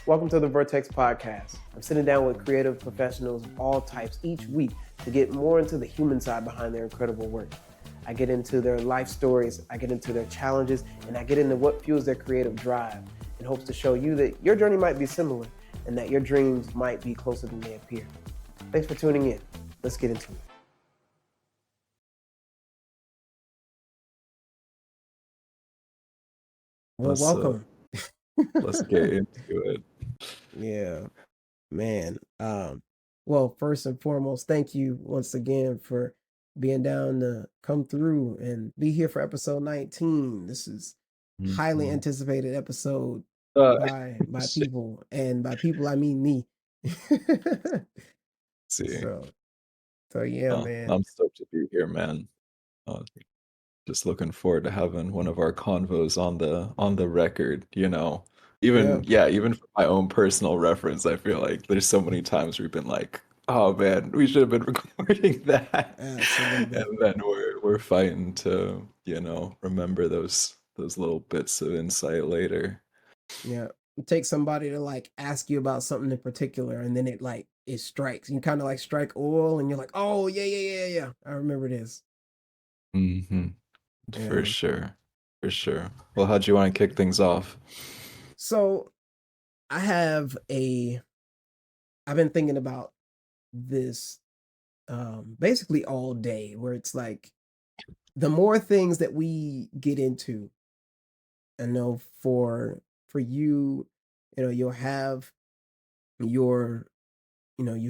Welcome to the Vertex Podcast. I'm sitting down with creative professionals of all types each week to get more into the human side behind their incredible work. I get into their life stories, I get into their challenges, and I get into what fuels their creative drive in hopes to show you that your journey might be similar and that your dreams might be closer than they appear. Thanks for tuning in. Let's get into it. Well, welcome. Let's get into it. Yeah, man. Well, first and foremost, thank you once again for being down to come through and be here for episode 19. This is highly anticipated episode by people, and by people I mean me. See, so yeah, man. I'm stoked to be here, man. Just looking forward to having one of our convos on the record, you know. Even for my own personal reference, I feel like there's so many times we've been like, oh man, we should have been recording that. Absolutely. And then we're fighting to, you know, remember those little bits of insight later. Yeah. Take somebody to like ask you about something in particular, and then it strikes. You kind of like strike oil, and you're like, oh yeah. I remember this. Mm-hmm. Yeah. For sure. Well, how'd you want to kick things off? So I've been thinking about this basically all day, where it's like the more things that we get into, I know for you, you'll have you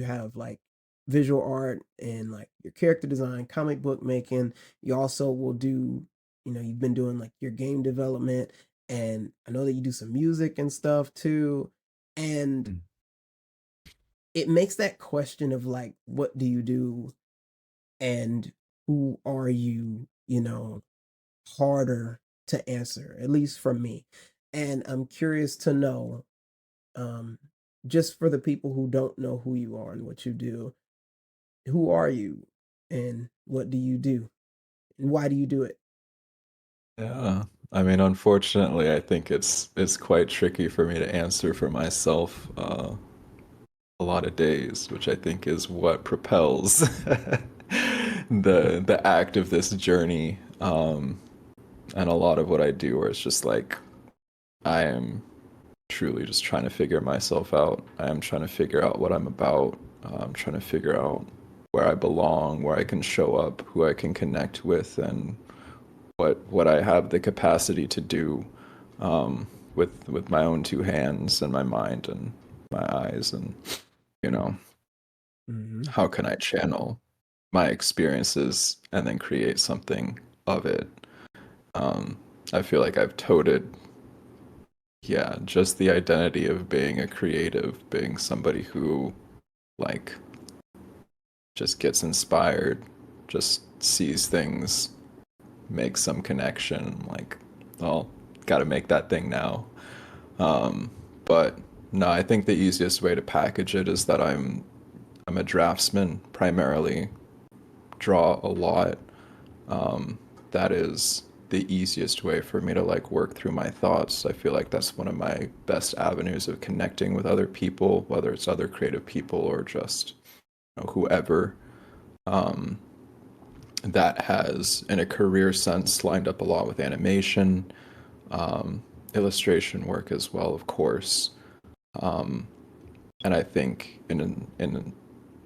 have like visual art and like your character design, comic book making. You also will do, you've been doing like your game development, and I know that you do some music and stuff too. And it makes that question of like, what do you do and who are you, harder to answer, at least for me. And I'm curious to know, just for the people who don't know who you are and what you do, who are you and what do you do and why do you do it? Yeah, I mean, unfortunately, I think it's quite tricky for me to answer for myself a lot of days, which I think is what propels the act of this journey, and a lot of what I do, where it's just like I am truly just trying to figure myself out. I am trying to figure out what I'm about. I'm trying to figure out where I belong, where I can show up, who I can connect with, and what I have the capacity to do with my own two hands and my mind and my eyes, and how can I channel my experiences and then create something of it. I feel like I've toted just the identity of being a creative, being somebody who like just gets inspired, just sees things, makes some connection, like, well, gotta make that thing now. But no, I think the easiest way to package it is that I'm a draftsman primarily, draw a lot. That is the easiest way for me to like work through my thoughts. I feel like that's one of my best avenues of connecting with other people, whether it's other creative people or just whoever. That has, in a career sense, lined up a lot with animation, illustration work as well, of course. And I think in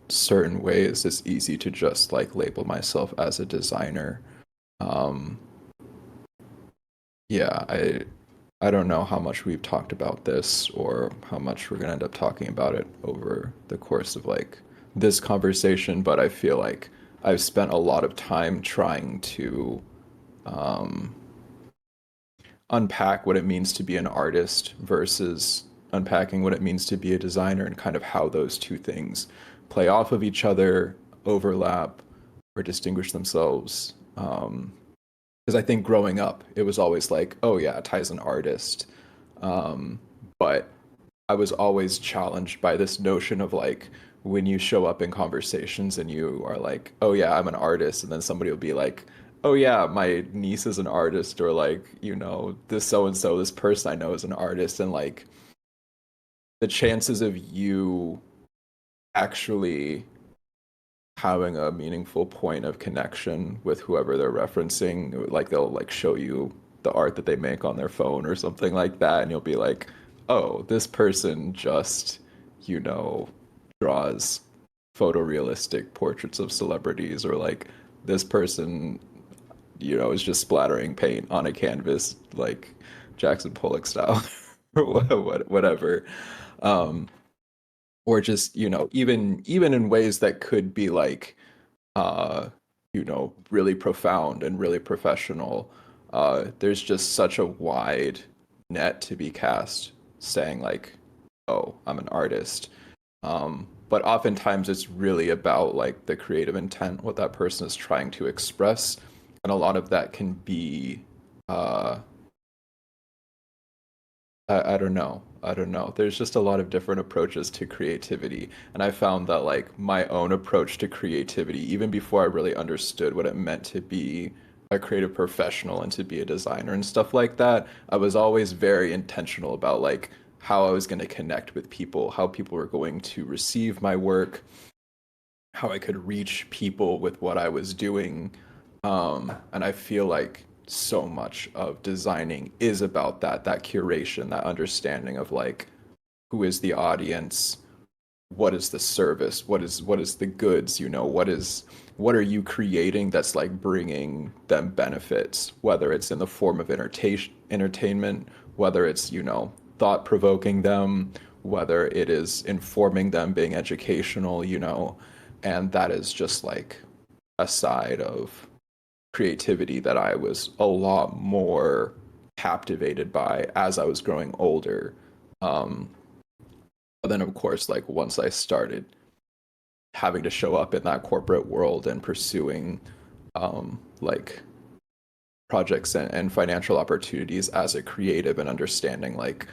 certain ways, it's easy to just like label myself as a designer. I don't know how much we've talked about this or how much we're gonna end up talking about it over the course of like this conversation, but I feel like I've spent a lot of time trying to unpack what it means to be an artist versus unpacking what it means to be a designer, and kind of how those two things play off of each other, overlap, or distinguish themselves. Because I think growing up, it was always like, oh yeah, Ty's an artist. But I was always challenged by this notion of like, when you show up in conversations and you are like, oh yeah, I'm an artist, and then somebody will be like, oh yeah, my niece is an artist, or like, this so and so, this person I know is an artist, and like the chances of you actually having a meaningful point of connection with whoever they're referencing, like they'll like show you the art that they make on their phone or something like that, and you'll be like, oh, this person just, you know, draws photorealistic portraits of celebrities, or like this person, is just splattering paint on a canvas like Jackson Pollock style or whatever. Um, or just, even in ways that could be like uh, really profound and really professional. There's just such a wide net to be cast, saying like, "Oh, I'm an artist." But oftentimes it's really about like the creative intent, what that person is trying to express, and a lot of that can be uh, I don't know. I don't know. There's just a lot of different approaches to creativity. And I found that like my own approach to creativity, even before I really understood what it meant to be a creative professional and to be a designer and stuff like that, I was always very intentional about like how I was going to connect with people, how people were going to receive my work, how I could reach people with what I was doing. And I feel like so much of designing is about that curation, that understanding of like who is the audience, what is the service, what is the goods, what are you creating that's like bringing them benefits, whether it's in the form of entertainment, whether it's, thought provoking them, whether it is informing them, being educational, and that is just like a side of creativity that I was a lot more captivated by as I was growing older. Um, but then, of course, like once I started having to show up in that corporate world and pursuing like projects and financial opportunities as a creative, and understanding like,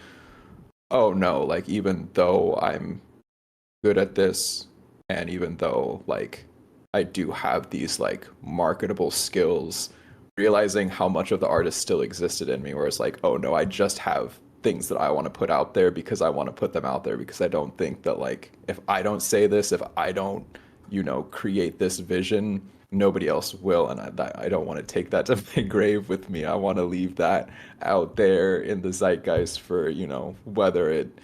oh no, like even though I'm good at this, and even though like I do have these like marketable skills, realizing how much of the artist still existed in me, where it's like, oh no, I just have things that I want to put out there because I want to put them out there, because I don't think that like if I don't say this, if I don't, create this vision, nobody else will, and I don't want to take that to my grave with me. I want to leave that out there in the zeitgeist for, whether it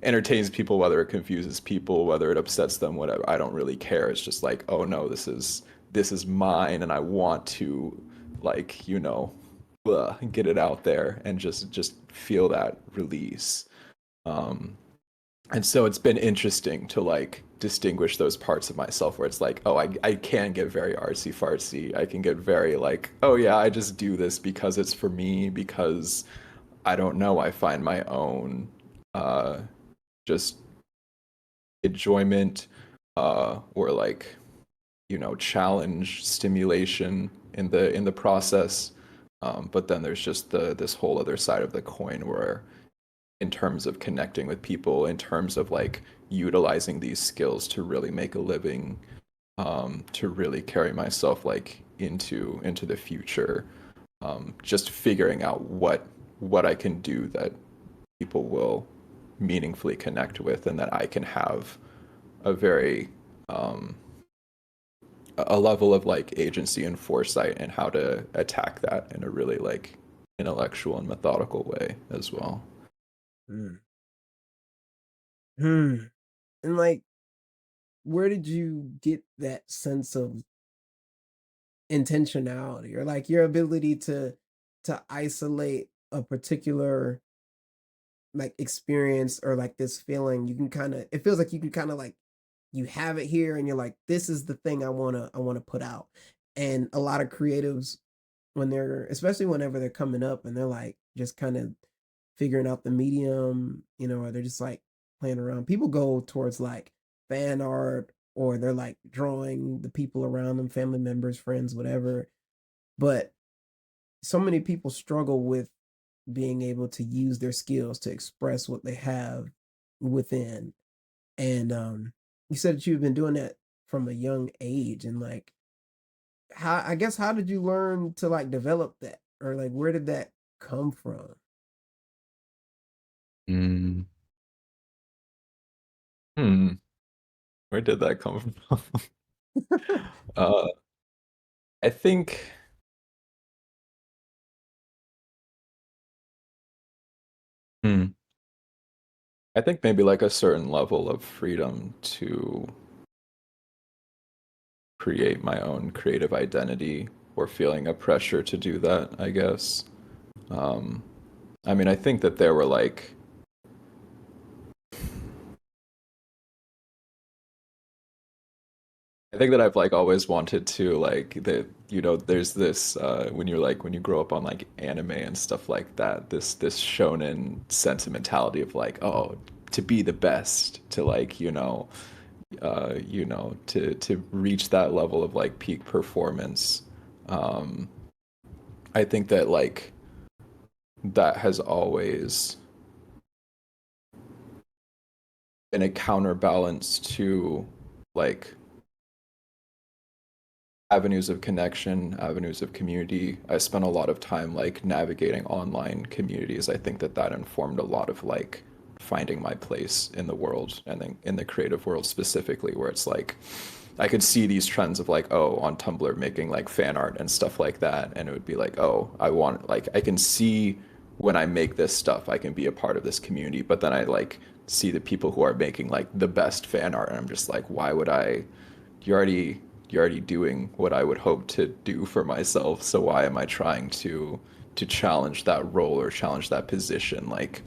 entertains people, whether it confuses people, whether it upsets them, whatever. I don't really care. It's just like, oh no, this is mine, and I want to like, get it out there and just feel that release. Um, and so it's been interesting to like distinguish those parts of myself where it's like, oh, I can get very artsy fartsy. I can get very like, oh yeah, I just do this because it's for me, because I don't know, I find my own uh just enjoyment, or like, challenge, stimulation in the process. But then there's just this whole other side of the coin where, in terms of connecting with people, in terms of like utilizing these skills to really make a living, to really carry myself like into the future, just figuring out what I can do that people will meaningfully connect with, and that I can have a very um, a level of like agency and foresight and how to attack that in a really like intellectual and methodical way as well. Hmm. Hmm. And like, where did you get that sense of intentionality, or like your ability to isolate a particular like experience, or like this feeling? You can kind of, it feels like you can kind of like, you have it here and you're like, this is the thing I want to put out. And a lot of creatives, when they're, especially whenever they're coming up and they're like just kind of figuring out the medium, or they're just like playing around, people go towards like fan art, or they're like drawing the people around them, family members, friends, whatever. But so many people struggle with being able to use their skills to express what they have within. And you said that you've been doing that from a young age, and like, how, I guess, how did you learn to like develop that, or like where did that come from? Mm, hmm. Where did that come from? uh, I think. Hmm. I think maybe like a certain level of freedom to create my own creative identity or feeling a pressure to do that, I guess. Um, I mean, I think that there were like, I think that I've like always wanted to like that, there's this when you're like when you grow up on like anime and stuff like that, this shonen sentimentality of like, oh, to be the best, to like, to reach that level of like peak performance. Um, I think that like that has always been a counterbalance to like avenues of connection, avenues of community. I spent a lot of time like navigating online communities. I think that that informed a lot of like finding my place in the world and in the creative world specifically, where it's like I could see these trends of like, oh, on Tumblr making like fan art and stuff like that, and it would be like, oh, I want like I can see when I make this stuff, I can be a part of this community, but then I like see the people who are making like the best fan art, and I'm just like, why would I? You're already you're already doing what I would hope to do for myself. So why am I trying to challenge that role or challenge that position? Like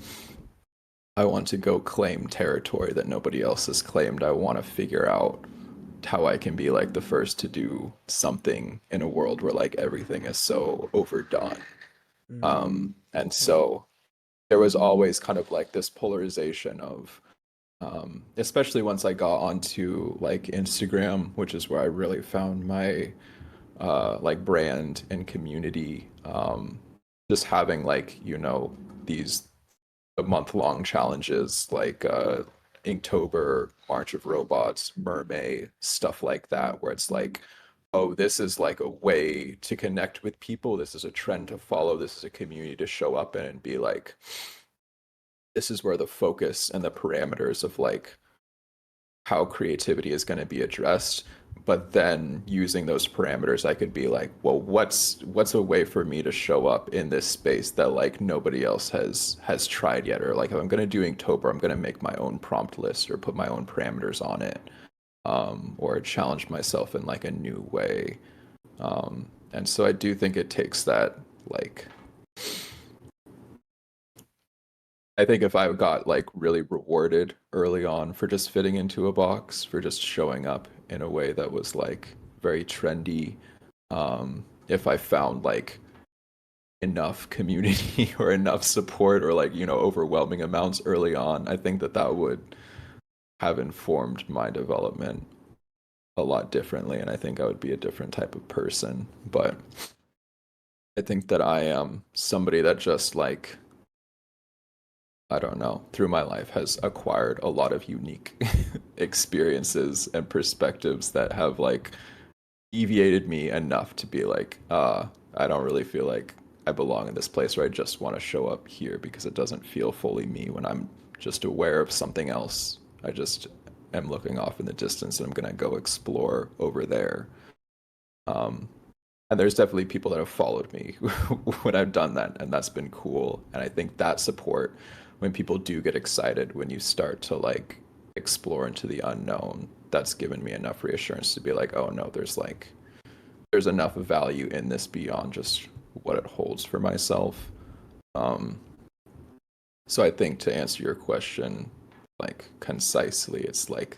I want to go claim territory that nobody else has claimed. I want to figure out how I can be like the first to do something in a world where like everything is so overdone. And Okay. so there was always kind of like this polarization of especially once I got onto like Instagram, which is where I really found my like brand and community. Just having like these month-long challenges like Inktober, March of Robots, Mermaid, stuff like that, where it's like, oh, this is like a way to connect with people. This is a trend to follow. This is a community to show up in and be like, this is where the focus and the parameters of like how creativity is going to be addressed. But then using those parameters, I could be like, well, what's a way for me to show up in this space that like nobody else has tried yet? Or like if I'm going to do Inktober, I'm going to make my own prompt list or put my own parameters on it, or challenge myself in like a new way. And so I do think it takes that like I think if I got like really rewarded early on for just fitting into a box, for just showing up in a way that was like very trendy, if I found like enough community or enough support or like, overwhelming amounts early on, I think that that would have informed my development a lot differently. And I think I would be a different type of person. But I think that I am somebody that just like I don't know, through my life has acquired a lot of unique experiences and perspectives that have like deviated me enough to be like, I don't really feel like I belong in this place, or I just want to show up here because it doesn't feel fully me when I'm just aware of something else. I just am looking off in the distance and I'm gonna go explore over there. Um, and there's definitely people that have followed me when I've done that, and that's been cool. And I think that support, when people do get excited, when you start to like explore into the unknown, that's given me enough reassurance to be like, oh no, there's enough value in this beyond just what it holds for myself. Um, so I think to answer your question, like concisely, it's like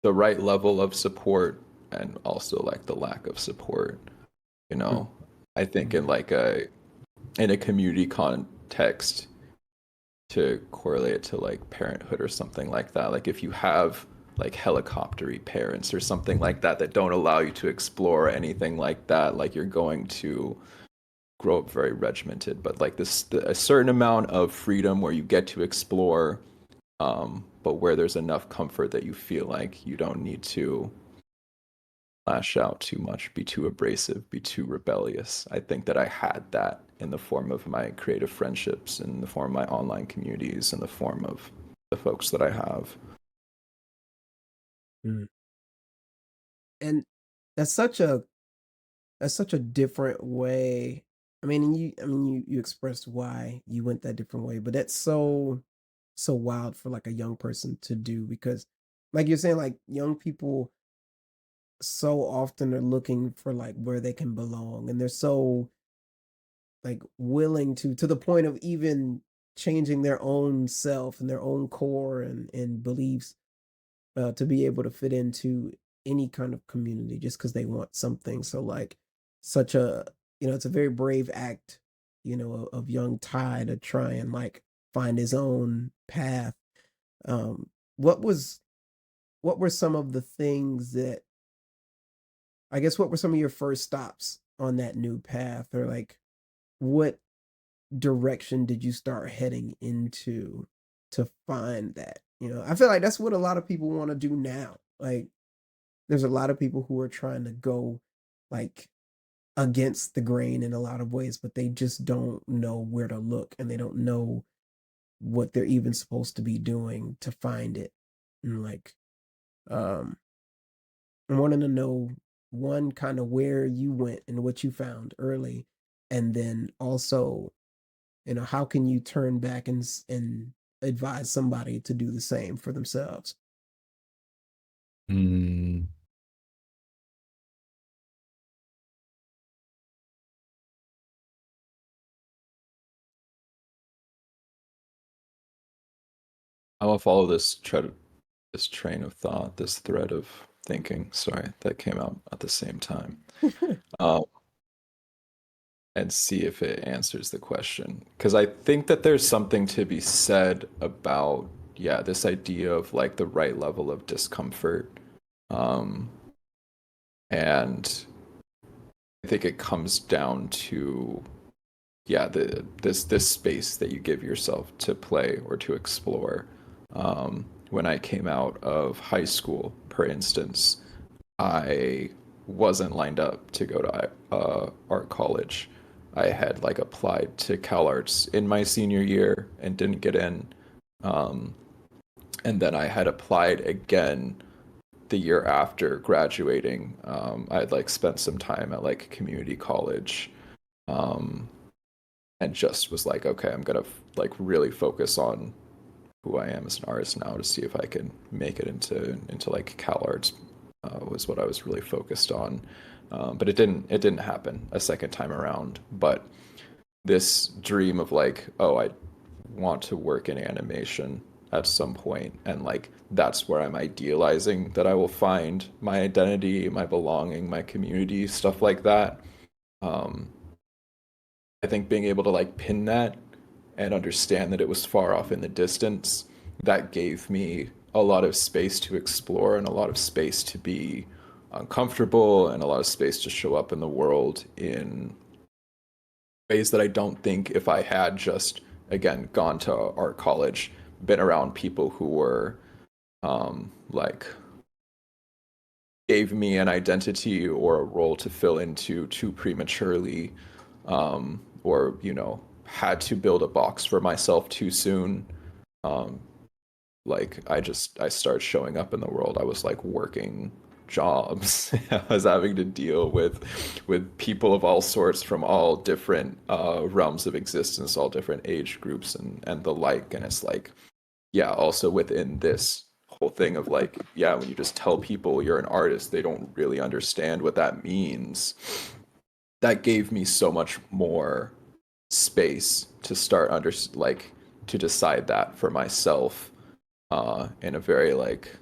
the right level of support and also like the lack of support. You know, I think in Mhm. like a community context, to correlate it to like parenthood or something like that. Like if you have like helicoptery parents or something like that that don't allow you to explore anything like that, like you're going to grow up very regimented. But like a certain amount of freedom where you get to explore, but where there's enough comfort that you feel like you don't need to lash out too much, be too abrasive, be too rebellious. I think that I had that in the form of my creative friendships, in the form of my online communities, in the form of the folks that I have. Mm. And that's such a that's such a different way. You expressed why you went that different way, but that's so wild for like a young person to do because like you're saying, like young people so often are looking for like where they can belong and they're so like willing to the point of even changing their own self and their own core and beliefs to be able to fit into any kind of community just because they want something. So like such a it's a very brave act, of young Ty to try and like find his own path. Um, what was what were some of the things that I guess what were some of your first stops on that new path or like what direction did you start heading into to find that? I feel like that's what a lot of people want to do now. Like there's a lot of people who are trying to go like against the grain in a lot of ways, but they just don't know where to look and they don't know what they're even supposed to be doing to find it. And like um I wanted to know one kind of where you went and what you found early and then also how can you turn back and advise somebody to do the same for themselves? Mm. I will follow this train of thought, this thread of thinking, sorry, that came out at the same time. Um, and see if it answers the question. Because I think that there's something to be said about, yeah, this idea of like the right level of discomfort. Um, and I think it comes down to, yeah, this space that you give yourself to play or to explore. When I came out of high school, for instance, I wasn't lined up to go to art college. I had like applied to Cal Arts in my senior year and didn't get in. Um, and then I had applied again the year after graduating. I had like spent some time at like community college, um, and just was like, okay, I'm gonna like really focus on who I am as an artist now to see if I can make it into like Cal Arts was what I was really focused on. But it didn't happen a second time around. But this dream of like, oh, I want to work in animation at some point, and like that's where I'm idealizing that I will find my identity, my belonging, my community, stuff like that. Um, I think being able to like pin that and understand that it was far off in the distance, that gave me a lot of space to explore and a lot of space to be uncomfortable and a lot of space to show up in the world in ways that I don't think if I had just, again, gone to art college, been around people who were like gave me an identity or a role to fill into too prematurely, or had to build a box for myself too soon. Um, like I started showing up in the world. I was like working jobs. I was having to deal with people of all sorts from all different realms of existence, all different age groups and the like. And it's like, yeah, also within this whole thing of like, yeah, when you just tell people you're an artist, they don't really understand what that means. That gave me so much more space to start like to decide that for myself in a very like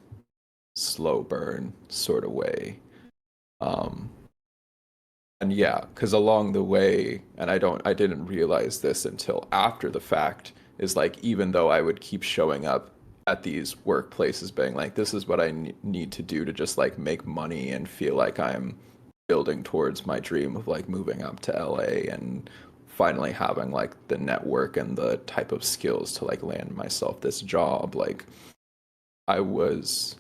slow burn sort of way. Um, and yeah, because along the way, and I didn't realize this until after the fact, is like even though I would keep showing up at these workplaces being like, this is what I need to do to just like make money and feel like I'm building towards my dream of like moving up to LA and finally having like the network and the type of skills to like land myself this job. Like I was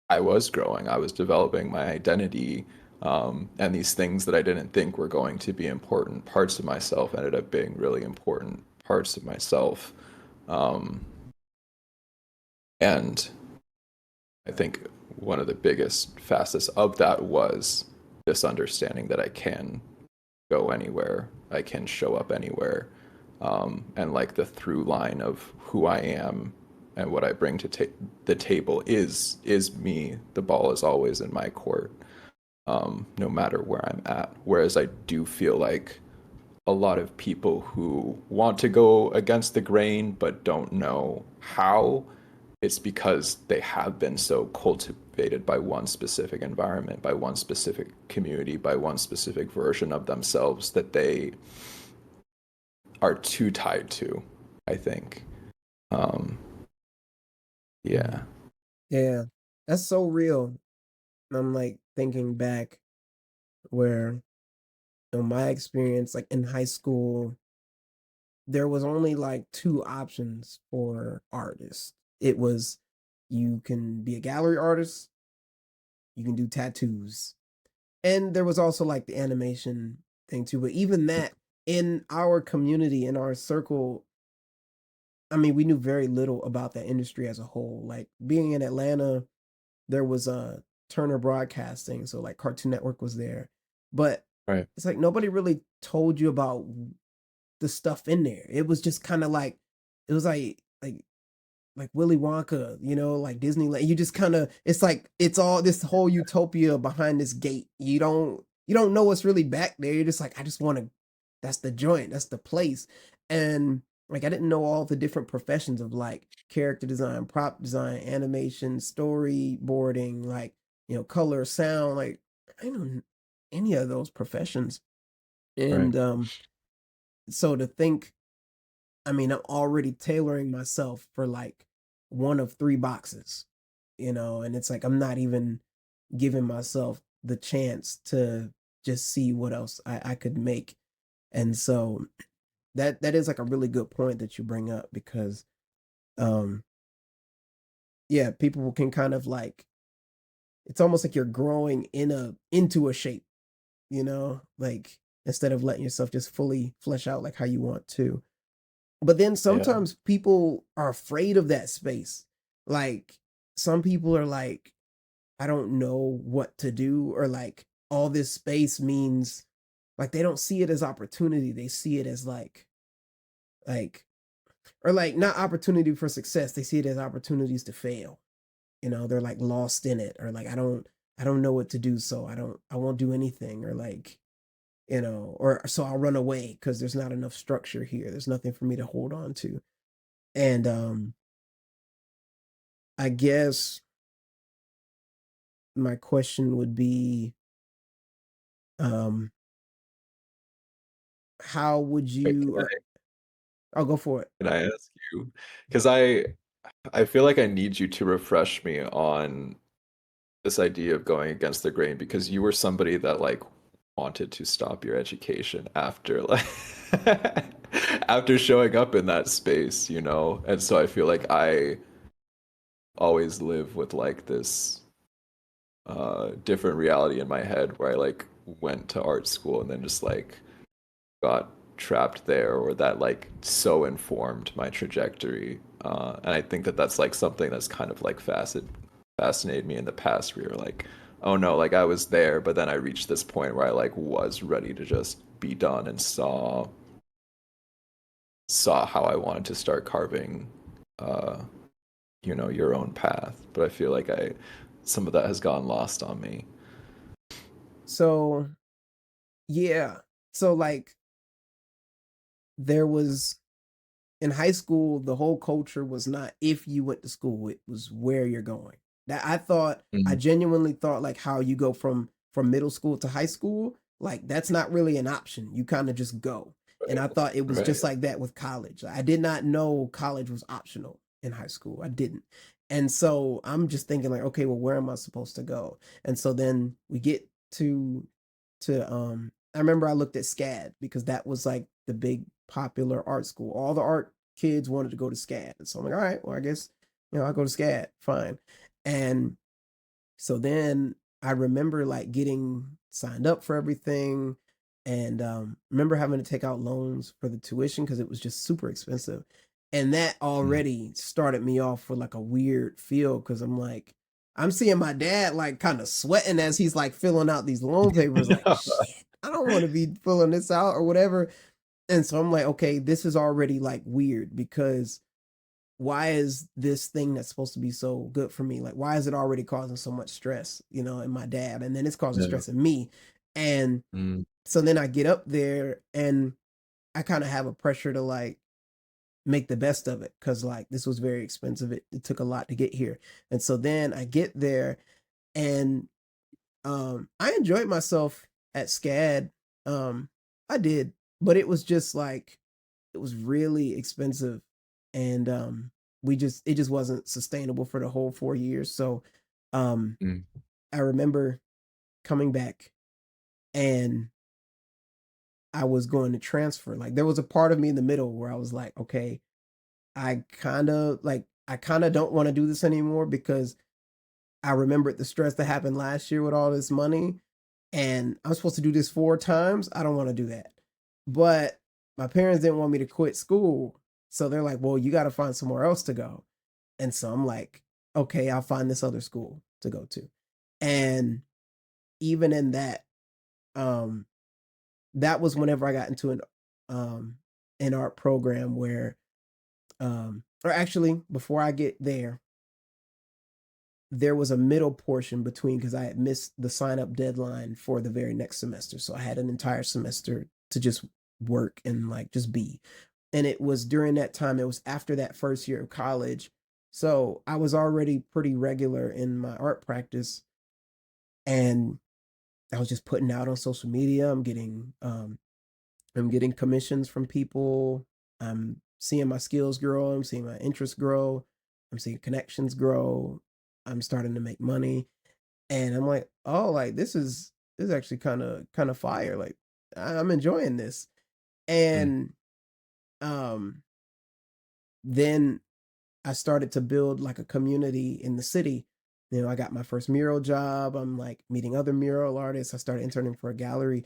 I was growing. I was developing my identity. And these things that I didn't think were going to be important parts of myself ended up being really important parts of myself. Um, and I think one of the biggest facets of that was this understanding that I can go anywhere, I can show up anywhere, and like the through line of who I am and what I bring to the table is me. The ball is always in my court, no matter where I'm at. Whereas I do feel like a lot of people who want to go against the grain but don't know how, it's because they have been so cultivated by one specific environment, by one specific community, by one specific version of themselves that they are too tied to, I think. Um, Mm. yeah. Yeah, that's so real. I'm like thinking back where my experience, like in high school, there was only like two options for artists. It was you can be a gallery artist, you can do tattoos. And there was also like the animation thing too. But even that in our community, in our circle, I mean, we knew very little about that industry as a whole. Like being in Atlanta, there was a Turner Broadcasting, so like Cartoon Network was there. But Right. it's like nobody really told you about the stuff in there. It was just kind of like it was like Willy Wonka, like Disneyland. You just kind of it's like it's all this whole utopia behind this gate. You don't know what's really back there. You're just like I just want to. That's the joint. That's the place. And like I didn't know all the different professions of like character design, prop design, animation, storyboarding, like color, sound. Like I don't know any of those professions. Right. And so to think I mean, I'm already tailoring myself for like one of three boxes, and it's like I'm not even giving myself the chance to just see what else I could make. And so that is like a really good point that you bring up because um yeah, people can kind of like it's almost like you're growing into a shape, like instead of letting yourself just fully flesh out like how you want to. But then Yeah. sometimes people are afraid of that space. Like some people are like, I don't know what to do, or like all this space means like they don't see it as opportunity. They see it as like or like not opportunity for success. They see it as opportunities to fail. They're like lost in it, or like I don't know what to do, so I won't do anything, or like or so I'll run away because there's not enough structure here. There's nothing for me to hold on to. And I guess my question would be, um, how would Wait, you or I'll go for it. can I ask you? Because I feel like I need you to refresh me on this idea of going against the grain because you were somebody that like wanted to stop your education after like after showing up in that space, you know? And so I feel like I always live with like this different reality in my head where I like went to art school and then just like got trapped there or that like so informed my trajectory. And I think that that's like something that's kind of like fascinated me in the past where you're like, oh no, like I was there, but then I reached this point where I like was ready to just be done and saw how I wanted to start carving uh, your own path. But I feel like I some of that has gone lost on me. So, yeah. So, like, there was in high school, the whole culture was not if you went to school, it was where you're going. That I Mm. genuinely thought like how you go from middle school to high school, like that's not really an option. You kind of just go. And I Right. thought it was just Right. like that with college. I did not know college was optional in high school. I didn't. And so I'm just thinking like, okay, well, where am I supposed to go? And so then we get to I remember I looked at SCAD because that was like the big popular art school. All the art kids wanted to go to SCAD. And so I'm like, all right, well, I guess, I'll go to SCAD. Fine. And So then I remember like getting signed up for everything, and remember having to take out loans for the tuition because it was just super expensive. And that Mm. already started me off with like a weird feel because I'm like, I'm seeing my dad like kind of sweating as he's like filling out these loan papers, like, shit, I don't want to be filling this out or whatever. And so I'm like, okay, this is already like weird because why is this thing that's supposed to be so good for me, like why is it already causing so much stress, in my dad, and then it's causing Yeah. stress in me. And Mm. so then I get up there and I kind of have a pressure to like make the best of it because like this was very expensive, it took a lot to get here. And so then I get there and I enjoyed myself at SCAD. um I did, but it was just like it was really expensive, and it just wasn't sustainable for the whole 4 years. So um Mm. I remember coming back and I was going to transfer. Like there was a part of me in the middle where I was like, okay, I kind of don't want to do this anymore because I remembered the stress that happened last year with all this money, and I'm supposed to do this 4 times. I don't want to do that. But my parents didn't want me to quit school. So they're like, well, you got to find somewhere else to go. And so I'm like, okay, I'll find this other school to go to. And even in that, um, that was whenever I got into um, an art program where, or actually, before I get there was a middle portion between because I had missed the sign up deadline for the very next semester. So I had an entire semester to just work and like just be. And it was during that time, it was after that first year of college. So I was already pretty regular in my art practice, and I was just putting out on social media. I'm getting commissions from people. I'm seeing my skills grow. I'm seeing my interests grow. I'm seeing connections grow. I'm starting to make money. And I'm like, oh, like this is actually kind of fire. Like I'm enjoying this. Mm. And um then I started to build like a community in the city. I got my first mural job. I'm like meeting other mural artists. I started interning for a gallery,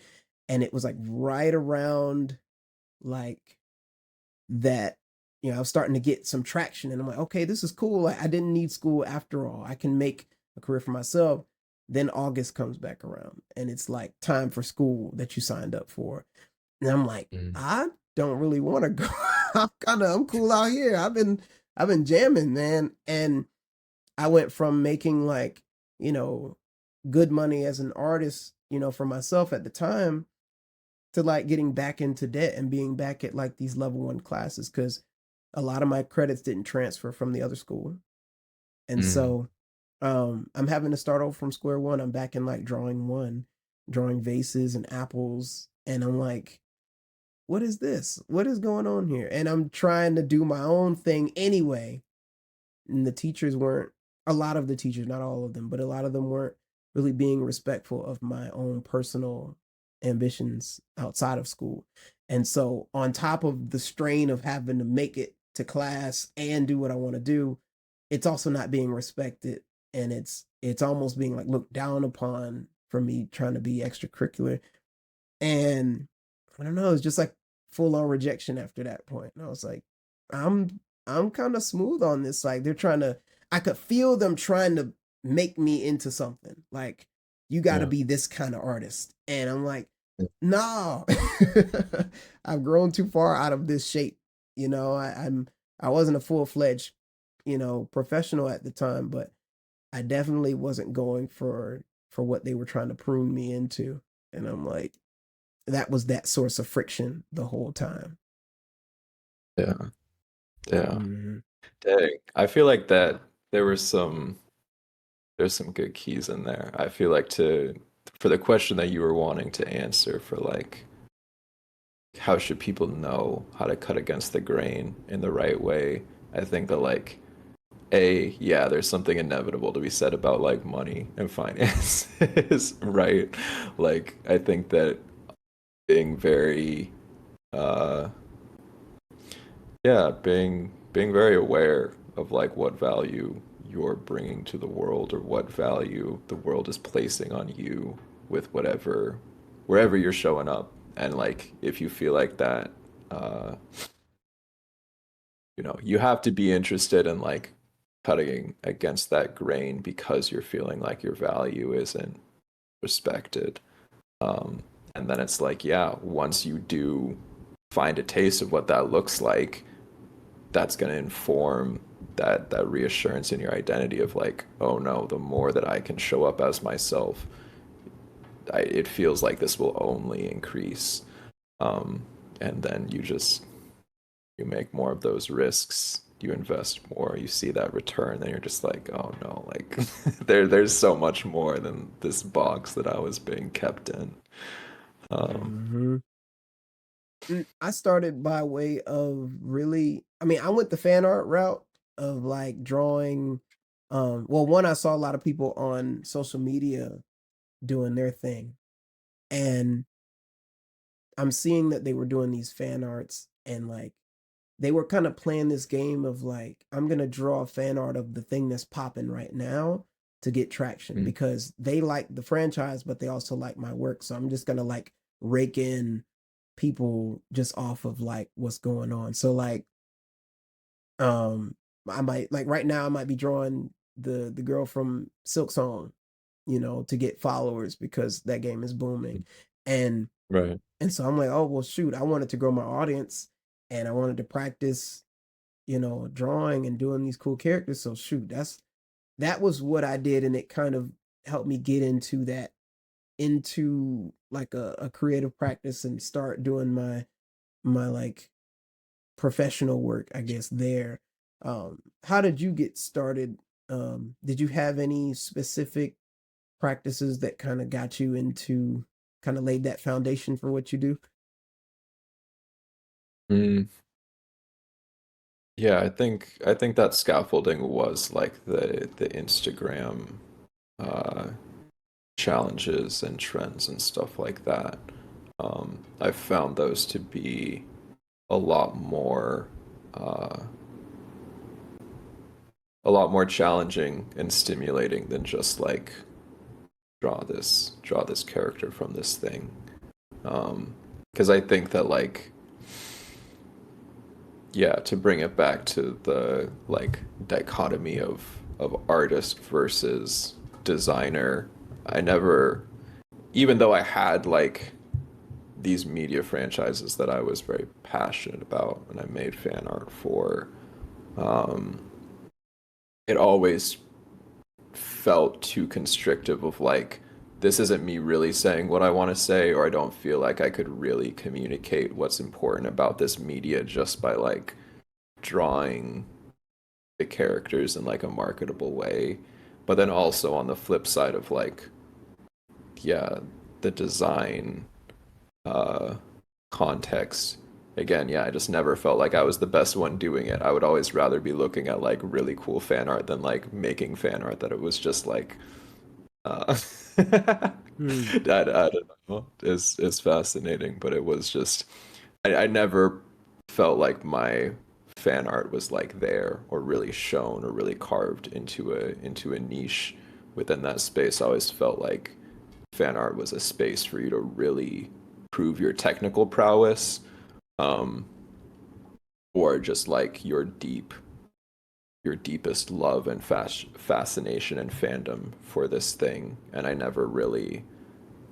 and it was like right around like that, I was starting to get some traction, and I'm like, okay, this is cool. Like I didn't need school after all. I can make a career for myself. Then August comes back around and it's like time for school that you signed up for. And I'm like, Mm. I don't really want to go. I'm cool out here. I've been jamming, man. And I went from making like, you know, good money as an artist, for myself at the time, to like getting back into debt and being back at like these level one classes because a lot of my credits didn't transfer from the other school. And Mm. so I'm having to start over from square one. I'm back in like drawing one, drawing vases and apples. And I'm like, what is this? What is going on here? And I'm trying to do my own thing anyway. And the teachers weren't, a lot of the teachers, not all of them, but a lot of them weren't really being respectful of my own personal ambitions outside of school. And so, on top of the strain of having to make it to class and do what I want to do, it's also not being respected, and it's almost being like looked down upon for me trying to be extracurricular. And I don't know, it's just like full on rejection after that point. And I was like, I'm kind of smooth on this. Like they're trying to, I could feel them trying to make me into something. Like you got to Yeah. be this kind of artist. And I'm like, no, I've grown too far out of this shape. I wasn't a full fledged, professional at the time, but I definitely wasn't going for what they were trying to prune me into. And I'm like, that was that source of friction the whole time. Yeah. Yeah. Mhm. Dang. I feel like that there were there's some good keys in there. I feel like to for the question that you were wanting to answer for like how should people know how to cut against the grain in the right way? I think that like yeah, there's something inevitable to be said about like money and finances, right? Like I think that being very uh yeah, being very aware of like what value you're bringing to the world or what value the world is placing on you with whatever, wherever you're showing up. And like, if you feel like that, uh, you have to be interested in like cutting against that grain because you're feeling like your value isn't respected. Um, and then it's like, yeah, once you do find a taste of what that looks like, that's going to inform that reassurance in your identity of like, oh no, the more that I can show up as myself, it feels like this will only increase. Um, and then you make more of those risks, you invest more, you see that return, then you're just like, oh no, like there's so much more than this box that I was being kept in. Mm-hmm. I started by way of really, I mean, I went the fan art route of like drawing. Well, one, I saw a lot of people on social media doing their thing, and I'm seeing that they were doing these fan arts, and like they were kind of playing this game of like, I'm gonna draw fan art of the thing that's popping right now to get traction Mm. because they like the franchise, but they also like my work. So I'm just gonna like rake in people just off of like what's going on. So like um I might like right now I might be drawing the girl from Silk Song, to get followers because that game is booming. And Right. and so I'm like, oh well shoot, I wanted to grow my audience and I wanted to practice, drawing and doing these cool characters. So shoot, that was what I did, and it kind of helped me get into like a creative practice and start doing my like professional work, I guess there. How did you get started? Did you have any specific practices that kind of got you into kind of laid that foundation for what you do? Mm. Yeah, I think that scaffolding was like the Instagram uh challenges and trends and stuff like that. I've found those to be a lot more uh a lot more challenging and stimulating than just like draw this character from this thing. Because I think that like, yeah, to bring it back to the like dichotomy of artist versus designer, I never, even though I had like these media franchises that I was very passionate about and I made fan art for, um, it always felt too constrictive of like, this isn't me really saying what I want to say, or I don't feel like I could really communicate what's important about this media just by like drawing the characters in like a marketable way. But then also on the flip side of like, yeah, the design uh context. Again, yeah, I just never felt like I was the best one doing it. I would always rather be looking at like really cool fan art than like making fan art that it was just like Hmm. I don't know. It's fascinating, but it was just I never felt like my fan art was like there or really shown or really carved into a niche within that space. I always felt like fan art was a space for you to really prove your technical prowess, um, or just like your deepest love and fascination and fandom for this thing. And I never really,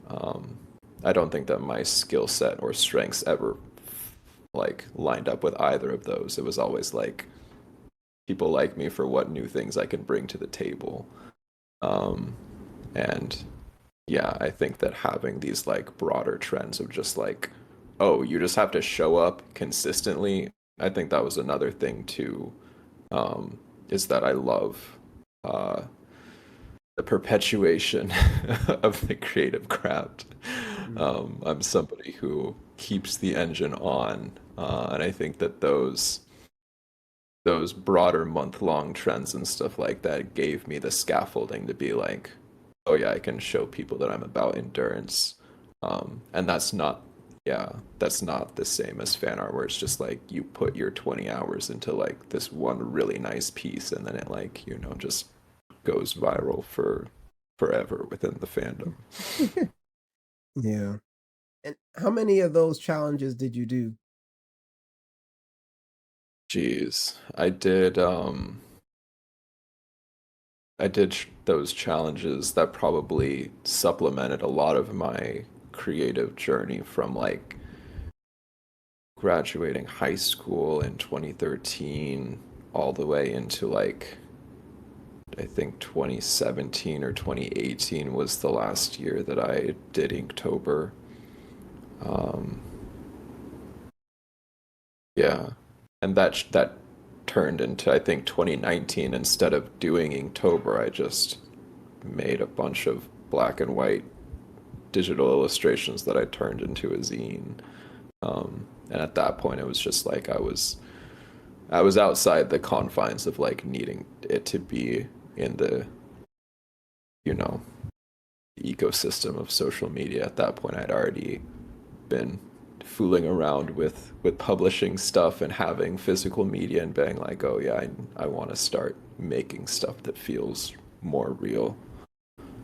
um, I don't think that my skill set or strengths ever like lined up with either of those. It was always like people like me for what new things I can bring to the table. Um, and yeah, I think that having these like broader trends of just like, oh, you just have to show up consistently. I think that was another thing too, is that I love uh, the perpetuation of the creative craft. Hmm. I'm somebody who keeps the engine on, and I think that those broader month-long trends and stuff like that gave me the scaffolding to be like, oh yeah, I can show people that I'm about endurance, and that's not yeah, that's not the same as fan art where it's just like you put your 20 hours into like this one really nice piece and then it like, just goes viral for forever within the fandom. Yeah. And how many of those challenges did you do? Jeez, I did those challenges that probably supplemented a lot of my creative journey from like graduating high school in 2013 all the way into like I think 2017 or 2018 was the last year that I did Inktober. Um, yeah, and that turned into I think 2019. Instead of doing Inktober, I just made a bunch of black and white digital illustrations that I turned into a zine. And at that point, it was just like I was outside the confines of like needing it to be in the you know ecosystem of social media. At that point, I'd already been fooling around with publishing stuff and having physical media and being like, oh yeah, I want to start making stuff that feels more real.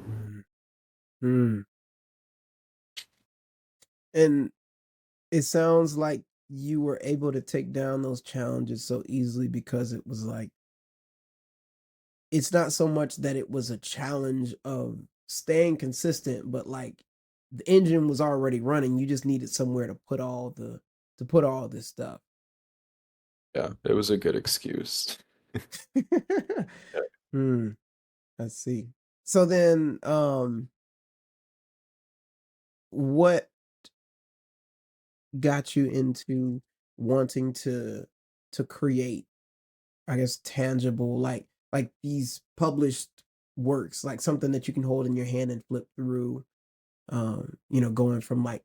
Mm. Mm. And it sounds like you were able to take down those challenges so easily because it was like it's not so much that it was a challenge of staying consistent, but like the engine was already running. You just needed somewhere to put all this stuff. Yeah, it was a good excuse. Hmm. I see. So then, what got you into wanting to create, I guess, tangible, like these published works, like something that you can hold in your hand and flip through, going from like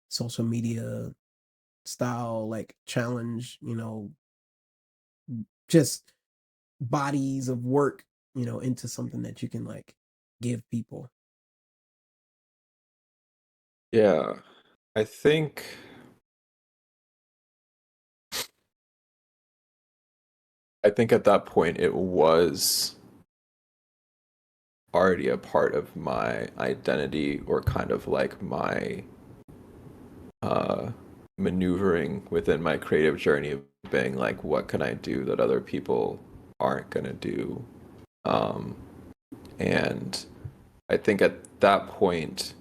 social media style, like challenge, just bodies of work, into something that you can like give people. Yeah, I think I think at that point it was already a part of my identity or kind of like my uh, maneuvering within my creative journey of being like, what can I do that other people aren't gonna do? Um, and I think at that point,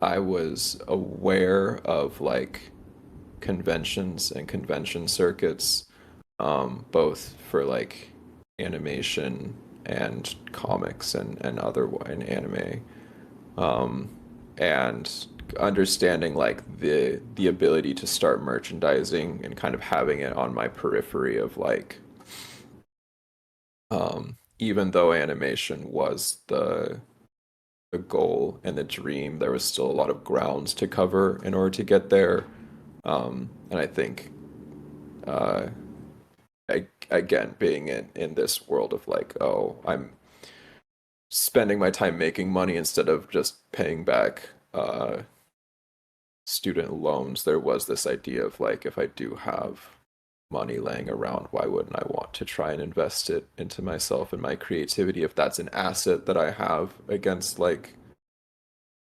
I was aware of like conventions and convention circuits, both for like animation and comics and other and anime, um, and understanding like the ability to start merchandising and kind of having it on my periphery of like even though animation was the goal and the dream, there was still a lot of grounds to cover in order to get there. And I think uh, again, being in this world of like, oh, I'm spending my time making money instead of just paying back student loans, there was this idea of like, if I do have money laying around, why wouldn't I want to try and invest it into myself and my creativity if that's an asset that I have against like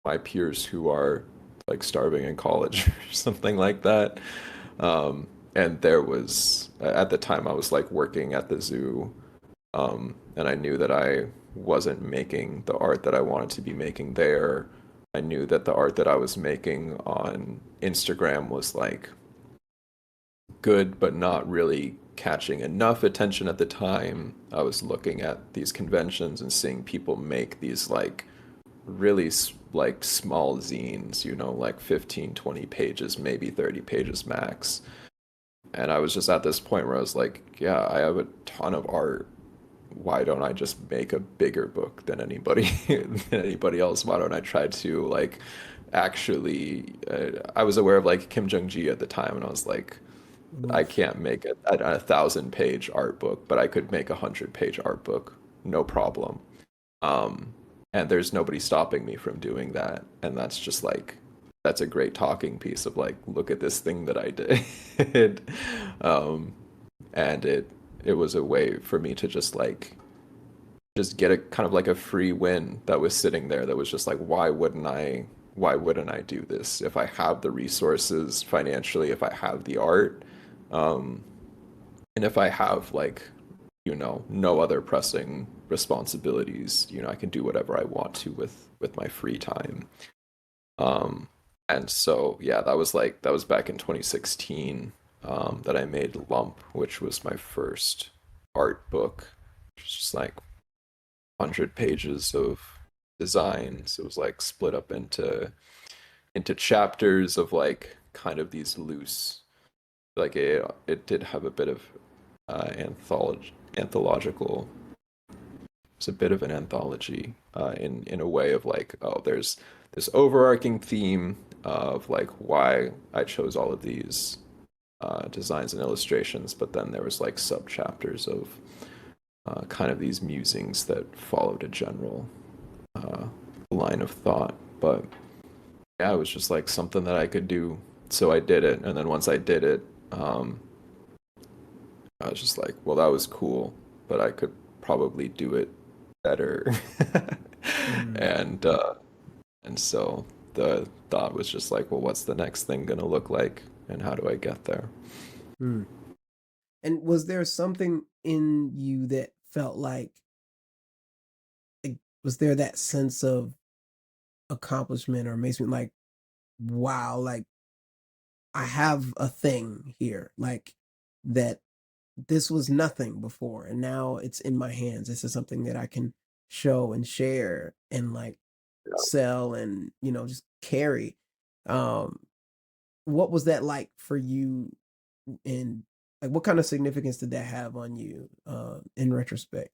my peers who are like starving in college or something like that. And there was at the time I was like working at the zoo, and I knew that I wasn't making the art that I wanted to be making there. I knew that the art that I was making on Instagram was like good, but not really catching enough attention at the time. I was looking at these conventions and seeing people make these like really like small zines, like 15, 20 pages, maybe 30 pages max. And I was just at this point where I was like, yeah, I have a ton of art. Why don't I just make a bigger book than anybody than anybody else? Why don't I try to like actually I was aware of like Kim Jung-gi at the time and I was like, I Oof. can't make a 1,000-page art book, but I could make 100-page art book, no problem. Um, and there's nobody stopping me from doing that. And that's just like that's a great talking piece of like, look at this thing that I did. um, and it was a way for me to just like just get a kind of like a free win that was sitting there that was just like, why wouldn't I do this if I have the resources financially, if I have the art, um, and if I have like, no other pressing responsibilities, I can do whatever I want to with my free time. Um, and so yeah, that was back in 2016, that I made Lump, which was my first art book. Which was just like 100 pages of designs. It was like split up into chapters of like kind of these loose, like it did have a bit of anthological. It's a bit of an anthology, in a way of like, oh, there's this overarching theme of like why I chose all of these designs and illustrations, but then there was like sub chapters of kind of these musings that followed a general uh, line of thought. But yeah, it was just like something that I could do, so I did it. And then once I did it, I was just like, well, that was cool, but I could probably do it better. Mm, and and so the thought was just like, well, what's the next thing gonna look like, and how do I get there? mm. And was there something in you that felt like, was there that sense of accomplishment or amazement, like, wow, like I have a thing here, like that this was nothing before and now it's in my hands. This is something that I can show and share and like sell and, just carry. Um, what was that like for you, and like what kind of significance did that have on you in retrospect?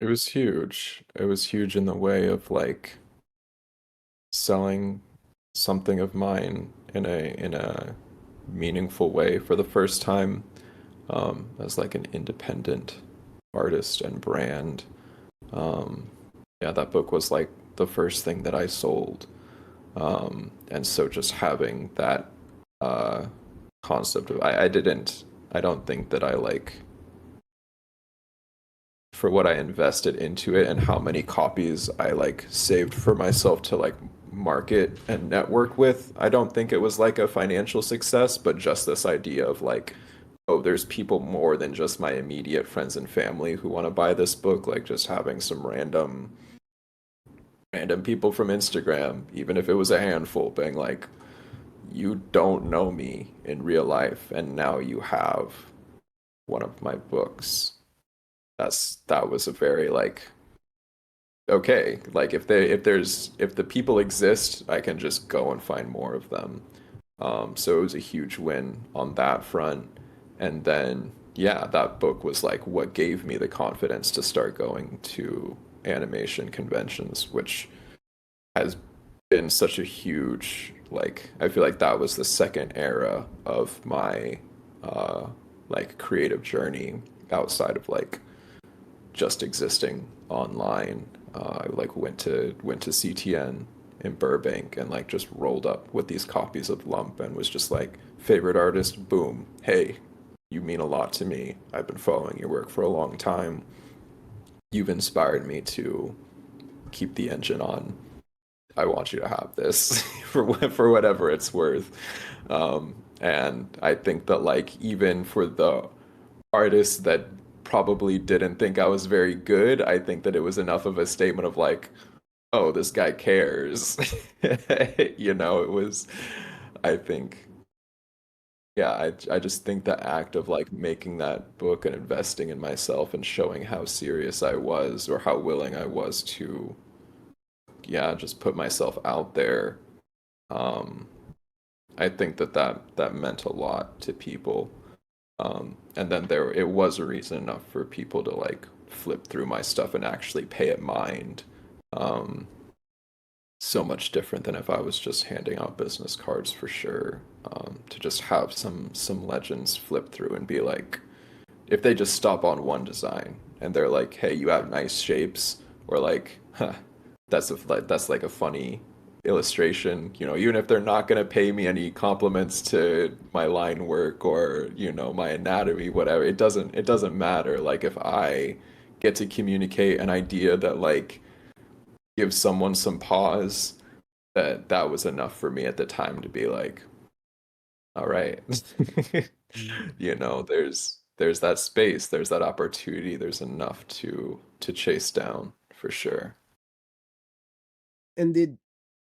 It was huge. It was huge in the way of like selling something of mine in a meaningful way for the first time, as like an independent artist and brand. Um, yeah, that book was like the first thing that I sold. And so just having that uh, concept of I don't think that I like, for what I invested into it and how many copies I like saved for myself to like market and network with. I don't think it was like a financial success, but just this idea of like, oh, there's people more than just my immediate friends and family who want to buy this book. Like just having some random people from Instagram, even if it was a handful, being like, you don't know me in real life, and now you have one of my books. That was a very like, okay, like if the people exist, I can just go and find more of them. So it was a huge win on that front. And then yeah, that book was like what gave me the confidence to start going to animation conventions, which has been such a huge, like, I feel like that was the second era of my uh like creative journey outside of like just existing online. I like went to CTN in Burbank and like just rolled up with these copies of Lump and was just like, favorite artist, boom, hey, you mean a lot to me. I've been following your work for a long time. You've inspired me to keep the engine on. I want you to have this for whatever it's worth. And I think that like even for the artists that probably didn't think I was very good, I think that it was enough of a statement of like, oh, this guy cares. It was, I think, yeah, I just think the act of like making that book and investing in myself and showing how serious I was or how willing I was to, yeah, just put myself out there. Um, I think that meant a lot to people. And then it was a reason enough for people to like flip through my stuff and actually pay it mind. Um, so much different than if I was just handing out business cards for sure. To just have some legends flip through and be like, if they just stop on one design and they're like, "Hey, you have nice shapes," or like, "Huh, that's like a funny illustration, even if they're not going to pay me any compliments to my line work or, my anatomy, whatever, it doesn't matter. Like if I get to communicate an idea that like gives someone some pause, that was enough for me at the time to be like, all right. Mhm. There's that space, there's that opportunity, there's enough to chase down for sure. And did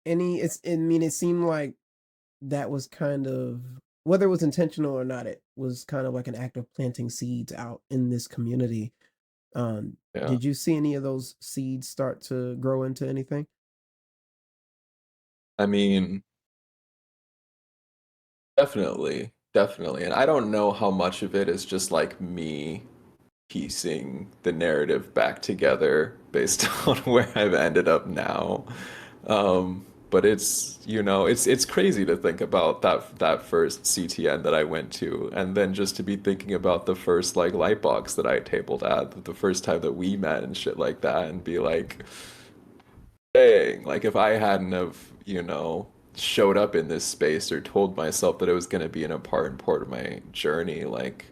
any it's I mean, it seemed like that was kind of, whether it was intentional or not, it was kind of like an act of planting seeds out in this community. Yeah. Did you see any of those seeds start to grow into anything? I mean, definitely, definitely. And I don't know how much of it is just like me piecing the narrative back together based on where I've ended up now. But it's crazy to think about that first CTN that I went to, and then just to be thinking about the first like Lightbox that I tabled at, the first time that we met and shit like that, and be like, dang, like if I hadn't have, showed up in this space or told myself that it was going to be an important part of my journey, like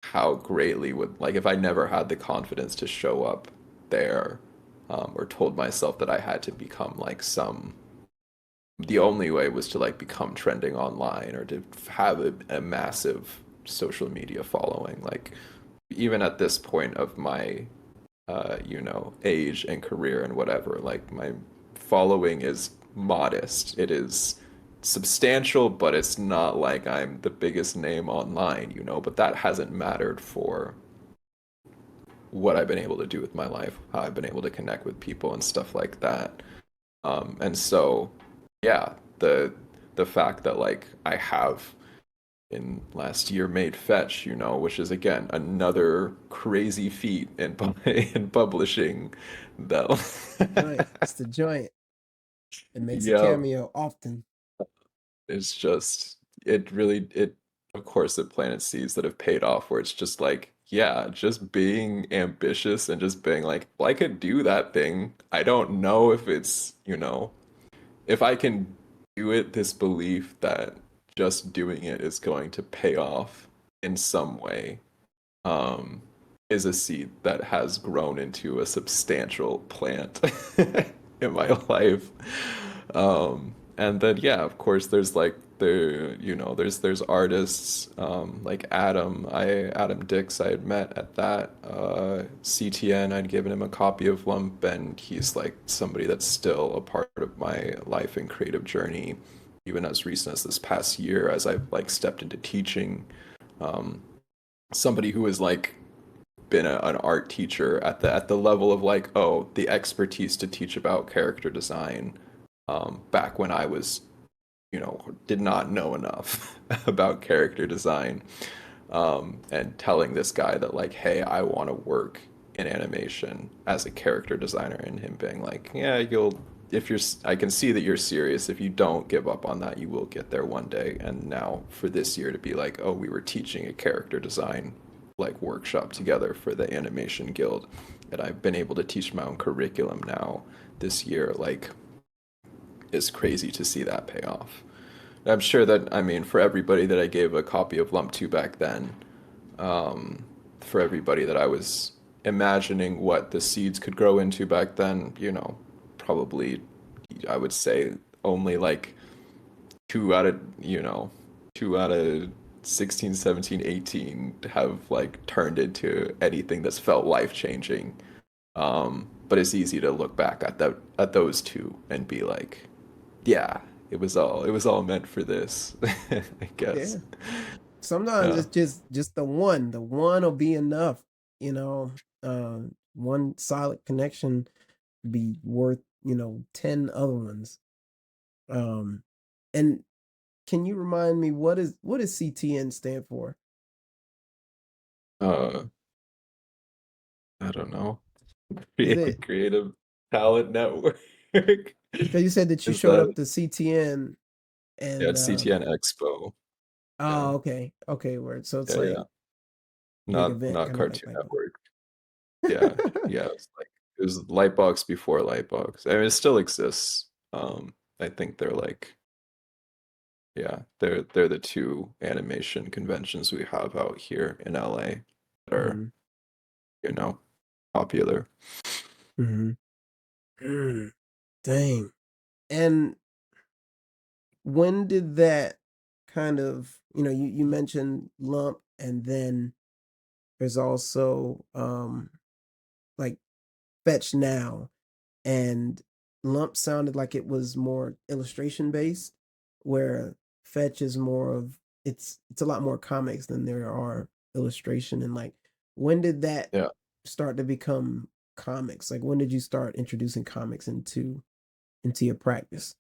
how greatly would, like if I never had the confidence to show up there, or told myself that I had to become like the only way was to like become trending online or to have a massive social media following. Like even at this point of my age and career and whatever, like my following is modest. It is substantial, but it's not like I'm the biggest name online, but that hasn't mattered for what I've been able to do with my life, how I've been able to connect with people and stuff like that. And so, yeah, the fact that like I have in last year made Fetch, which is again another crazy feat in in publishing that Joint. It's the joint. It makes a yeah, cameo often. it's just it of course it planted seeds that have paid off where it's just like, yeah, just being ambitious and just being like, well, I could do that thing. I don't know if it's, if I can do it, this belief that just doing it is going to pay off in some way, um, is a seed that has grown into a substantial plant in my life. And then yeah, of course, there's like there's artists like Adam Dix I had met at that CTN. I'd given him a copy of Lump, and he's like somebody that's still a part of my life and creative journey, even as recent as this past year, as I've like stepped into teaching. Um, Somebody who has like been an art teacher at the level of like, oh, the expertise to teach about character design, back when I was, did not know enough about character design, and telling this guy that like, hey, I want to work in animation as a character designer, and him being like, yeah, you'll, if you're, I can see that you're serious. If you don't give up on that, you will get there one day. And now for this year to be like, oh, we were teaching a character design like workshop together for the animation guild, and I've been able to teach my own curriculum now this year, like it's crazy to see that pay off. I'm sure that, I mean, for everybody that I gave a copy of Lump 2 back then, for everybody that I was imagining what the seeds could grow into back then, probably I would say only like two out of, 16, 17, 18 have like turned into anything that's felt life changing. But it's easy to look back at those two and be like, yeah, it was all meant for this, I guess. Yeah. Sometimes Yeah. it's just the one. The one will be enough, you know. One solid connection be worth, 10 other ones. Um and can you remind me, what does CTN stand for? Uh, I don't know. Is it, Creative Talent Network. because you said that you Is showed that, up to CTN yeah, and it's CTN Expo. Yeah. oh, okay. Okay, word. So it's Yeah, like yeah. big Not event not kind of like Cartoon that. Network. Yeah. Yeah, it was Lightbox before Lightbox. I mean, it still exists. I think they're like, yeah, they're the two animation conventions we have out here in LA that are, Mhm, you know, popular. mhm. Mm, dang. And when did that kind of, you mentioned Lump, and then there's also like Fetch Now, and Lump sounded like it was more illustration based, where Fetch is more of, it's a lot more comics than there are illustration. And like, when did that Yeah. start to become comics? Like, when did you start introducing comics into your practice?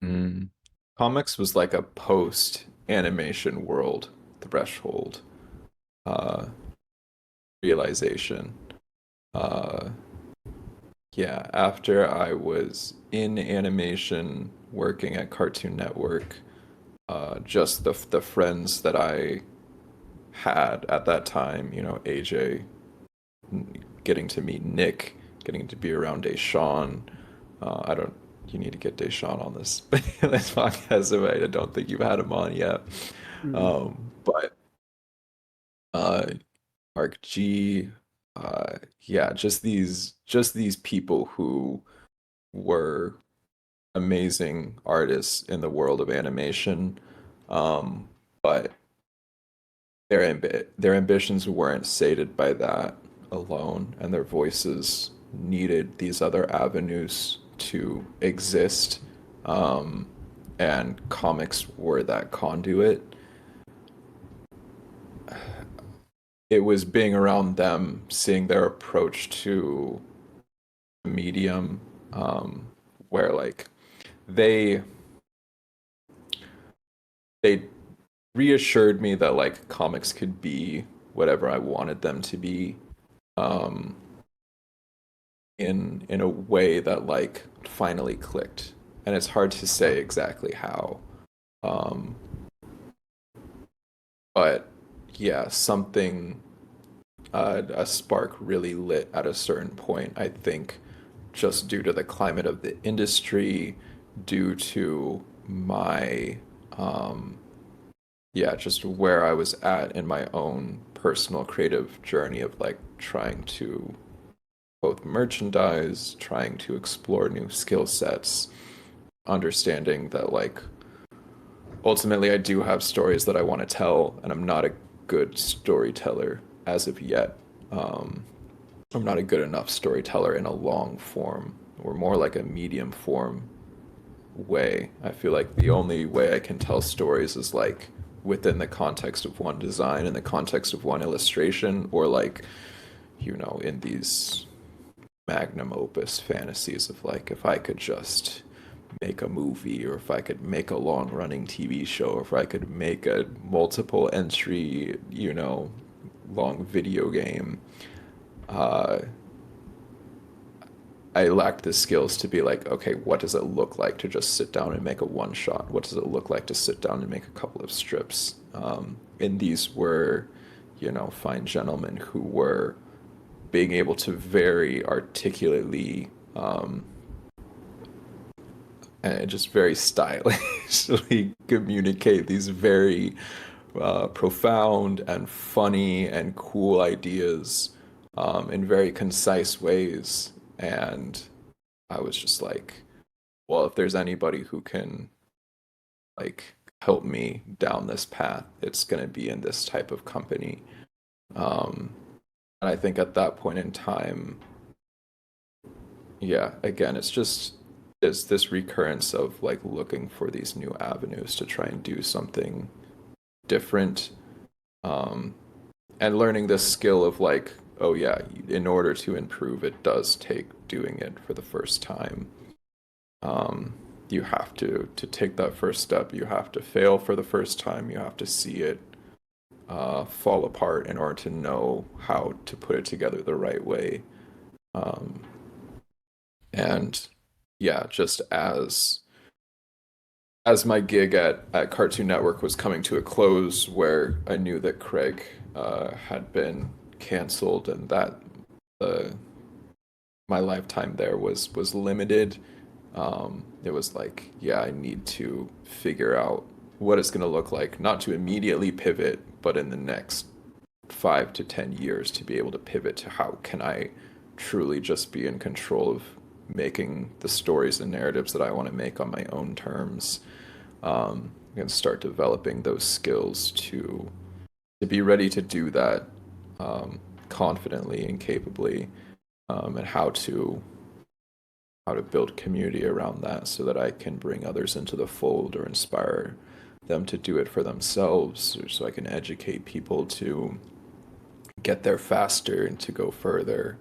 Mm. Comics was like a post animation world threshold uh realization. Uh yeah, after I was in animation working at Cartoon Network, just the friends that I had at that time, AJ, getting to meet Nick, getting to be around Deshaun. I don't. You need to get Deshaun on this this podcast. Right? I don't think you've had him on yet. Mm, But uh, Mark G, yeah, just these people who were amazing artists in the world of animation, but their ambitions weren't sated by that alone, and their voices needed these other avenues to exist. Um, and comics were that conduit. It was being around them, seeing their approach to the medium, where like they they reassured me that like comics could be whatever I wanted them to be. Um, in a way that like finally clicked, and it's hard to say exactly how, um but yeah, something, a spark really lit at a certain point, I think, just due to the climate of the industry, due to my, um yeah, just where I was at in my own personal creative journey of like trying to both merchandise, trying to explore new skill sets, understanding that like ultimately I do have stories that I want to tell, and I'm not a good storyteller as of yet. Um, I'm not a good enough storyteller in a long form or more like a medium form way. I feel like the only way I can tell stories is like within the context of one design, in the context of one illustration, or like, in these magnum opus fantasies of like if I could just make a movie, or if I could make a long running TV show, or if I could make a multiple entry, long video game. Uh, I lacked the skills to be like, okay, what does it look like to just sit down and make a one shot? What does it look like to sit down and make a couple of strips? And these were, fine gentlemen who were being able to very articulately, and just very stylishly communicate these very profound and funny and cool ideas, in very concise ways. And I was just like, well, if there's anybody who can like help me down this path, it's going to be in this type of company. Um, and I think at that point in time, yeah, again, it's just this recurrence of like looking for these new avenues to try and do something different, um, and learning this skill of like, oh yeah, in order to improve, it does take doing it for the first time. Um, you have to take that first step. You have to fail for the first time. You have to see it fall apart in order to know how to put it together the right way. Um, and yeah, just as my gig at Cartoon Network was coming to a close, where I knew that Craig had been canceled, and that the my lifetime there was limited. It was like, yeah, I need to figure out what it's going to look like, not to immediately pivot, but in the next 5 to 10 years to be able to pivot to how can I truly just be in control of making the stories and narratives that I want to make on my own terms, and start developing those skills to be ready to do that, confidently and capably, and how to build community around that so that I can bring others into the fold or inspire them to do it for themselves, or so I can educate people to get there faster and to go further.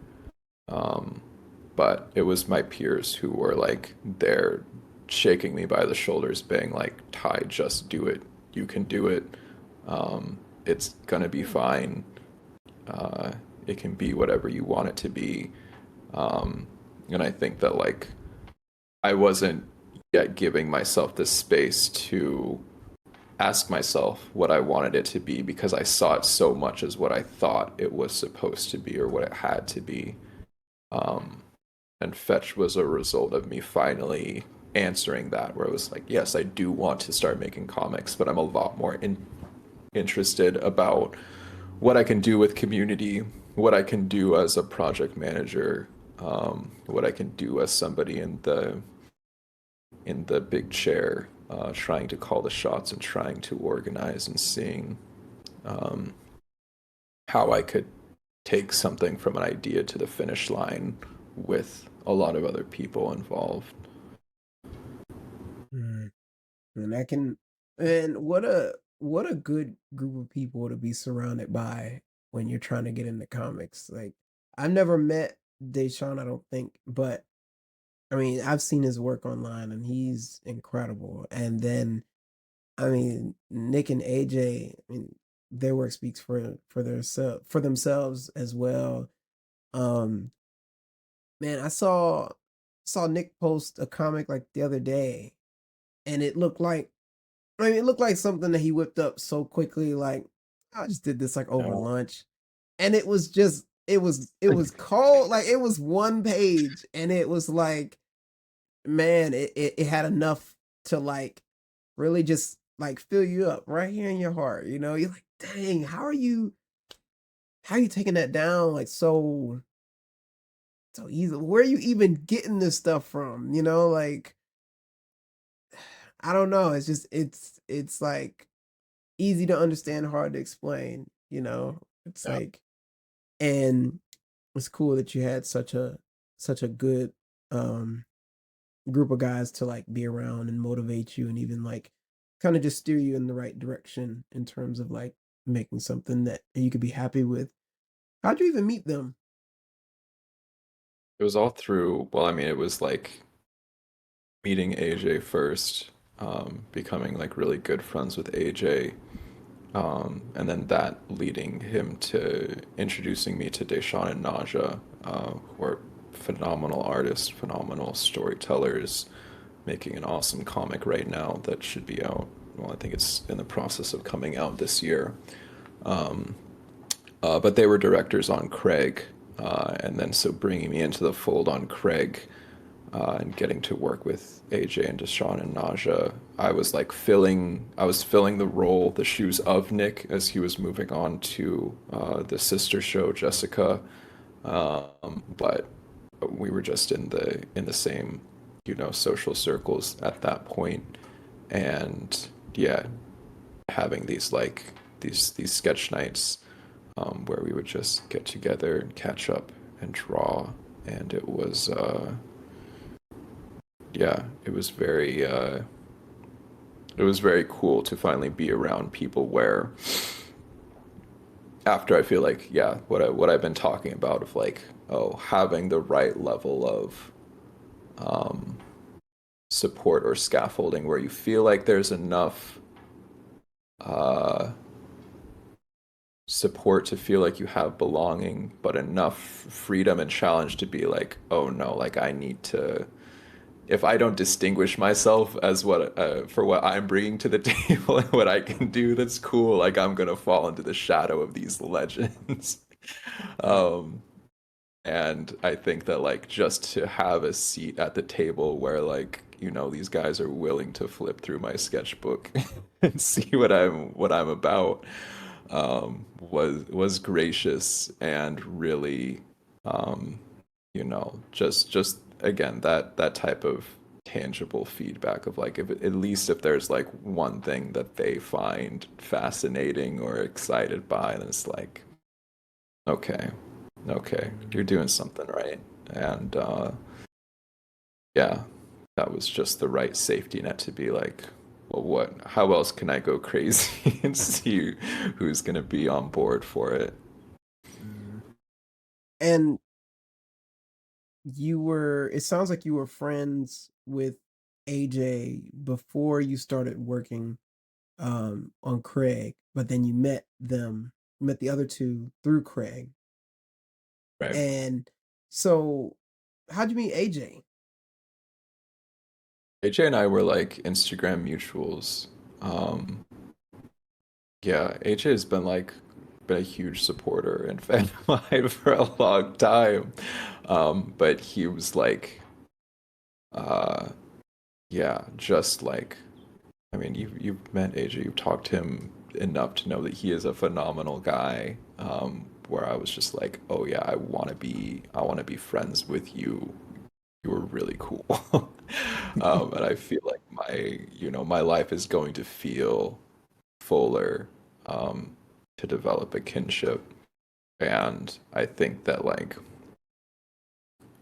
Um, but it was my peers who were like there shaking me by the shoulders, being like, Ty, just do it. You can do it. It's gonna be fine. Uh, it can be whatever you want it to be. And I think that like I wasn't yet giving myself the space to ask myself what I wanted it to be because I saw it so much as what I thought it was supposed to be or what it had to be. Um, and Fetch was a result of me finally answering that, where it was like, yes, I do want to start making comics, but I'm a lot more interested about what I can do with community, what I can do as a project manager, what I can do as somebody in the big chair, trying to call the shots and trying to organize and seeing, um, how I could take something from an idea to the finish line with a lot of other people involved. Mm. And I can, and what a good group of people to be surrounded by when you're trying to get into comics. Like I've never met Deshaun, I don't think, but I mean I've seen his work online and he's incredible. And then I mean Nick and AJ, I mean their work speaks for their for themselves as well. Um Man, I saw Nick post a comic like the other day and it looked like, I mean, it looked like something that he whipped up so quickly, like, I just did this like over No. lunch. And it was just it was cold, like it was one page and it was like, man, it had enough to like really just like fill you up right here in your heart, you know? You're like, dang, how are you taking that down like so easy? Where are you even getting this stuff from? You know, like I don't know. It's just it's like easy to understand, hard to explain, you know? It's Yeah. like, and it's cool that you had such a good um group of guys to like be around and motivate you and even like kind of just steer you in the right direction in terms of like making something that you could be happy with. How'd you even meet them? It was all through, well, I mean, it was like meeting AJ first, becoming like really good friends with AJ, and then that leading him to introducing me to Deshaun and Naja, who are phenomenal artists, phenomenal storytellers, making an awesome comic right now that should be out. Well, I think it's in the process of coming out this year. Um, but they were directors on Craig, and then so bringing me into the fold on Craig, and getting to work with AJ and Deshaun and Naja, I was filling the role, the shoes of Nick as he was moving on to, the sister show Jessica, but we were just in the same, social circles at that point, and yeah, having these like these sketch nights, where we would just get together and catch up and draw, and it was, yeah, it was very cool to finally be around people where, after I feel like, yeah, what I've been talking about of like, oh, having the right level of, um, support or scaffolding where you feel like there's enough, uh, support to feel like you have belonging, but enough freedom and challenge to be like, oh no, like I need to, if I don't distinguish myself as what, for what I'm bringing to the table and what I can do that's cool, like I'm gonna fall into the shadow of these legends. Right. um, And I think that like just to have a seat at the table where like, these guys are willing to flip through my sketchbook and see what I'm about, was gracious and really, just again that type of tangible feedback of like, if at least if there's like one thing that they find fascinating or excited by, then it's like, okay, okay, you're doing something right. And yeah, that was just the right safety net to be like, well, how else can I go crazy and see who's gonna be on board for it? Mm. And it sounds like you were friends with AJ before you started working on Craig, but then met the other two through Craig. Right. And so how'd you meet AJ? AJ and I were like Instagram mutuals. Um, yeah, AJ has been a huge supporter and fan of mine for a long time. But he was like, uh, yeah, just like, I mean, you've met AJ, you've talked to him enough to know that he is a phenomenal guy. Where I was just like, oh yeah, I want to be friends with you. You were really cool. And I feel like my life is going to feel fuller, um, to develop a kinship. And I think that like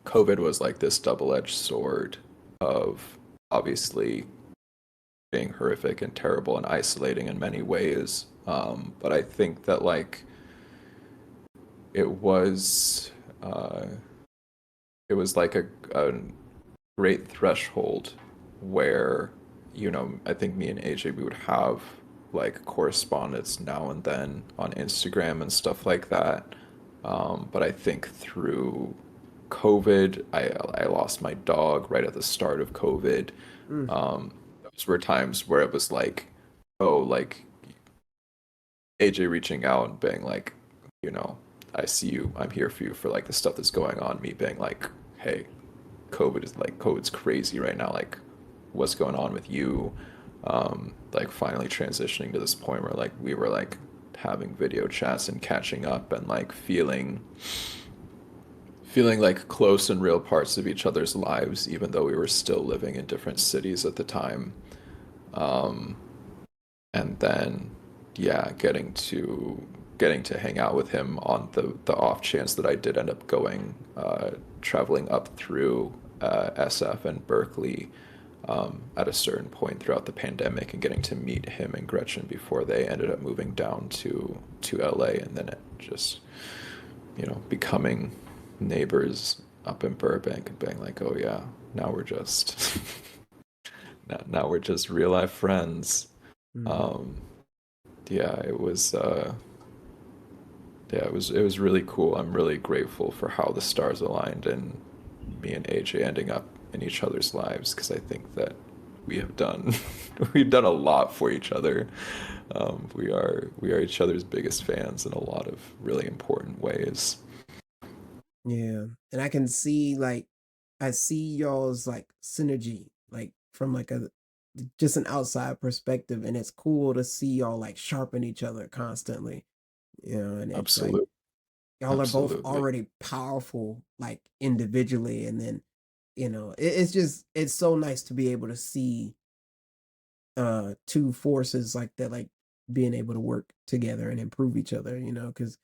COVID was like this double-edged sword of obviously being horrific and terrible and isolating in many ways. But I think that like it was uh, it was like a great threshold where, I think me and AJ, we would have like correspondence now and then on Instagram and stuff like that. But I think through COVID, I lost my dog right at the start of COVID. Mm. Those were times where it was like, oh, like AJ reaching out and being like, you know, I see you, I'm here for you for like the stuff that's going on. Me being like, hey, COVID's crazy right now. Like, what's going on with you? Like finally transitioning to this point where like we were like having video chats and catching up and like feeling like close and real parts of each other's lives, even though we were still living in different cities at the time. Um, and then yeah, getting to hang out with him on the off chance that I did end up going traveling up through SF and Berkeley at a certain point throughout the pandemic, and getting to meet him and Gretchen before they ended up moving down to LA, and then it just becoming neighbors up in Burbank and being like, oh yeah, now we're just now we're just real life friends. Mm. Um, yeah, it was really cool. I'm really grateful for how the stars aligned and me and AJ ending up in each other's lives, because I think that we have done we've done a lot for each other. We are each other's biggest fans in a lot of really important ways. Yeah. And I see y'all's like synergy, like from like a just an outside perspective, and it's cool to see y'all like sharpen each other constantly. And it's like Absolutely, y'all are both absolutely, already powerful like individually, and then it's so nice to be able to see two forces like that, like being able to work together and improve each other, because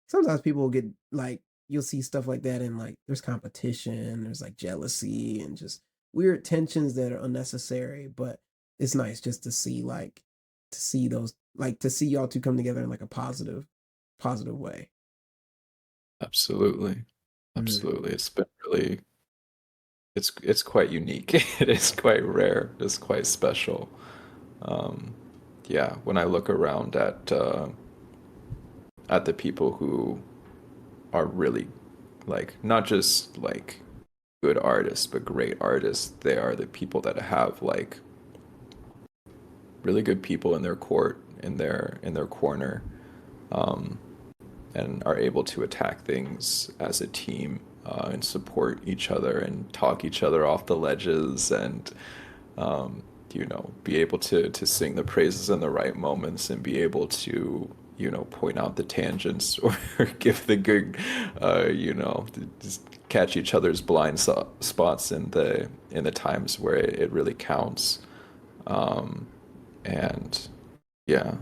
sometimes people get like you'll see stuff like that, and like there's competition, there's like jealousy and just weird tensions that are unnecessary, but it's nice just to see those like to see y'all two come together in like a positive way. absolutely, Mm. absolutely. It's been really it's quite unique. It is quite rare. It's quite special. Um, yeah, when I look around at the people who are really like not just like good artists but great artists, they are the people that have like really good people in their court, in their corner. Um, and are able to attack things as a team, and support each other and talk each other off the ledges, and be able to sing the praises in the right moments, and be able to point out the tangents, or give the good, just catch each other's blind spots in the times where it really counts. And yeah,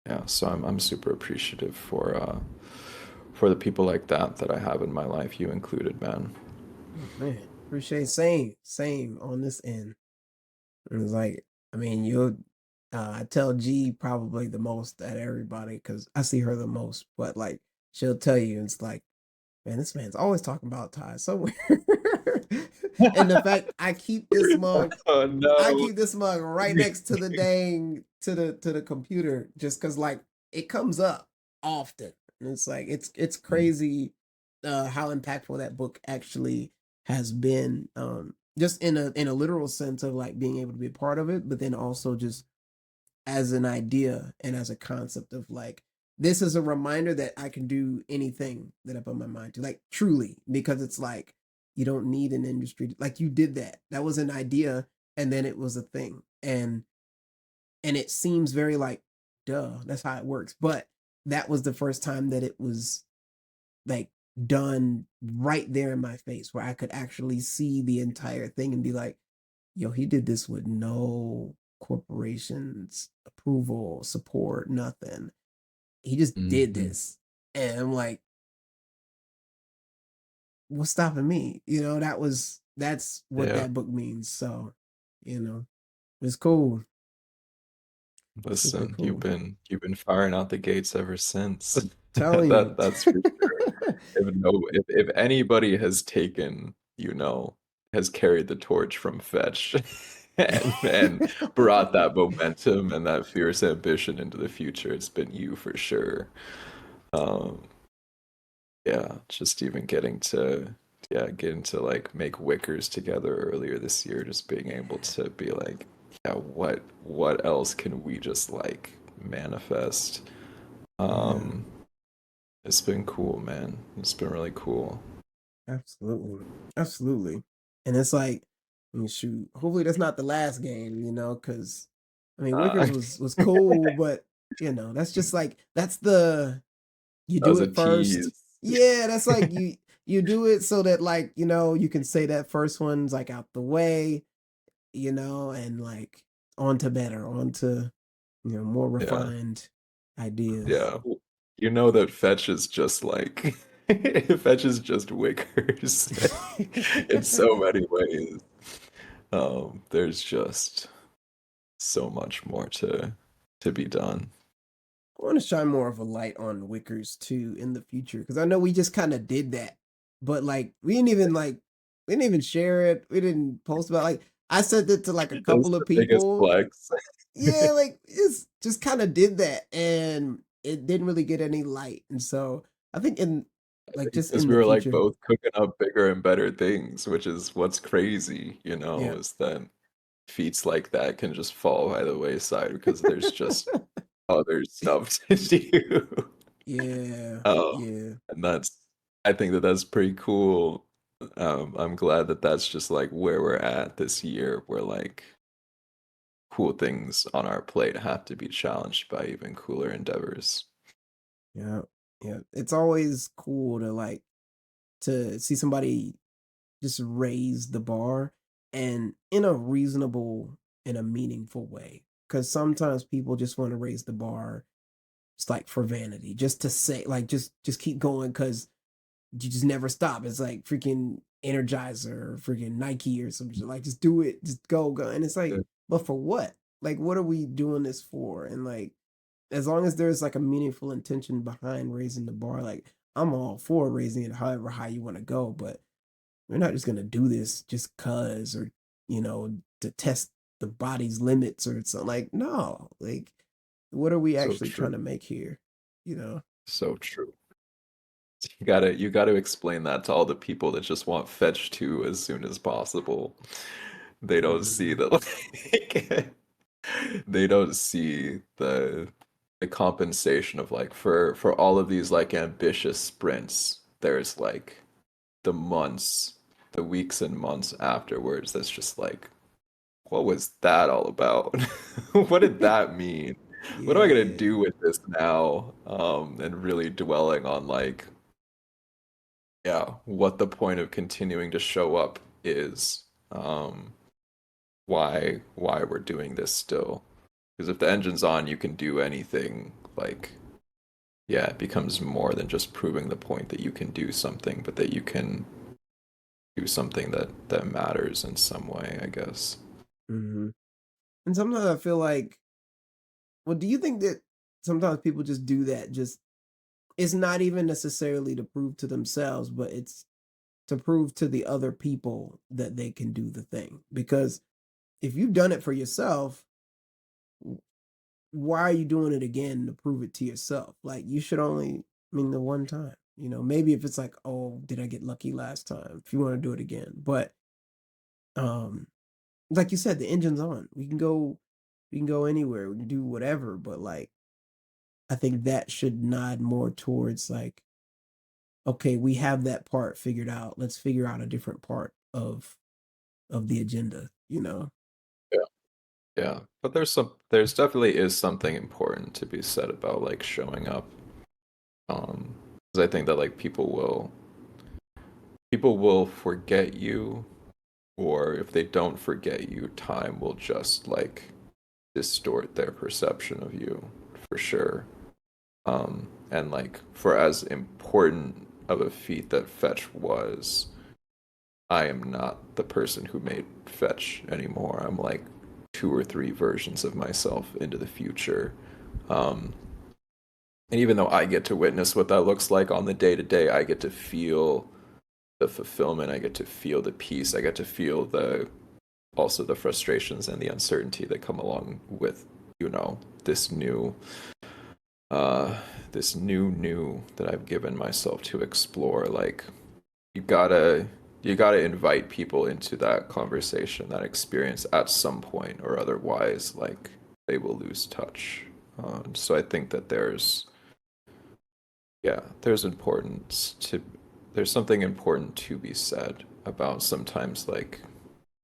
yeah. So I'm super appreciative for the people like that I have in my life, you included, man. Oh, man, appreciate same on this end. And it's like, I mean, I tell G probably the most at everybody because I see her the most, but like she'll tell you, it's like, man, this man's always talking about Ty somewhere. And the fact Oh I no. keep this mug right next to the dang to the computer just because like it comes up often. And it's like it's crazy how impactful that book actually has been. Just in a literal sense of like being able to be a part of it, but then also just as an idea and as a concept of like this is a reminder that I can do anything that I put my mind to, like truly, because it's like you don't need an industry like you did that. That was an idea, and then it was a thing, and it seems very like duh, that's how it works. But that was the first time that it was like done right there in my face, where I could actually see the entire thing and be like, yo, he did this with no corporation's approval, support, nothing. He just did Mhm. this. And I'm like, what's stopping me? That's what Yeah. that book means. So, you know, it's cool. Super Listen, you've cool. been you've been firing out the gates ever since. Telling you. That's for sure. If anybody has has carried the torch from Fetch, and brought that momentum and that fierce ambition into the future, it's been you for sure. Um, yeah, just even getting to like make Wickers together earlier this year, just being able to be like, yeah, what else can we just like manifest? Yeah, Um, it's been cool, man. It's been really cool. absolutely. Absolutely. And it's like, I mean, shoot, hopefully that's not the last game, because I mean, Uh, Wickers was cool, but that's just like that's the you that do was a it first. tease. Yeah, that's like you do it so that like, you can say that first one's like out the way, and like on to better, on to, more Yeah, refined ideas. yeah. You know that Fetch is just like Fetch is just Wickers in so many ways. There's just so much more to be done. I want to shine more of a light on Wickers too in the future because I know we just kind of did that, but like we didn't even share it. We didn't post about like I sent it to like a That's couple of the biggest people. flex. Yeah, like it's just kind of did that, and it didn't really get any light. And so I think in like just Because in we the were like future, both cooking up bigger and better things, which is what's crazy, yeah, is that feats like that can just fall by the wayside because there's just other stuff to do. yeah, Oh, yeah, and I think that that's pretty cool. I'm glad that that's just like where we're at this year, where like cool things on our plate have to be challenged by even cooler endeavors. yeah, yeah. It's always cool to like to see somebody just raise the bar and in a reasonable and a meaningful way. Because sometimes people just want to raise the bar, it's like for vanity, just to say, like, just keep going because you just never stop. It's like freaking Energizer or freaking Nike or something. Like, just do it, just go. And it's like, but for what? Like, what are we doing this for? And like, as long as there's like a meaningful intention behind raising the bar, like, I'm all for raising it however high you want to go. But we're not just gonna do this just cause or to test the body's limits or something. Like, no, like what are we So actually true. trying to make here? You know? So true. You gotta explain that to all the people that just want Fetch 2 as soon as possible. They don't see Mhm. that like they don't see the compensation of like for all of these like ambitious sprints, there's like the months, the weeks and months afterwards that's just like, what was that all about? What did that mean? What am I gonna Yeah. do with this now? And really dwelling on like, yeah, what the point of continuing to show up is, why we're doing this still. Because if the engine's on, you can do anything. Like, yeah, it becomes more than just proving the point that you can do something, but that you can do something that matters in some way, I guess. Hmm. And sometimes I feel like, well, do you think that sometimes people just do that? Just it's not even necessarily to prove to themselves, but it's to prove to the other people that they can do the thing. Because if you've done it for yourself, why are you doing it again to prove it to yourself? Like you should only, I mean, the one time, maybe if it's like, oh, did I get lucky last time? If you want to do it again. But um, like you said, the engine's on. We can go anywhere, we can do whatever, but like I think that should nod more towards like, okay, we have that part figured out. Let's figure out a different part of the agenda. Yeah. Yeah. But there's definitely is something important to be said about like showing up. Because I think that like people will forget you, or if they don't forget you, time will just like distort their perception of you for sure. And like for as important of a feat that Fetch was, I am not the person who made Fetch anymore. I'm like two or three versions of myself into the future. Um, and even though I get to witness what that looks like on the day to day, I get to feel the fulfillment. I get to feel the peace. I get to feel the also the frustrations and the uncertainty that come along with, this new uh this new that I've given myself to explore. Like you gotta you gotta invite people into that conversation, that experience at some point, or otherwise like they will lose touch. So I think that there's importance to there's something important to be said about sometimes like,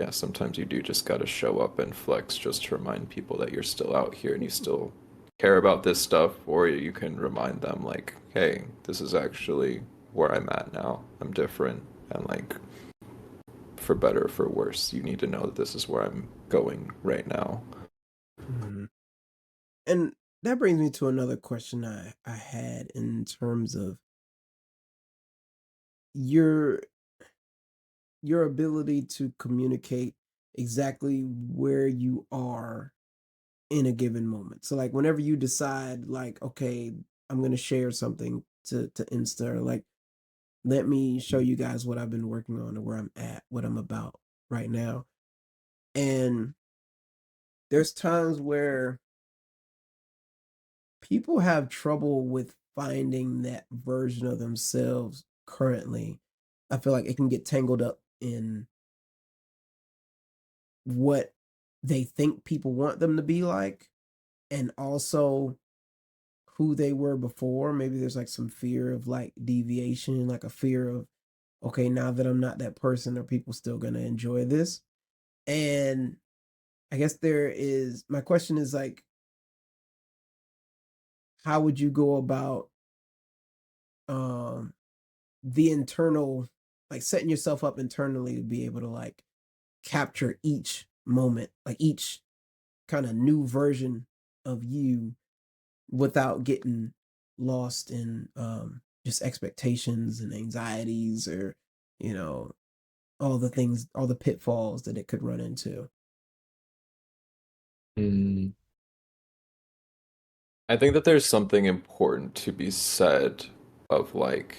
yeah, sometimes you do just got to show up and flex just to remind people that you're still out here and you still care about this stuff, or you can remind them like, hey, this is actually where I'm at now. I'm different, and like for better or for worse, you need to know that this is where I'm going right now. Mhm. And that brings me to another question I had in terms of your your ability to communicate exactly where you are in a given moment. So like whenever you decide like, okay, I'm gonna share something to Insta, or like let me show you guys what I've been working on or where I'm at, what I'm about right now. And there's times where people have trouble with finding that version of themselves currently. I feel like it can get tangled up in what they think people want them to be like, and also who they were before. Maybe there's like some fear of like deviation, like a fear of, okay, now that I'm not that person, are people still going to enjoy this? And I guess my question is like, how would you go about um the internal, like setting yourself up internally to be able to like capture each moment, like each kind of new version of you without getting lost in just expectations and anxieties, or you know all the things, all the pitfalls that it could run into. Mm. I think that there's something important to be said of like,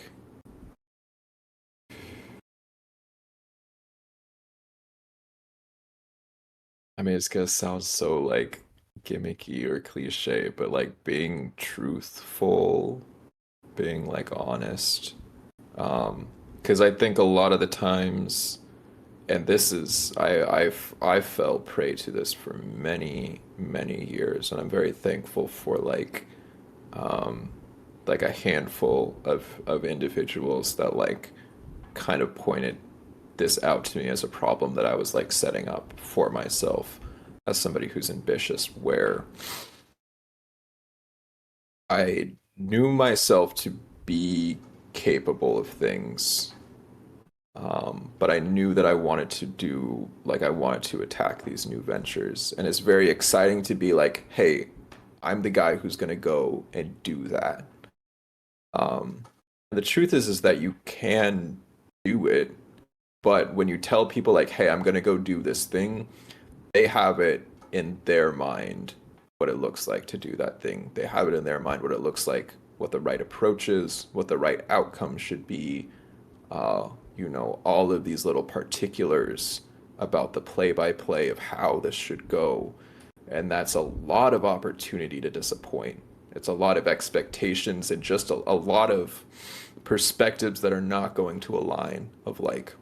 I mean, it's gonna sound so like gimmicky or cliche, but like being truthful, being like honest. Because I think a lot of the times, and this is I fell prey to this for many years, and I'm very thankful for um like a handful of individuals that like kind of pointed this out to me as a problem that I was like setting up for myself as somebody who's ambitious, where I knew myself to be capable of things, but I knew that I wanted to do, like, I wanted to attack these new ventures. And it's very exciting to be like, hey, I'm the guy who's going to go and do that. And the truth is that you can do it, but when you tell people, like, hey, I'm going to go do this thing, they have it in their mind what it looks like to do that thing. They have it in their mind what it looks like, what the right approach is, what the right outcome should be, all of these little particulars about the play by play of how this should go. And that's a lot of opportunity to disappoint. It's a lot of expectations and just a lot of perspectives that are not going to align of like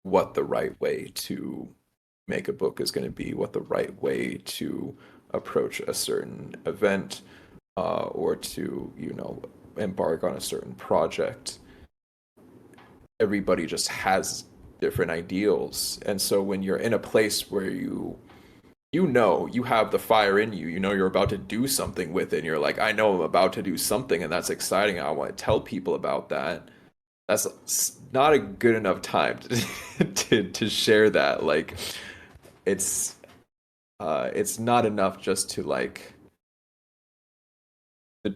what the right way to make a book is going to be, what the right way to approach a certain event, or to, embark on a certain project. Everybody just has different ideals. And so when you're in a place where you have the fire in you, you're about to do something with it, and you're like, I know I'm about to do something, and that's exciting. I want to tell people about that. That's not a good enough time to share that. Like, it's not enough just to like.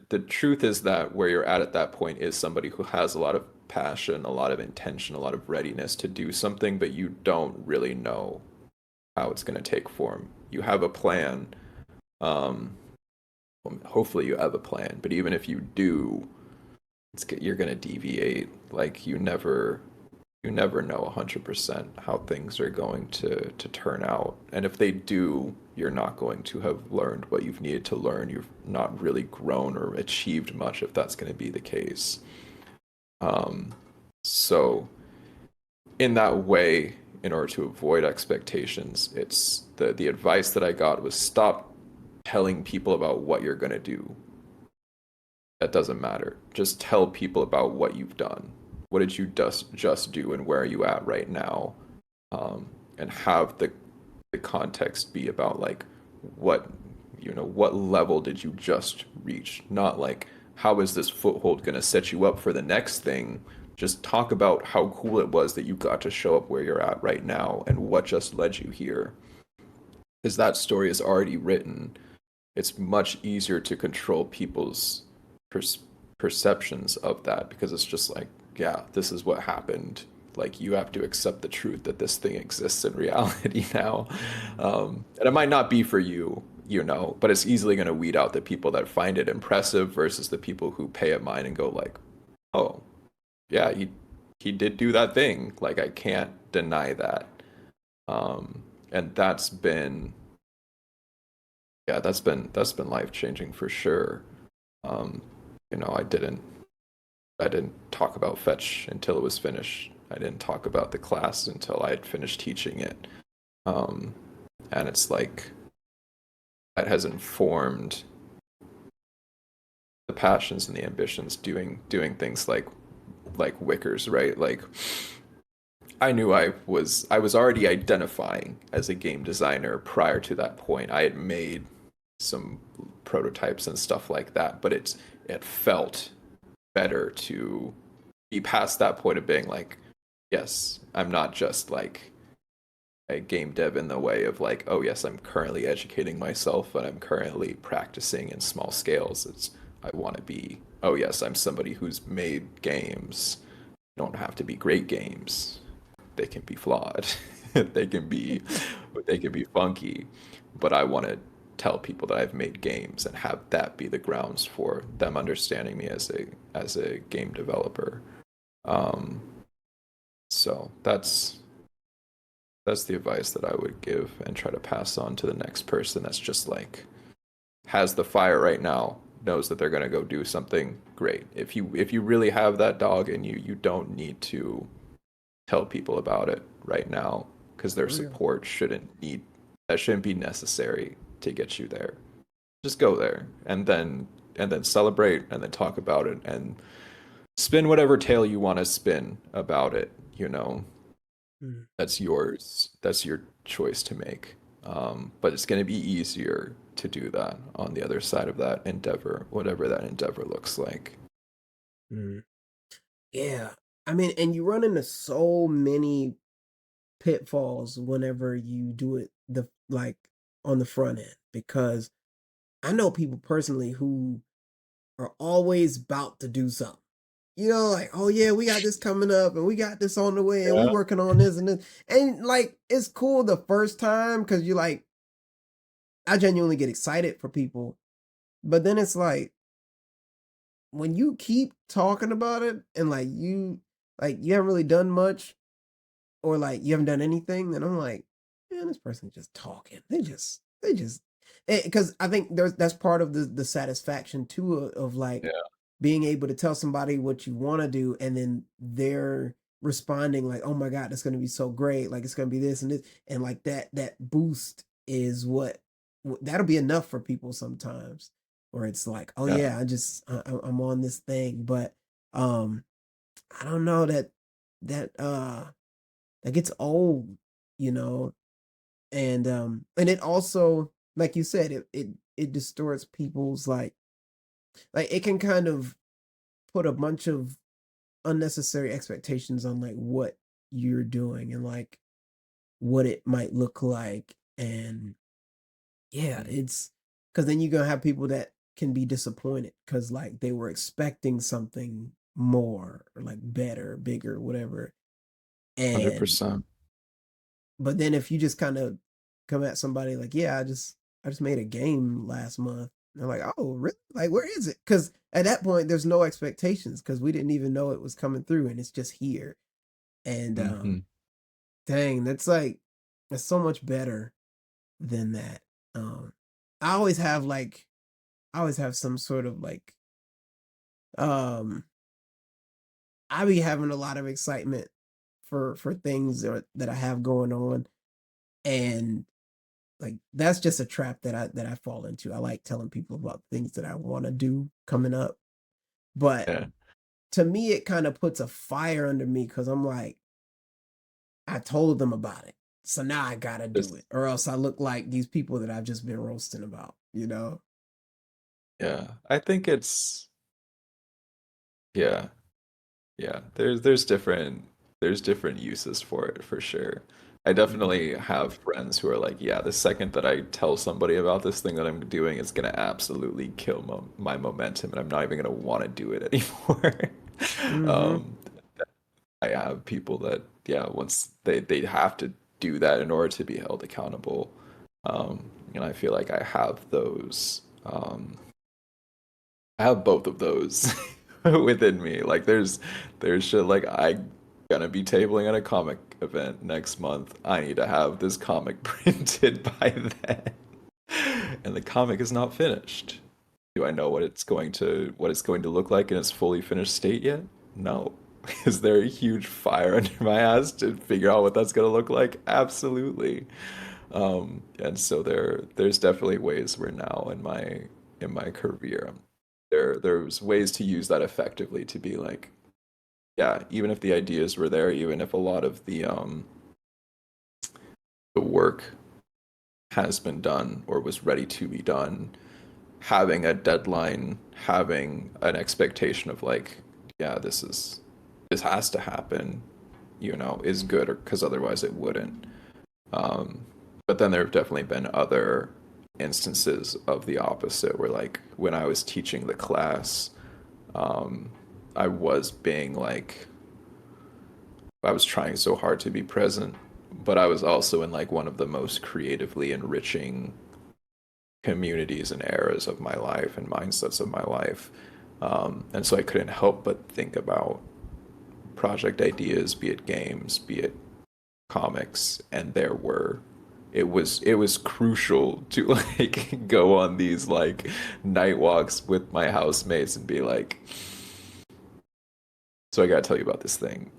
The truth is that where you're at that point is somebody who has a lot of passion, a lot of intention, a lot of readiness to do something, but you don't really know how it's going to take form. You have a plan. Um, Hopefully you have a plan, but even if you do, you're going to deviate. Like you never know 100% how things are going to turn out. And if they do, you're not going to have learned what you've needed to learn. You've not really grown or achieved much if that's going to be the case. So in that way, in order to avoid expectations, it's the advice that I got was stop telling people about what you're going to do. That doesn't matter. Just tell people about what you've done. What did you just do, and where are you at right now? And have the context be about like what level did you just reach? Not like how is this foothold going to set you up for the next thing? Just talk about how cool it was that you got to show up where you're at right now and what just led you here. Because that story is already written. It's much easier to control people's per- perceptions of that, because it's just like, yeah, this is what happened. Like, you have to accept the truth that this thing exists in reality now. And it might not be for you, but it's easily going to weed out the people that find it impressive versus the people who pay it mind and go like, oh, yeah, he did do that thing. Like, I can't deny that. And that's been life changing for sure. Um, I didn't talk about fetch until it was finished. I didn't talk about the class until I had finished teaching it. Um, and it's like that has informed the passions and the ambitions doing things like Wickers, right? Like, I knew I was already identifying as a game designer prior to that point. I had made some prototypes and stuff like that, but it felt better to be past that point of being like, yes, I'm not just like a game dev in the way of like, oh yes, I'm currently educating myself and I'm currently practicing in small scales. I want to be, oh yes, I'm somebody who's made games. Don't have to be great games. They can be flawed. they can be they can be funky, but I want to tell people that I've made games and have that be the grounds for them understanding me as a game developer. Um, so that's the advice that I would give and try to pass on to the next person that's just like has the fire right now, knows that they're going to go do something great. If you really have that dog in you, you don't need to tell people about it right now because their For real. support shouldn't be necessary to get you there. Just go there and then celebrate and then talk about it and spin whatever tale you want to spin about it, you know. Mm. That's yours. That's your choice to make. But it's going to be easier to do that on the other side of that endeavor, whatever that endeavor looks like. Mm. Yeah. I mean, and you run into so many pitfalls whenever you do it the like on the front end because I know people personally who are always about to do something. You know, like, oh yeah, we got this coming up and we got this on the way and we Yeah. working on this and this. And like it's cool the first time because you like I genuinely get excited for people. But then it's like when you keep talking about it and like you haven't really done much or like you haven't done anything, then I'm like, man, this person's just talking. They just because I think that's part of the satisfaction too of like Yeah. being able to tell somebody what you want to do and then they're responding like, oh my God, it's gonna be so great, like it's gonna be this and this, and like that boost is what that'll be enough for people sometimes where it's like, oh Yeah. yeah, I'm on this thing, but um I don't know that that gets old, you know, and it also, like you said, it distorts people's like it can kind of put a bunch of unnecessary expectations on like what you're doing and like what it might look like. And yeah, Mhm. it's because then you're gonna have people that can be disappointed because like they were expecting something more or like better, bigger, whatever. And 100%. but then if you just kind of come at somebody like, yeah, I just made a game last month. They're like, oh, really? Like, where is it? Because at that point, there's no expectations because we didn't even know it was coming through, and it's just here. And Hmm. dang, that's so much better than that. Um, I always have like, I always have some sort of like, um, I be having a lot of excitement for things that I have going on, and like that's just a trap that I fall into. I like telling people about things that I want to do coming up, but Yeah. to me it kind of puts a fire under me because I'm like, I told them about it, so now I gotta do Just it, or else I look like these people that I've just been roasting about, you know? yeah. I think it's yeah. Yeah, there's different uses for it for sure. I Mhm. definitely have friends who are like, yeah, the second that I tell somebody about this thing that I'm doing, it's gonna absolutely kill my momentum, and I'm not even gonna want to do it anymore. Mhm. Um, I have people that, yeah, once they have to do that in order to be held accountable. And I feel like I have both of those within me. Like there's shit like I gonna be tabling at a comic event next month. I need to have this comic printed by then. And the comic is not finished. Do I know what it's going to look like in its fully finished state yet? No. Is there a huge fire under my ass to figure out what that's gonna look like? Absolutely. And so there's definitely ways where now in my career, there's ways to use that effectively to be like, yeah, even if the ideas were there, even if a lot of the work has been done or was ready to be done, having a deadline, having an expectation of like, yeah, this has to happen, is good, or because otherwise it wouldn't. Um, but then there have definitely been other instances of the opposite where like when I was teaching the class, um, I was being like I was trying so hard to be present, but I was also in like one of the most creatively enriching communities and eras of my life and mindsets of my life. And so I couldn't help but think about project ideas, be it games, be it comics, and it was crucial to like go on these like night walks with my housemates and be like, so I gotta tell you about this thing.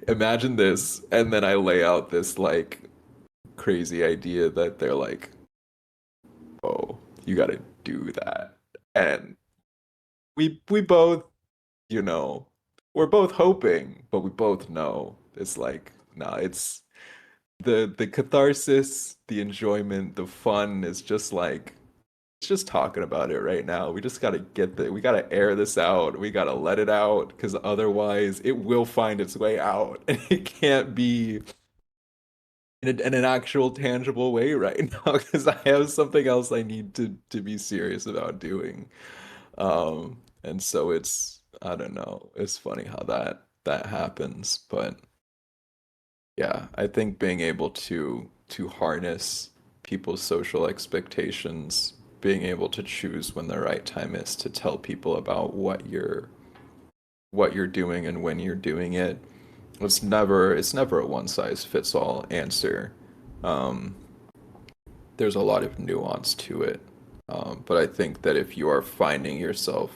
Imagine this, and then I lay out this like crazy idea that they're like, "Oh, you got to do that," and we both, you know, we're both hoping, but we both know it's like, nah, it's the catharsis, the enjoyment, the fun is just like it's just talking about it right now. We just gotta we gotta air this out. We gotta let it out because otherwise it will find its way out. And it can't be in an actual tangible way right now because I have something else I need to be serious about doing. And so it's I don't know. It's funny how that happens, but yeah, I think being able to harness people's social expectations, being able to choose when the right time is to tell people about what you're doing and when you're doing it. It's never a one size fits all answer. Um, there's a lot of nuance to it. But I think that if you are finding yourself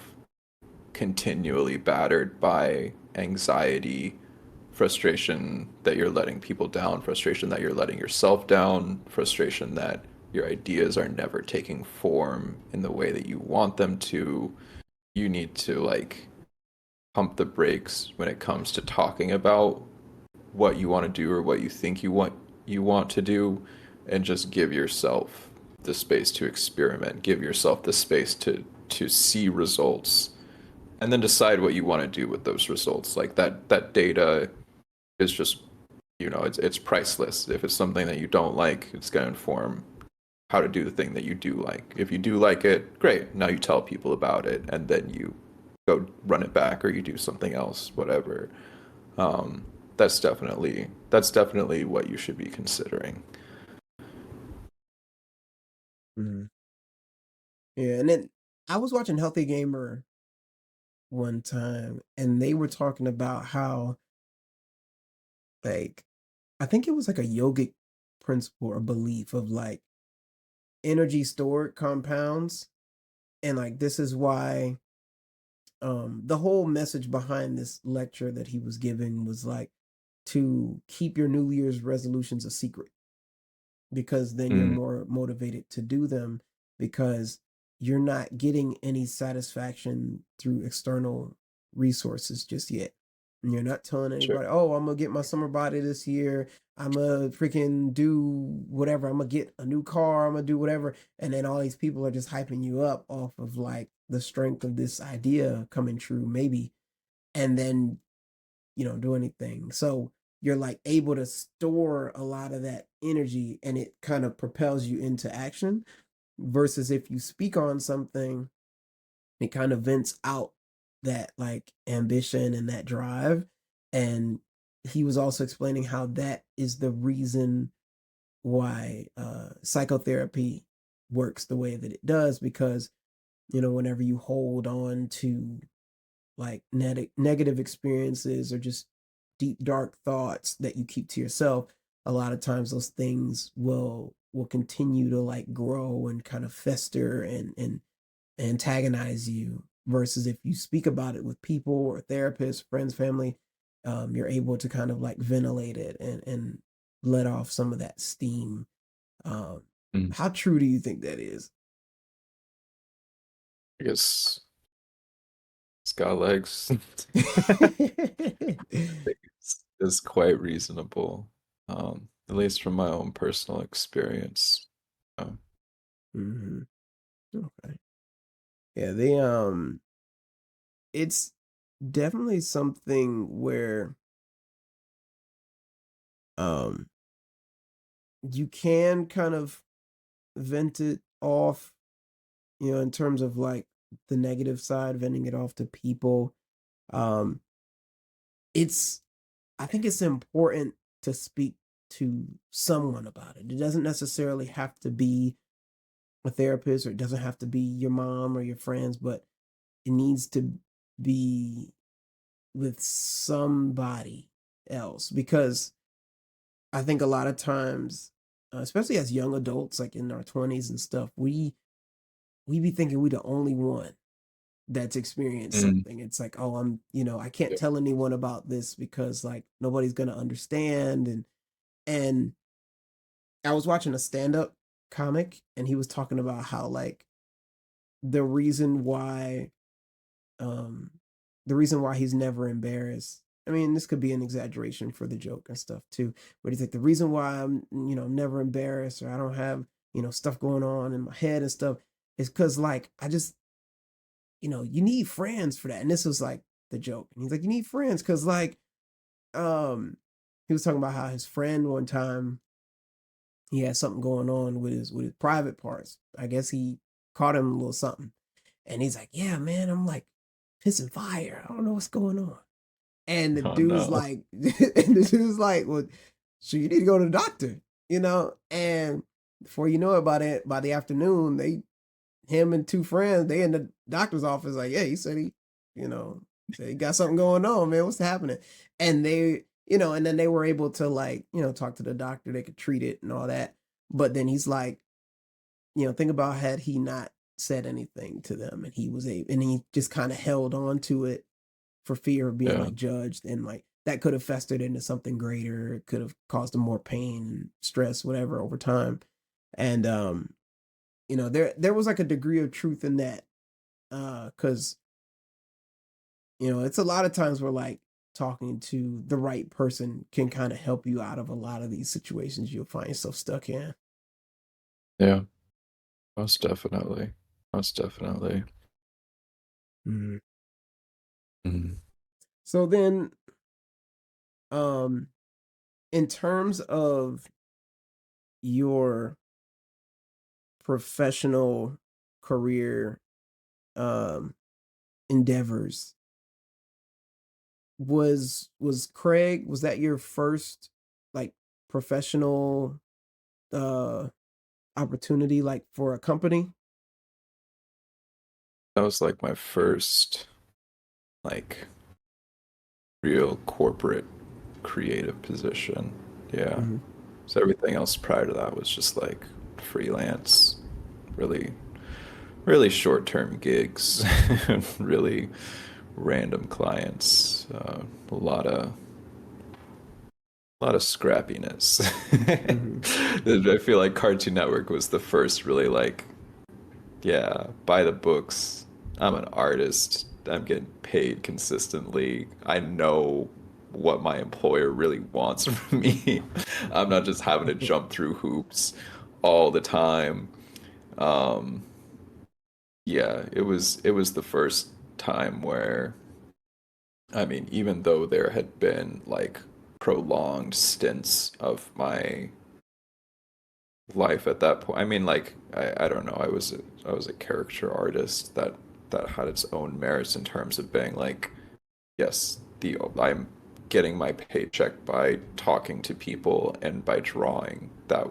continually battered by anxiety, frustration that you're letting people down, frustration that you're letting yourself down, frustration that your ideas are never taking form in the way that you want them to, you need to like pump the brakes when it comes to talking about what you want to do or what you want to do and just give yourself the space to experiment, give yourself the space to see results and then decide what you want to do with those results. Like that data is just it's priceless. If it's something that you don't like, it's going to inform how to do the thing that you do like. If you do like it, great. Now you tell people about it, and then you go run it back, or you do something else, whatever. Um, that's definitely what you should be considering. Mhm. Yeah, and then I was watching Healthy Gamer one time, and they were talking about how, like, I think it was like a yogic principle or belief of like energy stored compounds, and like this is why the whole message behind this lecture that he was giving was like to keep your New Year's resolutions a secret because then you're Mm, more motivated to do them because you're not getting any satisfaction through external resources just yet. And you're not telling sure. anybody, oh, I'm gonna get my summer body this year. I'm gonna freaking do whatever. I'm gonna get a new car. I'm gonna do whatever. And then all these people are just hyping you up off of like the strength of this idea coming true, maybe. And then do anything. So you're like able to store a lot of that energy and it kind of propels you into action versus if you speak on something, it kind of vents out that like ambition and that drive. And he was also explaining how that is the reason why psychotherapy works the way that it does because whenever you hold on to like negative experiences or just deep dark thoughts that you keep to yourself, a lot of times those things will continue to like grow and kind of fester and antagonize you versus if you speak about it with people or therapists, friends, family, you're able to kind of like ventilate it and let off some of that steam. um, Mm. how true do you think that is? I guess it's got legs. It's quite reasonable, at least from my own personal experience. Um, hmm okay. Yeah, they it's definitely something where um you can kind of vent it off, in terms of like the negative side, venting it off to people. Um it's I think it's important to speak to someone about it. It doesn't necessarily have to be a therapist or it doesn't have to be your mom or your friends, but it needs to be with somebody else because I think a lot of times, especially as young adults, like in our 20s and stuff, we be thinking we the only one that's experienced Mm, something. It's like, oh, I can't yeah. tell anyone about this because like nobody's gonna understand. And I was watching a stand-up comic and he was talking about how like the reason why um the reason why he's never embarrassed. I mean, this could be an exaggeration for the joke and stuff too, but he's like, the reason why I'm never embarrassed or I don't have, stuff going on in my head and stuff is because like I just, you need friends for that. And this was like the joke. And he's like, you need friends because like um he was talking about how his friend one time he had something going on with his private parts. I guess he caught him a little something. And he's like, yeah, man, I'm like pissing fire. I don't know what's going on. And the Oh dude's no. like, and the dude's like, well, so you need to go to the doctor, And before you know it, by the afternoon, him and two friends, they in the doctor's office, like, yeah, he said said he got something going on, man. What's happening? And and then they were able to like, talk to the doctor, they could treat it and all that. But then he's like, think about had he not said anything to them and he just kind of held on to it for fear of being Yeah. like judged and like that could have festered into something greater. It could have caused him more pain, stress, whatever over time. And there was like a degree of truth in that. Cause it's a lot of times where like talking to the right person can kind of help you out of a lot of these situations you'll find yourself stuck in. Yeah. Most definitely. Most definitely. Mhm. Mm. So then, um, in terms of your professional career um endeavors, was that your first like professional uh opportunity like for a company? That was like my first like real corporate creative position. Yeah. Hmm. So everything else prior to that was just like freelance, really, really short-term gigs, really random clients, a lot of scrappiness. Hmm. I feel like Cartoon Network was the first really like, yeah, by the books. I'm an artist. I'm getting paid consistently. I know what my employer really wants from me. I'm not just having to jump through hoops all the time. Um, yeah, it was the first time where, I mean, even though there had been like prolonged stints of my life at that point. I mean, like I don't know. I was a caricature artist that had its own merits in terms of being like, yes, the I'm getting my paycheck by talking to people and by drawing. That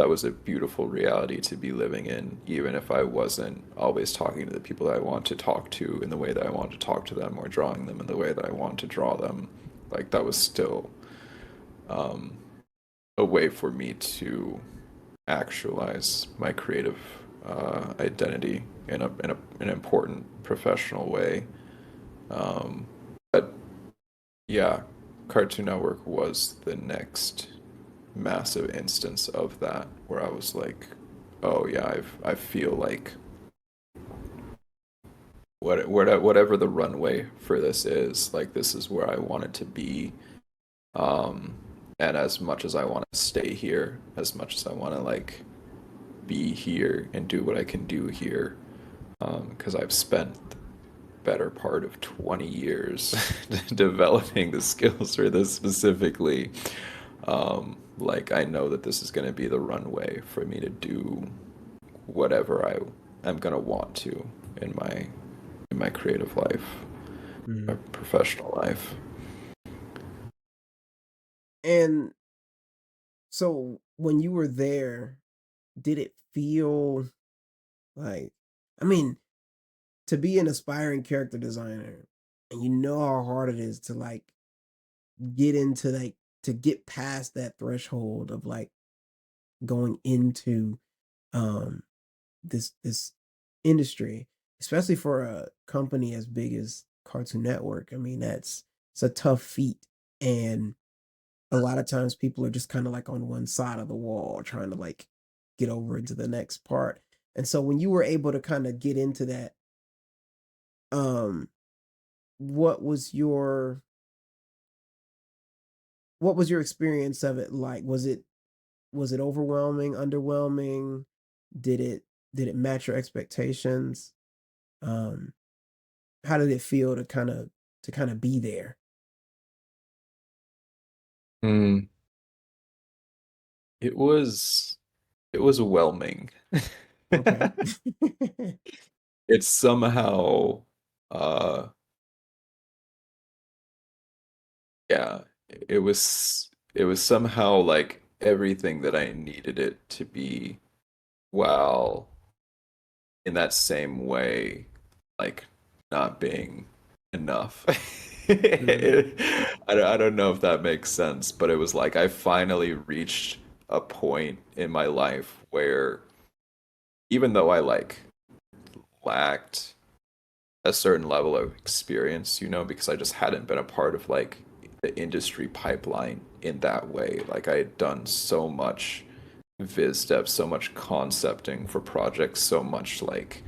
was a beautiful reality to be living in, even if I wasn't always talking to the people that I want to talk to in the way that I want to talk to them or drawing them in the way that I want to draw them. Like that was still um, a way for me to actualize my creative identity in an important professional way. But yeah, Cartoon Network was the next massive instance of that where I was like, oh yeah, I feel like whatever the runway for this is, like this is where I want it to be. Um, and as much as I want to stay here, as much as I want to like be here and do what I can do here, because I've spent the better part of 20 years developing the skills for this specifically. Like I know that this is going to be the runway for me to do whatever I am going to want to in my creative life, my Hmm. professional life. And so when you were there, did it feel like, I mean, to be an aspiring character designer and you know how hard it is to like get into like to get past that threshold of like going into um this industry, especially for a company as big as Cartoon Network. I mean, it's a tough feat, and a lot of times people are just kind of like on one side of the wall trying to like get over into the next part. And so when you were able to kind of get into that, um, what was your what was your experience of it like? Was it overwhelming, underwhelming? Did it did it match your expectations? Um, how did it feel to kind of be there? Mm, it was it was whelming. Okay. It's somehow uh yeah, it was somehow like everything that I needed it to be, while in that same way, like not being enough. Mhm, I don't know if that makes sense, but it was like I finally reached a point in my life where even though I like lacked a certain level of experience, because I just hadn't been a part of like the industry pipeline in that way. Like I had done so much viz dev, so much concepting for projects, so much like,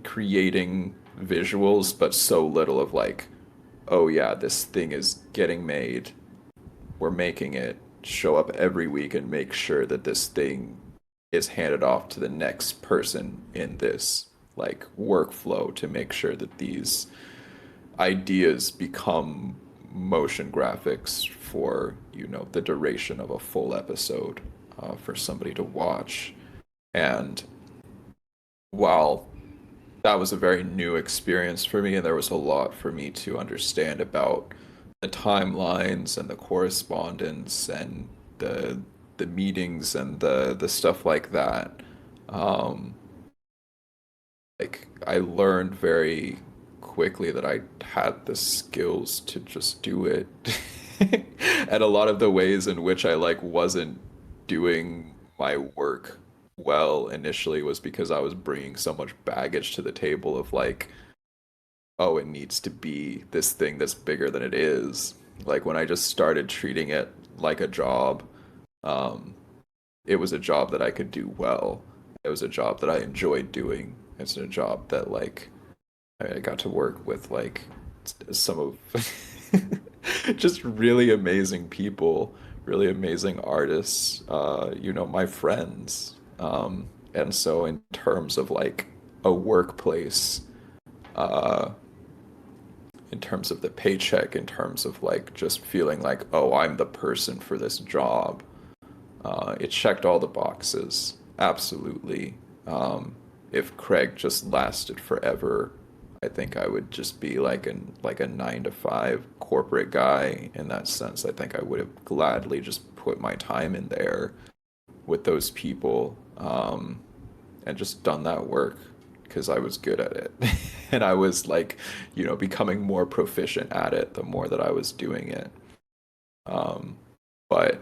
creating visuals, but so little of like, oh yeah, this thing is getting made. We're making it show up every week and make sure that this thing is handed off to the next person in this like workflow to make sure that these ideas become motion graphics for the duration of a full episode for somebody to watch. And while that was a very new experience for me, and there was a lot for me to understand about the timelines and the correspondence and the meetings and the stuff like that. Um, like I learned very quickly that I had the skills to just do it. And a lot of the ways in which I like wasn't doing my work well initially was because I was bringing so much baggage to the table of like, oh, it needs to be this thing that's bigger than it is. Like when I just started treating it like a job, um, it was a job that I could do well. It was a job that I enjoyed doing. It's a job that like I got to work with like some of just really amazing people, really amazing artists, my friends. And so in terms of like a workplace, uh, in terms of the paycheck, in terms of like just feeling like, oh, I'm the person for this job, it checked all the boxes. Absolutely. If Craig just lasted forever, I think I would just be like a 9 to 5 corporate guy in that sense. I think I would have gladly just put my time in there with those people, and just done that work because I was good at it. And I was like, becoming more proficient at it the more that I was doing it. Um, but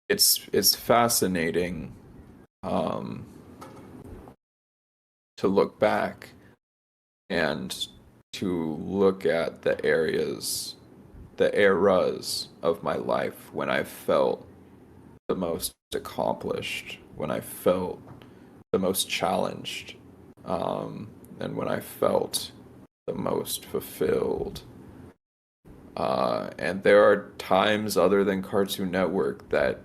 it's fascinating, um, to look back and to look at the eras of my life when I felt the most accomplished, when I felt the most challenged, and when I felt the most fulfilled. And there are times other than Cartoon Network that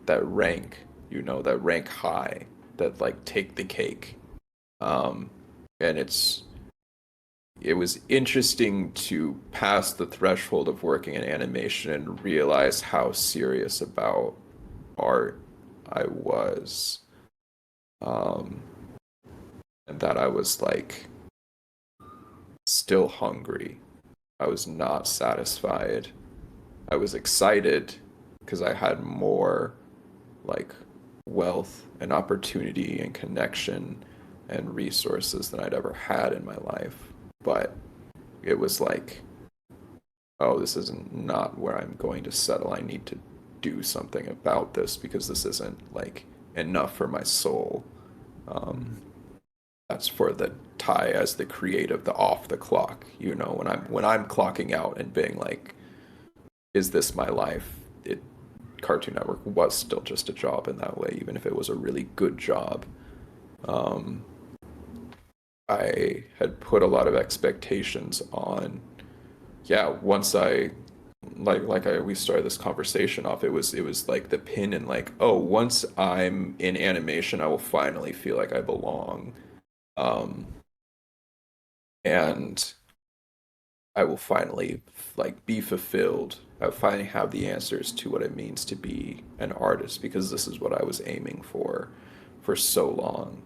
rank, that rank high, that like take the cake. Um, and it was interesting to pass the threshold of working in animation and realize how serious about art I was. Um, and that I was like still hungry. I was not satisfied. I was excited because I had more like wealth and opportunity and connection and resources than I'd ever had in my life. But it was like, oh, this isn't not where I'm going to settle. I need to do something about this because this isn't like enough for my soul. Um, that's for the Ty as the creative, the off the clock. You know, when I'm clocking out and being like, is this my life? Cartoon Network was still just a job in that way, even if it was a really good job. Um, I had put a lot of expectations on, yeah, once I we started this conversation off, it was like the pin and like, oh, once I'm in animation, I will finally feel like I belong. Um, and I will finally like be fulfilled. I will finally have the answers to what it means to be an artist because this is what I was aiming for so long.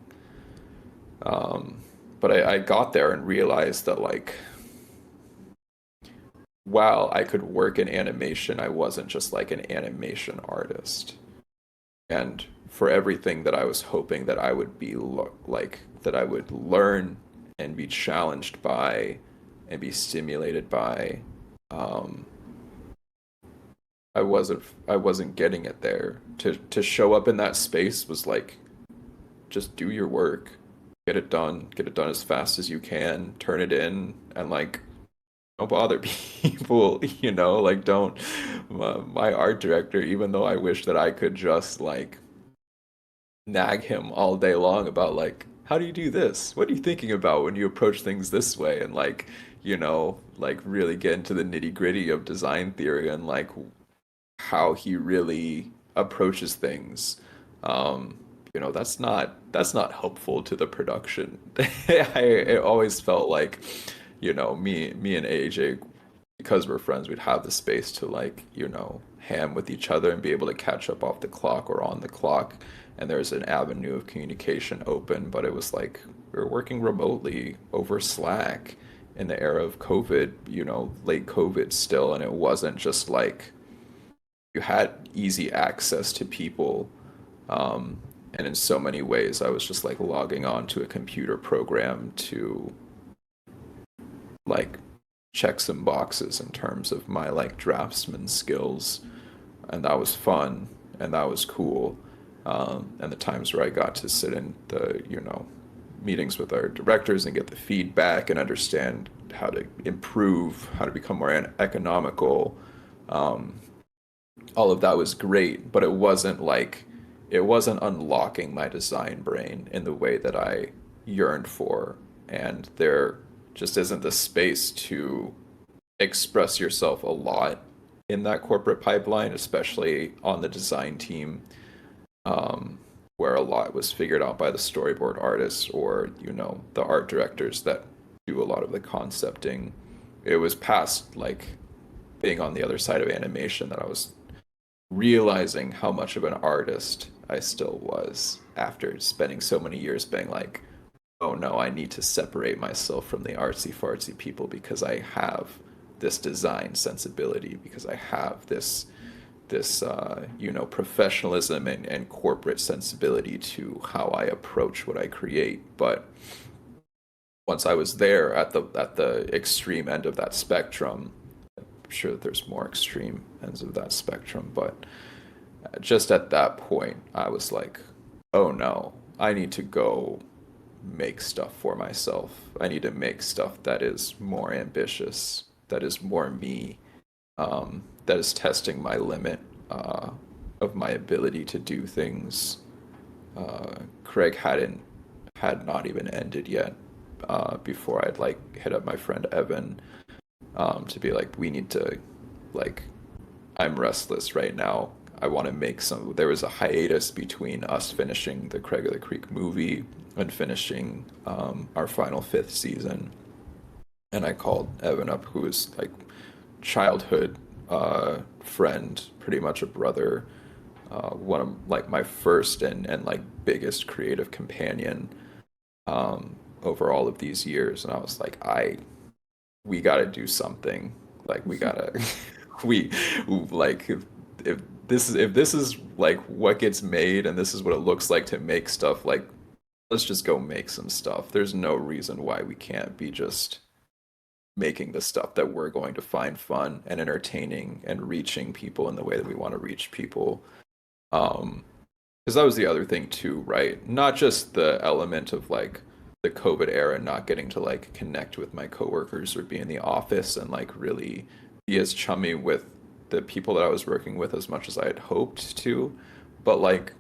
Um, but I got there and realized that like while I could work in animation, I wasn't just like an animation artist. And for everything that I was hoping that I would be like that I would learn and be challenged by and be stimulated by, um, I wasn't getting it there. To show up in that space was like just do your work, get it done as fast as you can, turn it in, and like don't bother people, you know, like don't my art director, even though I wish that I could just like nag him all day long about like how do you do this? What are you thinking about when you approach things this way? And like, you know, like really get into the nitty-gritty of design theory and like how he really approaches things. Um, you know, that's not helpful to the production. It always felt like, you know, me and AJ, because we're friends, we'd have the space to like, you know, ham with each other and be able to catch up off the clock or on the clock. And there's an avenue of communication open, but it was like we were working remotely over Slack in the era of COVID, you know, late COVID still, and it wasn't just like you had easy access to people. And in so many ways, I was just like logging on to a computer program to like check some boxes in terms of my like draftsman skills. And that was fun and that was cool. And the times where I got to sit in the, you know, meetings with our directors and get the feedback and understand how to improve, how to become more economical. Um, all of that was great, but it wasn't unlocking my design brain in the way that I yearned for. And there just isn't the space to express yourself a lot in that corporate pipeline, especially on the design team, um, where a lot was figured out by the storyboard artists or, you know, the art directors that do a lot of the concepting. It was past like being on the other side of animation that I was realizing how much of an artist I still was after spending so many years being like, oh no, I need to separate myself from the artsy fartsy people because I have this design sensibility, because I have this you know, professionalism and corporate sensibility to how I approach what I create. But once I was there at the extreme end of that spectrum, I'm sure that there's more extreme ends of that spectrum, but just at that point, I was like, oh no, I need to go make stuff for myself. I need to make stuff that is more ambitious, that is more me, that is testing my limit of my ability to do things. Craig had not even ended yet before I'd like hit up my friend Evan to be like, we need to like I'm restless right now. I want to make some. There was a hiatus between us finishing the Craig of the Creek movie and finishing our final fifth season. And I called Evan up, who is like childhood friend, pretty much a brother, one of like my first and like biggest creative companion over all of these years. And I was like, we got to do something. Like we gotta we like if this is like what gets made and this is what it looks like to make stuff, like let's just go make some stuff. There's no reason why we can't be just making the stuff that we're going to find fun and entertaining and reaching people in the way that we want to reach people. um because that was the other thing too, right? Not just the element of like the COVID era, not getting to like connect with my coworkers or be in the office and like really be as chummy with the people that I was working with as much as I had hoped to. But like,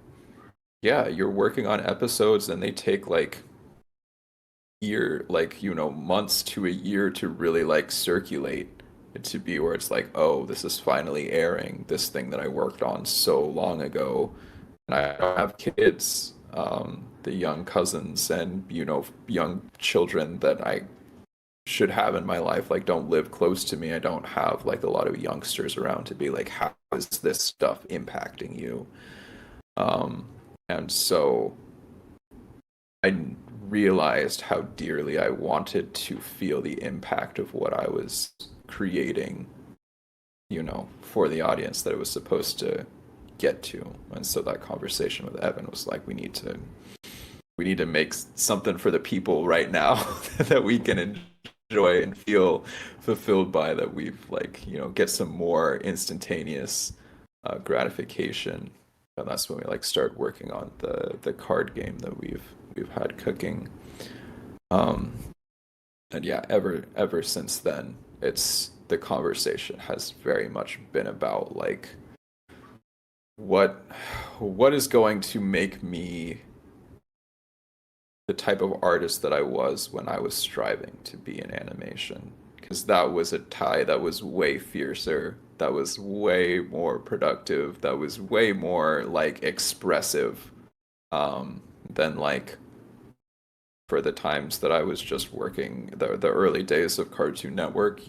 yeah, you're working on episodes and they take like year, like, months to a year to really like circulate it to be where it's like, oh, this is finally airing, this thing that I worked on so long ago. And I don't have kids, the young cousins and, young children that I should have in my life, like, don't live close to me. I don't have like a lot of youngsters around to be like, how is this stuff impacting you? Um, and so I realized how dearly I wanted to feel the impact of what I was creating, for the audience that it was supposed to get to. And so that conversation with Evan was like, we need to make something for the people right now that we can enjoy and feel fulfilled by, that we've like, get some more instantaneous gratification. And that's when we like start working on the card game that we've had cooking. Um, and yeah, ever since then, it's the conversation has very much been about like what what is going to make me the type of artist that I was when I was striving to be in animation. Because that was a tie that was way fiercer, that was way more productive, that was way more like expressive, than like for the times that I was just working the early days of Cartoon Network.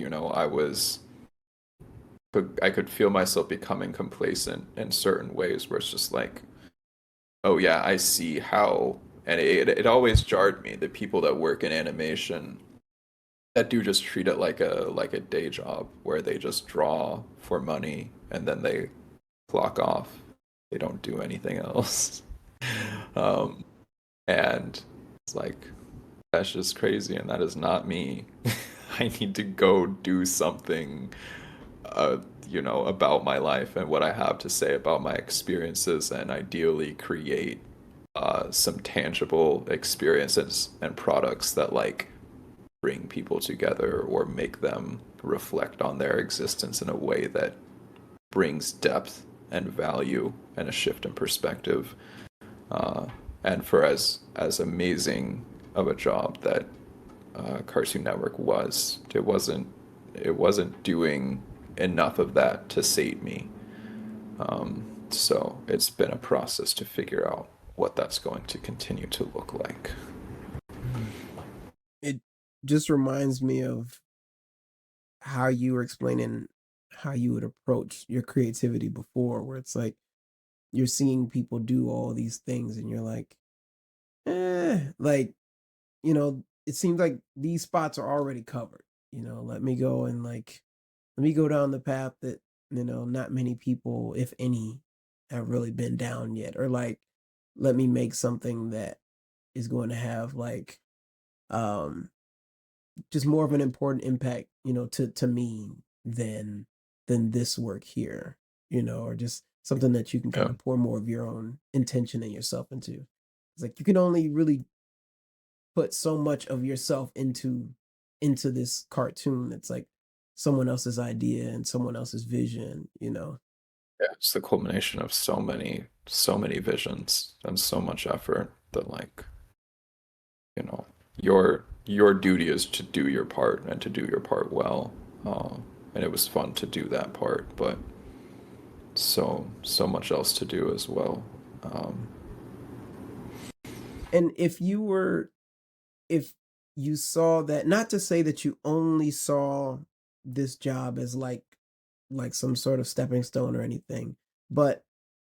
I could feel myself becoming complacent in certain ways where it's just like, oh yeah, I see how, and it always jarred me, the people that work in animation that do just treat it like a day job where they just draw for money and then they clock off. They don't do anything else. Um, and it's like, that's just crazy, and that is not me. I need to go do something, uh, about my life and what I have to say about my experiences, and ideally create some tangible experiences and products that like bring people together or make them reflect on their existence in a way that brings depth and value and a shift in perspective. Uh, and for as amazing of a job that Cartoon Network was, it wasn't doing enough of that to sate me. So it's been a process to figure out what that's going to continue to look like. Mhm. It just reminds me of how you were explaining how you would approach your creativity before, where it's like you're seeing people do all these things and you're like, like, it seems like these spots are already covered. Let me go and like, let me go down the path that, not many people, if any, have really been down yet. Or like, let me make something that is going to have like, um, just more of an important impact, to me than this work here, or just something that you can kind Yeah. of pour more of your own intention and yourself into. It's like you can only really put so much of yourself into this cartoon that's like someone else's idea and someone else's vision. Yeah, it's the culmination of so many visions and so much effort that like, you know, your duty is to do your part and to do your part well. And it was fun to do that part, but so much else to do as well. Um, And if you saw that, not to say that you only saw this job as like some sort of stepping stone or anything, but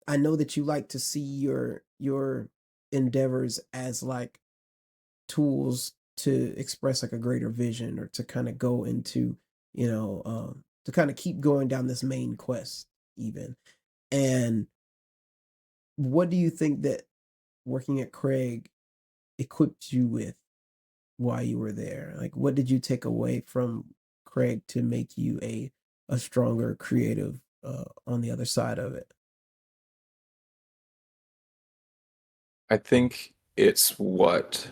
I know that you like to see your endeavors as like tools to express like a greater vision or to kind of go into, to kind of keep going down this main quest even. And what do you think that working at Craig equipped you with while you were there? Like, what did you take away from Craig to make you a stronger creative on the other side of it? I think it's what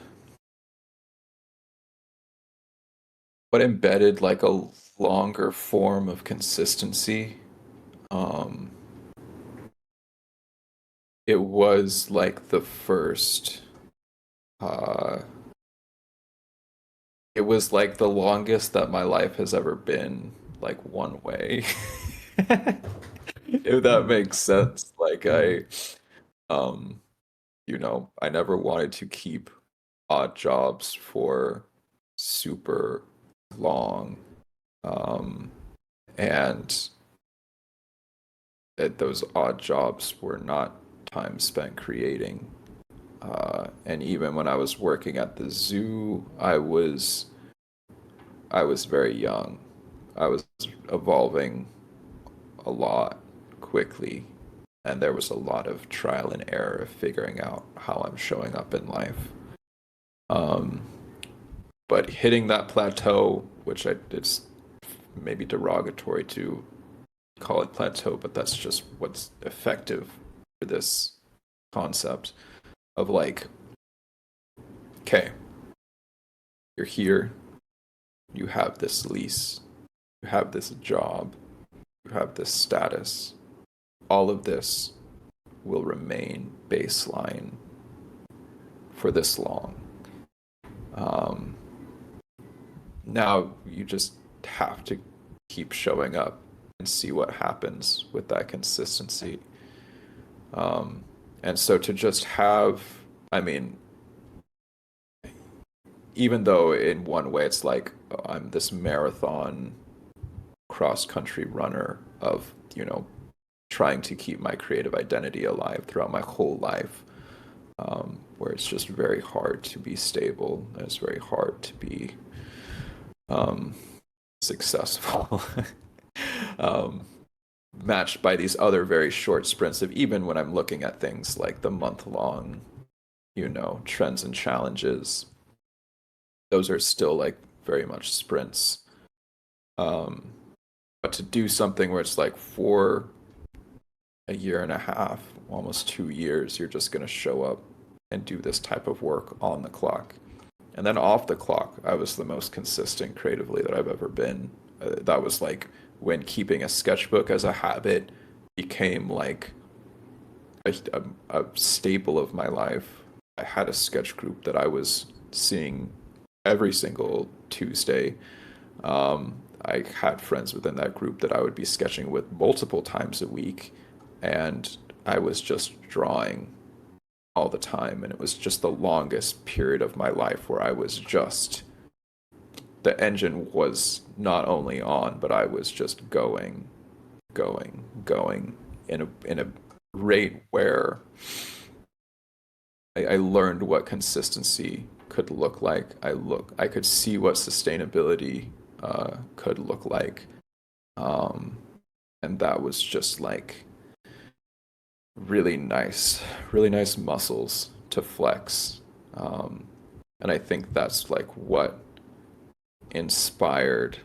embedded like a longer form of consistency. Um, it was like the first, uh, it was like the longest that my life has ever been like one way. If that Mm, makes sense. Like mhm, um, I never wanted to keep odd jobs for super long. Um, and those odd jobs were not time spent creating. And even when I was working at the zoo, I was very young. I was evolving a lot quickly, and there was a lot of trial and error of figuring out how I'm showing up in life. Um, but hitting that plateau, it's maybe derogatory to call it plateau, but that's just what's effective for this concept of like, okay, you're here, you have this lease, you have this job, you have this status. All of this will remain baseline for this long. Um, Now you just have to keep showing up and see what happens with that consistency. Um, and so to just have, I mean, even though in one way it's like I'm this marathon cross country runner of, trying to keep my creative identity alive throughout my whole life, where it's just very hard to be stable and it's very hard to be um, successful. um, Matched by these other very short sprints of even when I'm looking at things like the month long, trends and challenges, those are still like very much sprints. Um, but to do something where it's like for a year and a half, almost 2 years, you're just going to show up and do this type of work on the clock. And then off the clock, I was the most consistent creatively that I've ever been. That was like when keeping a sketchbook as a habit became like a staple of my life. I had a sketch group that I was seeing every single Tuesday. I had friends within that group that I would be sketching with multiple times a week, and I was just drawing all the time. And it was just the longest period of my life where I was just, the engine was not only on, but I was just going in a rate where I learned what consistency could look like. I could see what sustainability could look like, um, and that was just like really nice muscles to flex. And I think that's like what inspired,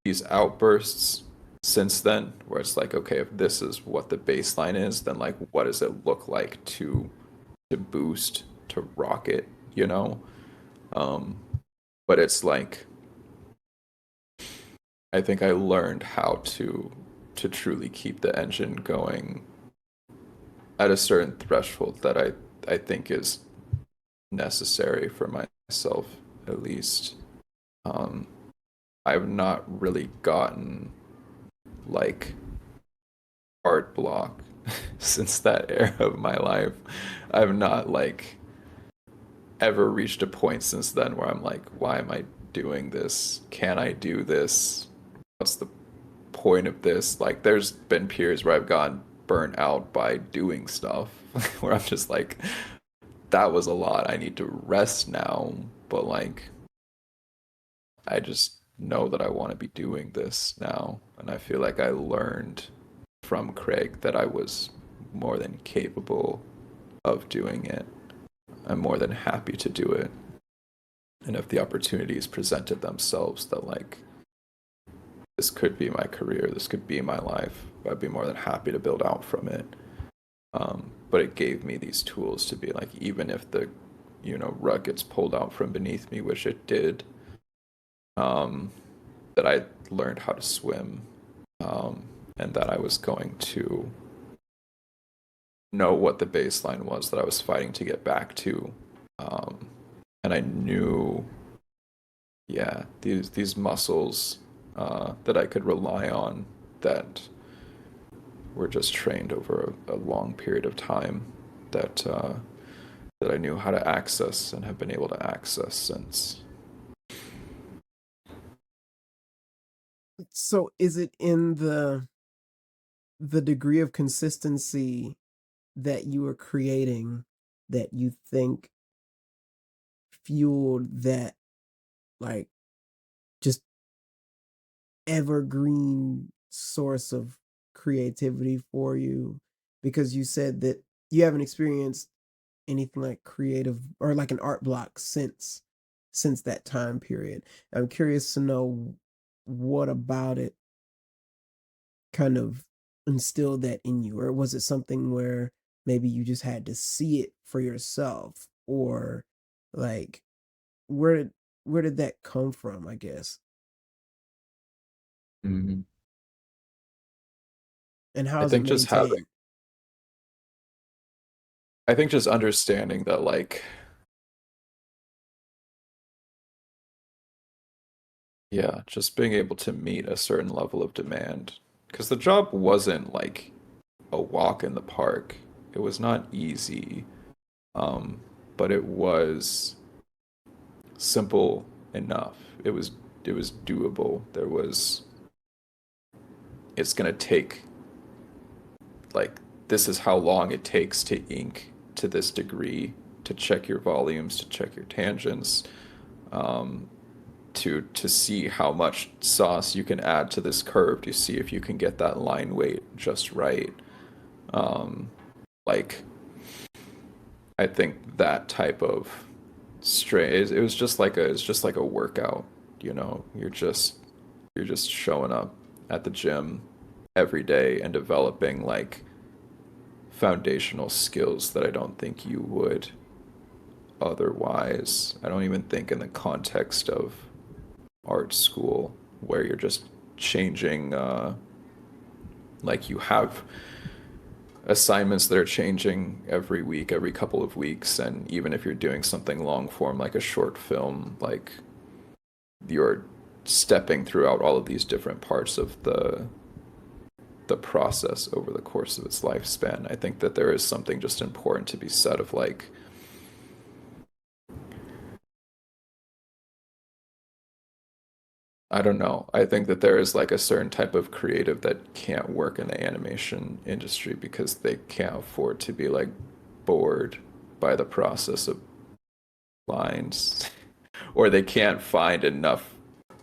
these outbursts since then, where it's like, okay, if this is what the baseline is, then like, what does it look like to boost, to rocket, you know? Um, but it's like, I think I learned how to truly keep the engine going at a certain threshold that I think is necessary for myself, at least. Um, I've not really gotten like art block since that era of my life. I've not like ever reached a point since then where I'm like, why am I doing this? Can I do this? What's the point of this? Like, there's been periods where I've gotten burnt out by doing stuff where I'm just like, that was a lot. I need to rest now. But like, I just know that I want to be doing this now. And I feel like I learned from Craig that I was more than capable of doing it. I'm more than happy to do it. And if the opportunities presented themselves that like this could be my career, this could be my life, I'd be more than happy to build out from it. But it gave me these tools to be like, even if the, rug gets pulled out from beneath me, which it did, um, that I learned how to swim, um, and that I was going to know what the baseline was that I was fighting to get back to. Um, and I knew, yeah, these muscles that I could rely on that were just trained over a long period of time that that I knew how to access and have been able to access since. So is it in the degree of consistency that you are creating that you think fueled that, like, just evergreen source of creativity for you? Because you said that you haven't experienced anything like creative or like an art block since that time period. I'm curious to know what about it kind of instilled that in you, or was it something where maybe you just had to see it for yourself, or like where did where did that come from, I guess? Mhm. And how I is it think just having, maintained? I think just understanding that, like, yeah, just being able to meet a certain level of demand. Because the job wasn't like a walk in the park. It was not easy, um, but it was simple enough. It was doable. It's gonna take, like, this is how long it takes to ink to this degree, to check your volumes, to check your tangents, um, to see how much sauce you can add to this curve, to see if you can get that line weight just right. Um, like, I think that type of it was just like a workout, you're just showing up at the gym every day and developing like foundational skills that I don't think you would otherwise. I don't even think in the context of art school where you're just changing, like, you have assignments that are changing every week, every couple of weeks, and even if you're doing something long form like a short film, like, you're stepping throughout all of these different parts of the process over the course of its lifespan. I think that there is something just important to be said of, like, I don't know. I think that there is like a certain type of creative that can't work in the animation industry because they can't afford to be like bored by the process of lines, or they can't find enough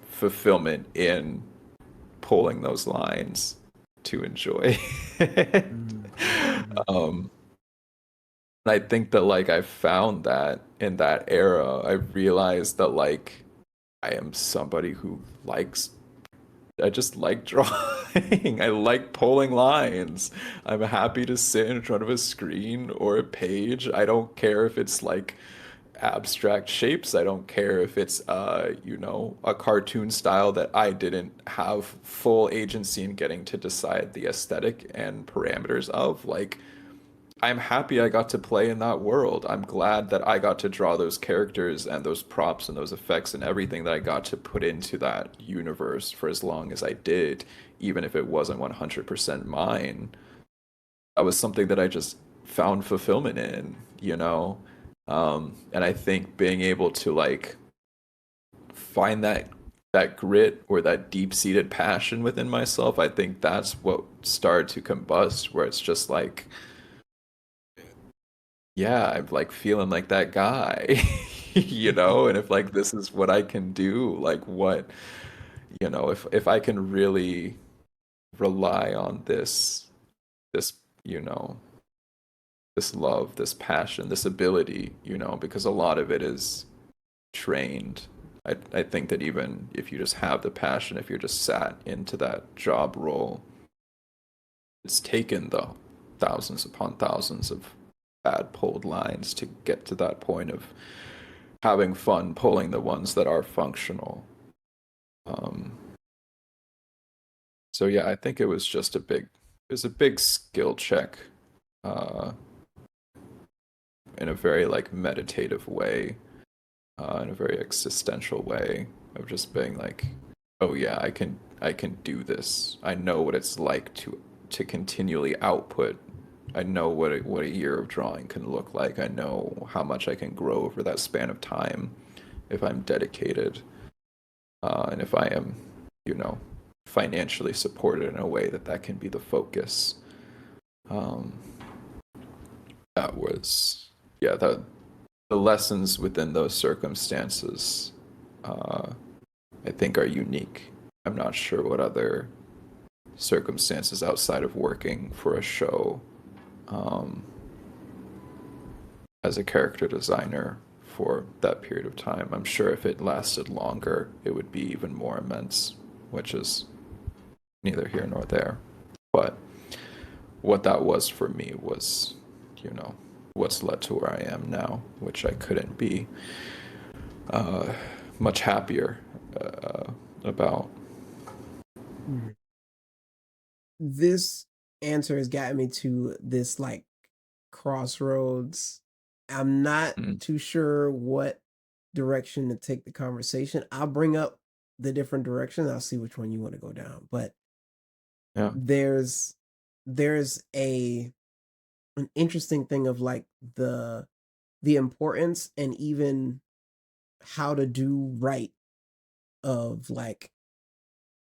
fulfillment in pulling those lines to enjoy. Mhm, mhm. um, and I think that, like, I found that in that era, I realized that, like, I am somebody who likes I just like drawing. I like pulling lines. I'm happy to sit in front of a screen or a page. I don't care if it's like abstract shapes. I don't care if it's a cartoon style that I didn't have full agency in getting to decide the aesthetic and parameters of. Like, I'm happy I got to play in that world. I'm glad that I got to draw those characters and those props and those effects and everything that I got to put into that universe for as long as I did, even if it wasn't 100% mine. That was something that I just found fulfillment in. And I think being able to, like, find that grit or that deep-seated passion within myself, I think that's what started to combust, where it's just like, yeah, I'm like feeling like that guy, and if like this is what I can do, like, what, if I can really rely on this, you know, this love, this passion, this ability, because a lot of it is trained. I think that even if you just have the passion, if you're just sat into that job role, it's taken the thousands upon thousands of bad pulled lines to get to that point of having fun pulling the ones that are functional. So yeah, I think it was just it was a big skill check, uh, in a very like meditative way, in a very existential way of just being like, oh yeah, I can do this. I know what it's like to continually output. I know what a year of drawing can look like. I know how much I can grow over that span of time if I'm dedicated, and if I am, you know, financially supported in a way that can be the focus. Um, that was, yeah, that the lessons within those circumstances, uh, I think, are unique. I'm not sure what other circumstances outside of working for a show, um, as a character designer for that period of time. I'm sure if it lasted longer, it would be even more immense, which is neither here nor there. But what that was for me was, you know, what's led to where I am now, which I couldn't be much happier about. This answer has gotten me to this like crossroads. I'm not Mm, too sure what direction to take the conversation. I'll bring up the different directions. I'll see which one you want to go down. But yeah. there's a an interesting thing of like the importance and even how to do right of like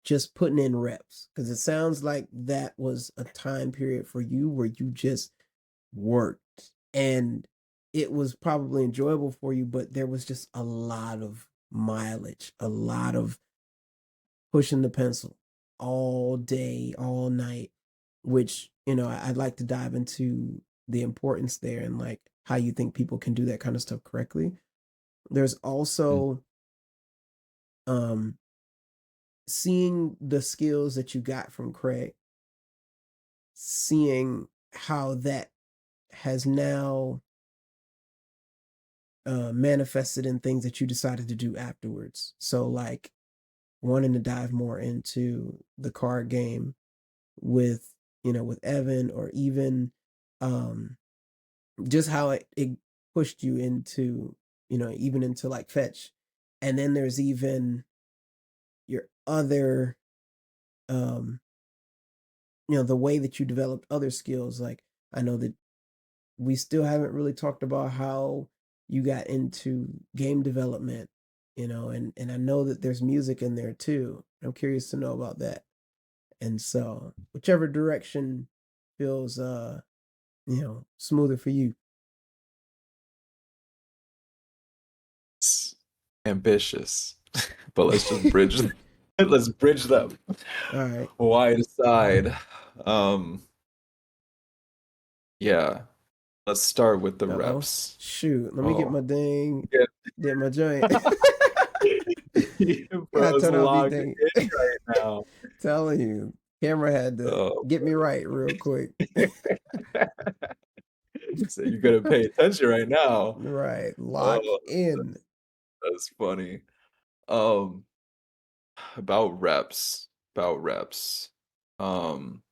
just putting in reps, because it sounds like that was a time period for you where you just worked, and it was probably enjoyable for you, but there was just a lot of mileage, a lot of pushing the pencil all day, all night, which, I'd like to dive into the importance there and like how you think people can do that kind of stuff correctly. There's Mm. also um seeing the skills that you got from Craig, seeing how that has now manifested in things that you decided to do afterwards. So, like wanting to dive more into the card game with, with Evan, or even um, just how it pushed you into, even into like fetch. And then there's even your other, um, the way that you developed other skills. Like, I know that we still haven't really talked about how you got into game development, and I know that there's music in there too. I'm curious to know about that. And so whichever direction feels smoother for you. It's ambitious, but let's just bridge. Let's bridge them. All right. Wide aside. Um, yeah, let's start with the Uh-oh. reps. Shoot. Let me get Oh, my dang yeah. get my joint. Gotta Bro's turn off these logged things. in right now. Telling you. Camera had to Oh, get me right real quick. so you gotta pay attention right now. Right. Lock Oh, in. that's funny. Um, about reps, about reps. Um,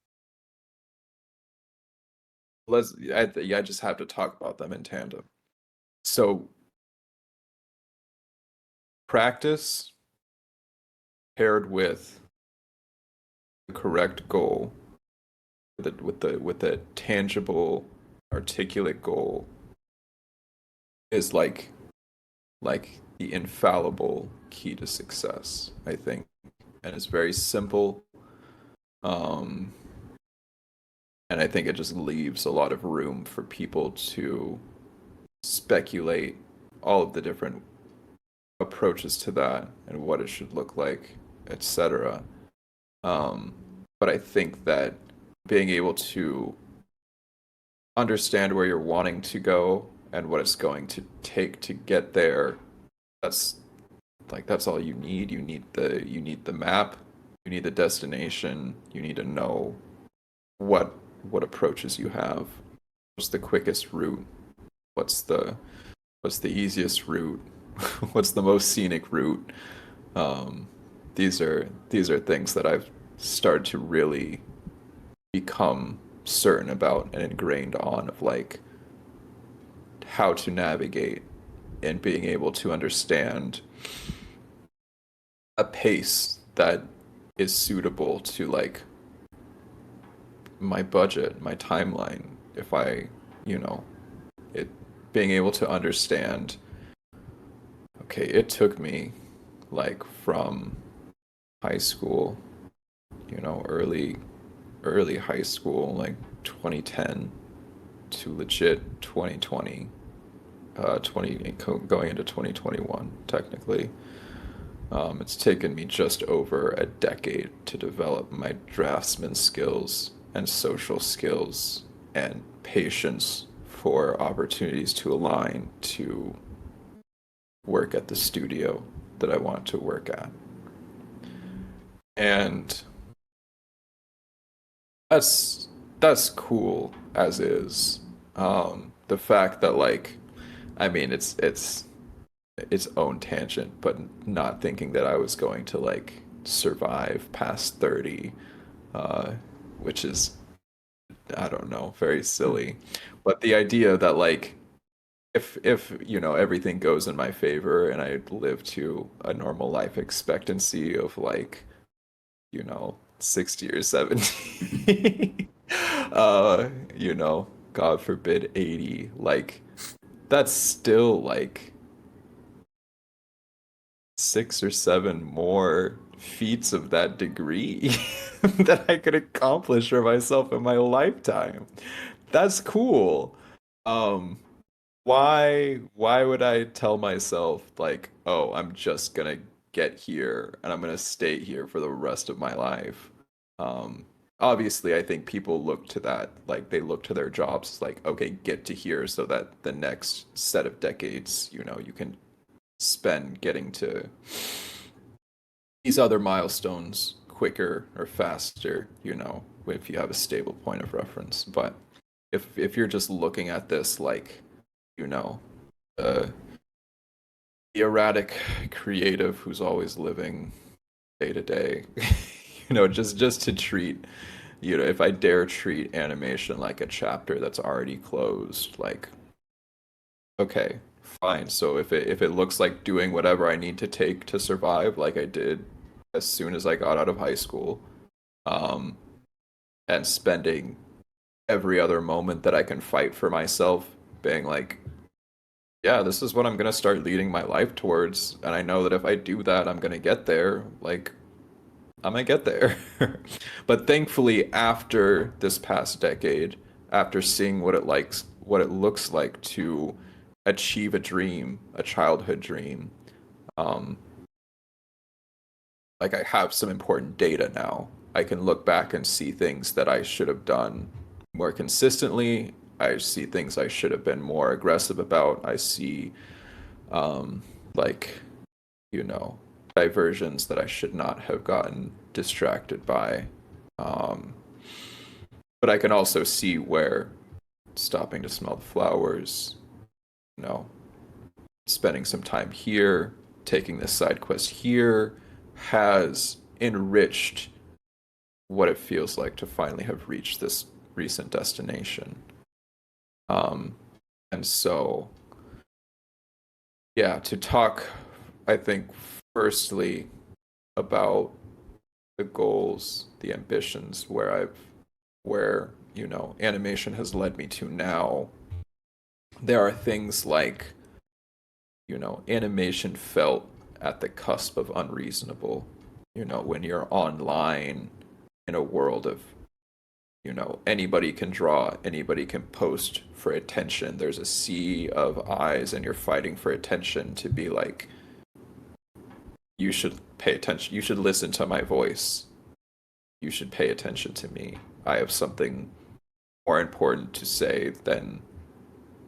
I just have to talk about them in tandem. So practice paired with the correct goal, with the tangible, articulate goal, is like the infallible key to success, I think. And it's very simple. Um, and I think it just leaves a lot of room for people to speculate all of the different approaches to that and what it should look like, etc. Um, but I think that being able to understand where you're wanting to go and what it's going to take to get there, that's that's all you need. You need the map, you need the destination, you need to know what what approaches you have. What's the quickest route? What's the easiest route? What's the most scenic route? Um, these are things that I've started to really become certain about and ingrained on, of like how to navigate and being able to understand a pace that is suitable to like my budget, my timeline. If I, you know, it being able to understand, okay, it took me like from high school, early high school, like 2010 to legit 2020, 20 going into 2021 technically. It's taken me just over a decade to develop my draftsman skills and social skills and patience for opportunities to align to work at the studio that I want to work at. And that's cool as is. The fact that like, I mean, it's its own tangent, but not thinking that I was going to like survive past 30, uh, which is, I don't know, very silly. But the idea that like if everything goes in my favor and I live to a normal life expectancy of like 60 or 70, uh, God forbid 80, like that's still like 6 or 7 more feats of that degree that I could accomplish for myself in my lifetime. That's cool. Um, why would I tell myself like, oh, I'm just gonna get here and I'm gonna stay here for the rest of my life? Um, Obviously, I think people look to that, like they look to their jobs like, okay, get to here so that the next set of decades, you can spend getting to these other milestones quicker or faster, if you have a stable point of reference. But if you're just looking at this like, you know, uh, the erratic creative who's always living day to day, just to treat, if I dare treat animation like a chapter that's already closed, like, okay, fine. So if it looks like doing whatever I need to take to survive, like I did as soon as I got out of high school, um, and spending every other moment that I can fight for myself, being like, yeah, this is what I'm gonna start leading my life towards, and I know that if I do that, I'm gonna get there. Like, I'm gonna get there. But thankfully, after this past decade, after seeing what it looks like to achieve a dream, a childhood dream, um, like I have some important data now. I can look back and see things that I should have done more consistently. I see things I should have been more aggressive about. I see, um, like, you know, diversions that I should not have gotten distracted by. Um, but I can also see where stopping to smell the flowers, you know, spending some time here, taking this side quest here, has enriched what it feels like to finally have reached this recent destination. Um, and so, yeah, to talk, I think, firstly about the goals, the ambitions, where, animation has led me to now. There are things like, animation felt at the cusp of unreasonable, when you're online in a world of, anybody can draw, anybody can post for attention. There's a sea of eyes, and you're fighting for attention to be like, you should pay attention. You should listen to my voice. You should pay attention to me. I have something more important to say than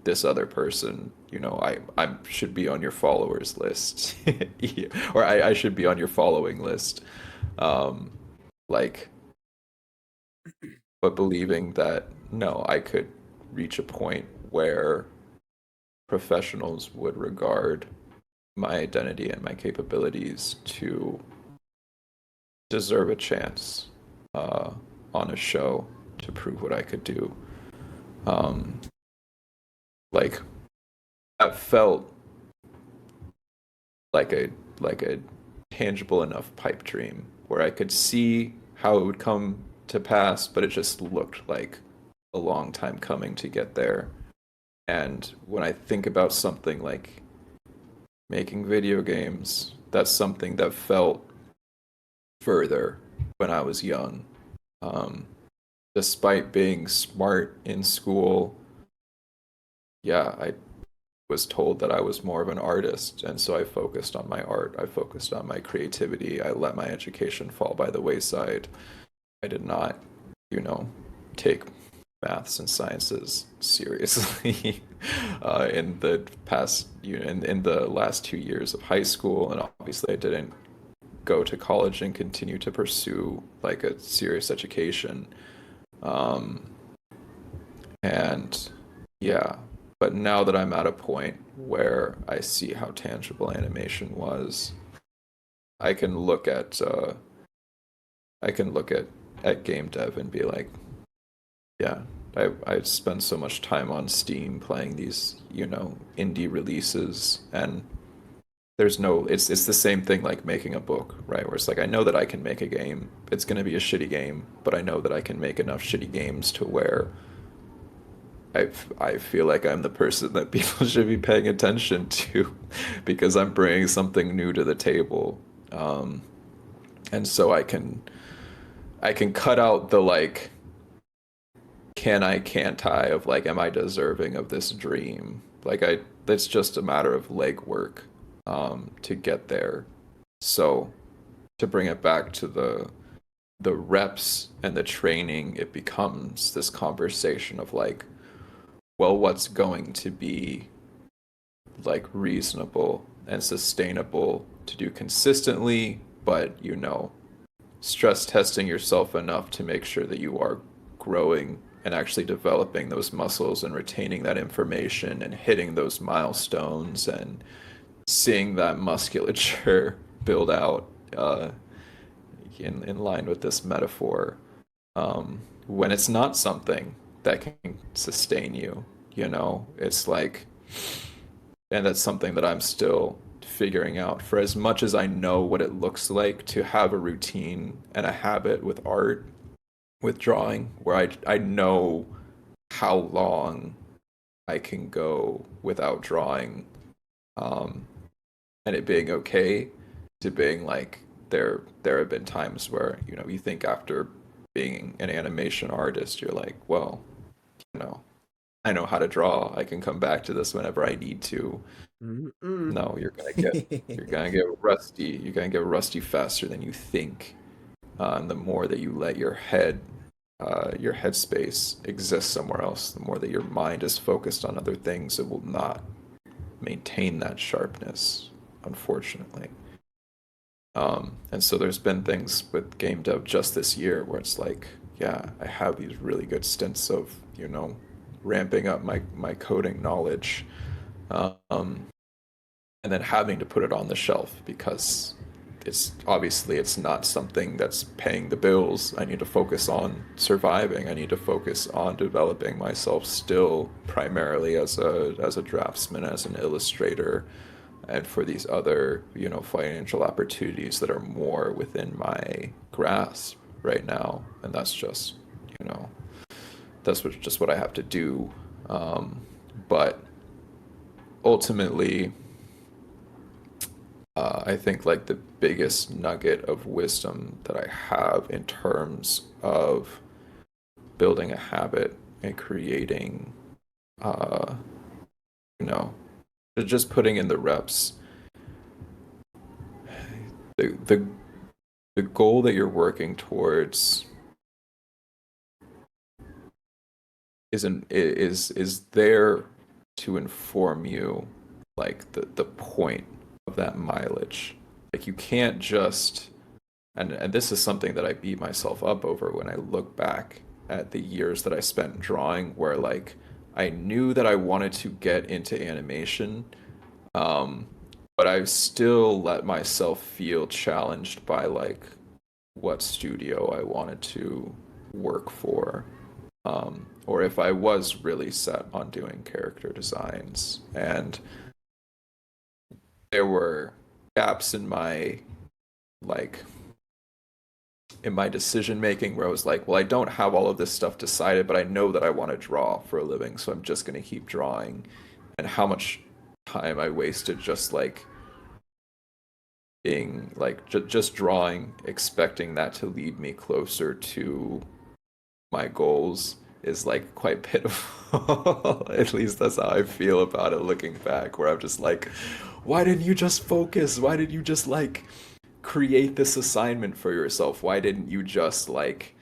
this other person. I should be on your followers list, or I should be on your following list. Um, like but believing that no, I could reach a point where professionals would regard my identity and my capabilities to deserve a chance uh, on a show to prove what I could do. Um, like that felt like a tangible enough pipe dream where I could see how it would come to pass, but it just looked like a long time coming to get there. And when I think about something like making video games, that's something that felt further when I was young. Um, Despite being smart in school, yeah, I was told that I was more of an artist, and so I focused on my art. I focused on my creativity. I let my education fall by the wayside. I did not, you know, take maths and sciences seriously in the past, in the last 2 years of high school, and obviously I didn't go to college and continue to pursue like a serious education. Um, and yeah, but now that I'm at a point where I see how tangible animation was, I can look at game dev and be like, yeah, I spend so much time on Steam playing these, indie releases, and there's no it's the same thing like making a book, right? Where it's like I know that I can make a game. It's going to be a shitty game, but I know that I can make enough shitty games to where I feel like I'm the person that people should be paying attention to because I'm bringing something new to the table. And so I can cut out the like can't I of like am I deserving of this dream? Like that's just a matter of legwork to get there. So to bring it back to the reps and the training, it becomes this conversation of like, well, what's going to be like reasonable and sustainable to do consistently, but stress testing yourself enough to make sure that you are growing and actually developing those muscles and retaining that information and hitting those milestones and seeing that musculature build out in line with this metaphor when it's not something that can sustain you, it's like, and that's something that I'm still figuring out. For as much as I know what it looks like to have a routine and a habit with art, with drawing, where I know how long I can go without drawing, and it being okay, to being like there have been times where you think after being an animation artist you're like, well, you know I know how to draw, I can come back to this whenever I need to. Mm-mm. No, you're gonna get rusty. You're gonna get rusty faster than you think. And the more that you let your headspace exist somewhere else, the more that your mind is focused on other things, it will not maintain that sharpness, unfortunately. And so there's been things with game dev just this year where it's like, yeah, I have these really good stints of, ramping up my coding knowledge, and then having to put it on the shelf because it's not something that's paying the bills. I need to focus on surviving. I need to focus on developing myself still primarily as a draftsman, as an illustrator, and for these other, financial opportunities that are more within my grasp right now. And that's just, just what I have to do. But ultimately, I think like the biggest nugget of wisdom that I have in terms of building a habit and creating, uh, you know, just putting in the reps. The goal that you're working towards is there to inform you like the point of that mileage. Like you can't just, and this is something that I beat myself up over when I look back at the years that I spent drawing, where like I knew that I wanted to get into animation, um, but I still let myself feel challenged by like what studio I wanted to work for, or if I was really set on doing character designs. And there were gaps like in my decision making where I was like, well, I don't have all of this stuff decided, but I know that I want to draw for a living, so I'm just going to keep drawing. And how much time I wasted just like being like just drawing, expecting that to lead me closer to my goals is like quite pitiful. At least that's how I feel about it looking back, where I'm just like, why didn't you just focus? Why did you just like create this assignment for yourself? Why didn't you just like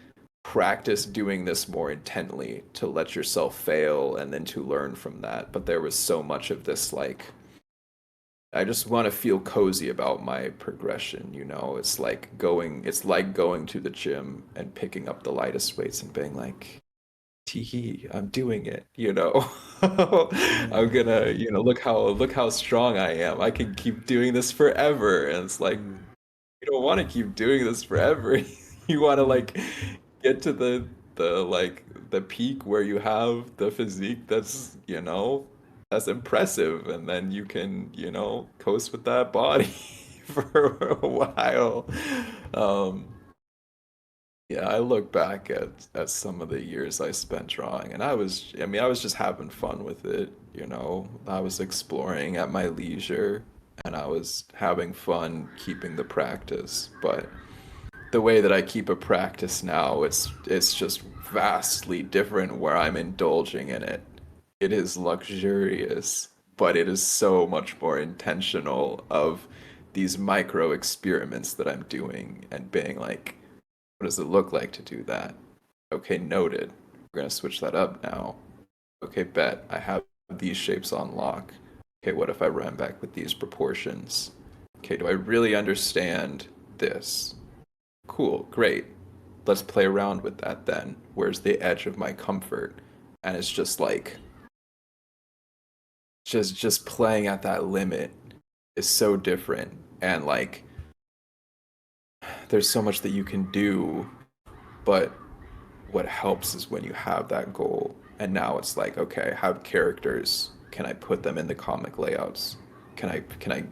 practice doing this more intently to let yourself fail and then to learn from that? But there was so much of this like, I just want to feel cozy about my progression, you know? It's like going to the gym and picking up the lightest weights and being like, tee, I'm doing it, you know. I'm Yeah. gonna, you know, look how strong I am. I can keep doing this forever. And it's like, Mm, you don't want to keep doing this forever. You want to mm, like get to the peak where you have the physique that's, you know, that's impressive, and then you can, you know, coast with that body for a while. Um, yeah, I look back at some of the years I spent drawing, and I mean, I was just having fun with it, you know. I was exploring at my leisure, and I was having fun keeping the practice. But the way that I keep a practice now, it's just vastly different where I'm indulging in it. It is luxurious, but it is so much more intentional of these micro experiments that I'm doing and being like, what does it look like to do that? Okay, noted. We're gonna switch that up now. Okay, bet. I have these shapes on lock. Okay, what if I run back with these proportions? Okay, do I really understand this? Cool, great. Let's play around with that then. Where's the edge of my comfort? And it's just like just playing at that limit is so different. And like there's so much that you can do, but what helps is when you have that goal. And now it's like, okay, I have characters. Can I put them in the comic layouts? Can I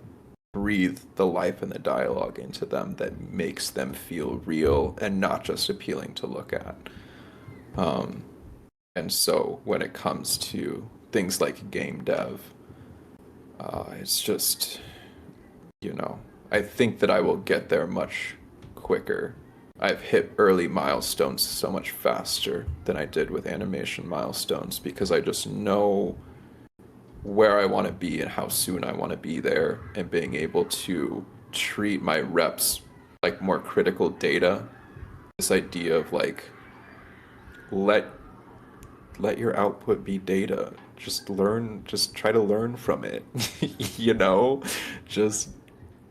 breathe the life and the dialogue into them that makes them feel real and not just appealing to look at? Um, and so when it comes to things like game dev, it's just, you know, I think that I will get there much quicker. I've hit early milestones so much faster than I did with animation milestones because I just know where I want to be and how soon I want to be there, and being able to treat my reps like more critical data. This idea of like let let your output be data. Just learn, just try to learn from it. You know? Just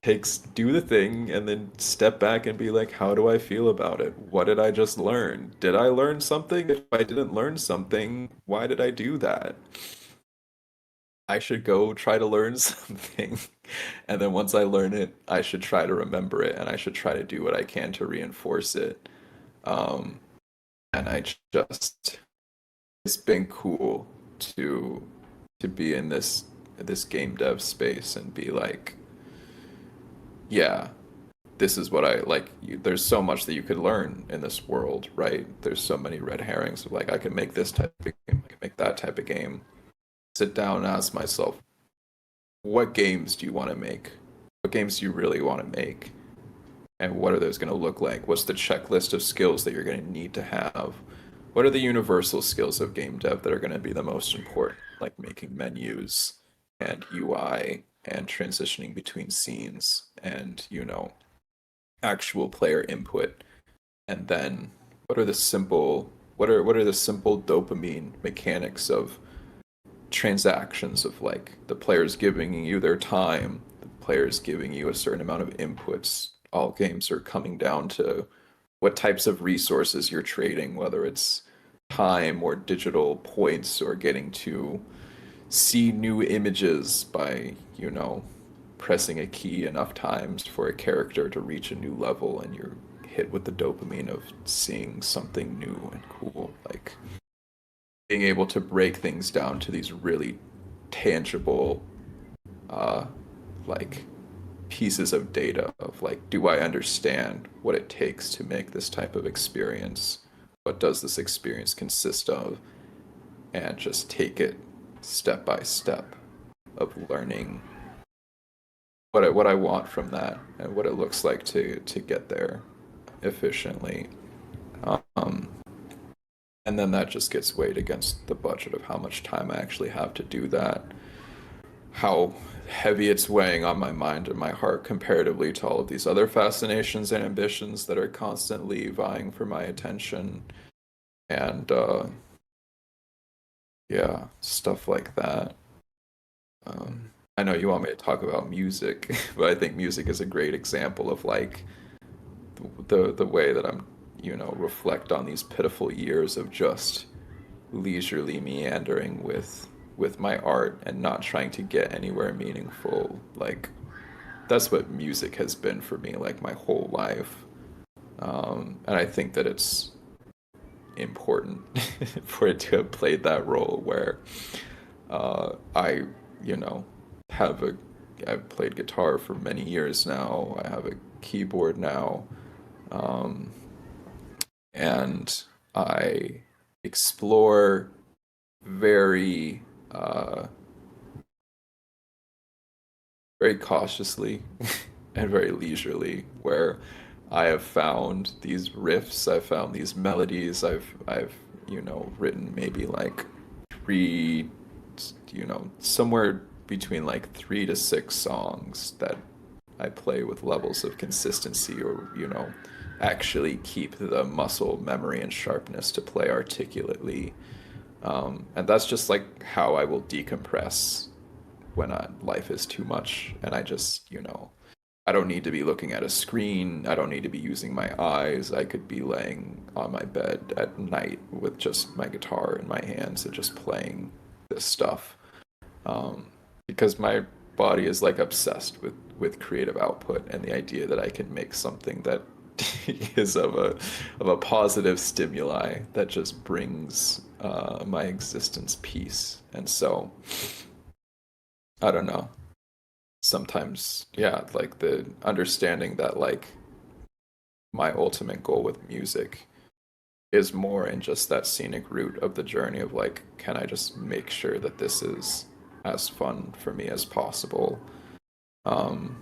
takes do the thing and then step back and be like, how do I feel about it? What did I just learn? Did I learn something? If I didn't learn something, why did I do that? I should go try to learn something. And then once I learn it, I should try to remember it, and I should try to do what I can to reinforce it. Um, and I just it's been cool to be in this game dev space and be like, yeah, this is what I like. There's so much that you could learn in this world, right? There's so many red herrings of like, I can make this type of game, I can make that type of game. Sit down and ask myself, what games do you want to make? What games do you really want to make? And what are those going to look like? What's the checklist of skills that you're going to need to have? What are the universal skills of game dev that are going to be the most important, like making menus and UI and transitioning between scenes and, you know, actual player input? And then what are the simple dopamine mechanics of transactions, of like the players giving you their time, the players giving you a certain amount of inputs. All games are coming down to what types of resources you're trading, whether it's time or digital points or getting to see new images by, pressing a key enough times for a character to reach a new level, and you're hit with the dopamine of seeing something new and cool. Like being able to break things down to these really tangible, uh, like pieces of data of like, do I understand what it takes to make this type of experience? What does this experience consist of? And just take it step by step of learning what I want from that and what it looks like to get there efficiently. Um, and then that just gets weighed against the budget of how much time I actually have to do that, how heavy it's weighing on my mind and my heart comparatively to all of these other fascinations and ambitions that are constantly vying for my attention. And yeah, stuff like that. I know you want me to talk about music, but I think music is a great example of like the way that I'm, reflect on these pitiful years of just leisurely meandering with my art and not trying to get anywhere meaningful. Like that's what music has been for me like my whole life. And I think that it's important for it to have played that role where I, you know, have a I've played guitar for many years now. I have a keyboard now, um, and I explore very, very cautiously and very leisurely. Where I have found these riffs, I've found these melodies. I've written maybe like three, somewhere between like 3 to 6 songs that I play with levels of consistency or, actually keep the muscle memory and sharpness to play articulately. And that's just like how I will decompress when life is too much. And I just, I don't need to be looking at a screen. I don't need to be using my eyes. I could be laying on my bed at night with just my guitar in my hands and just playing this stuff. Because my body is like obsessed with creative output and the idea that I can make something that is of a positive stimuli that just brings my existence peace. And so I don't know. Sometimes, yeah, like the understanding that like my ultimate goal with music is more in just that scenic route of the journey of like, can I just make sure that this is as fun for me as possible? Um,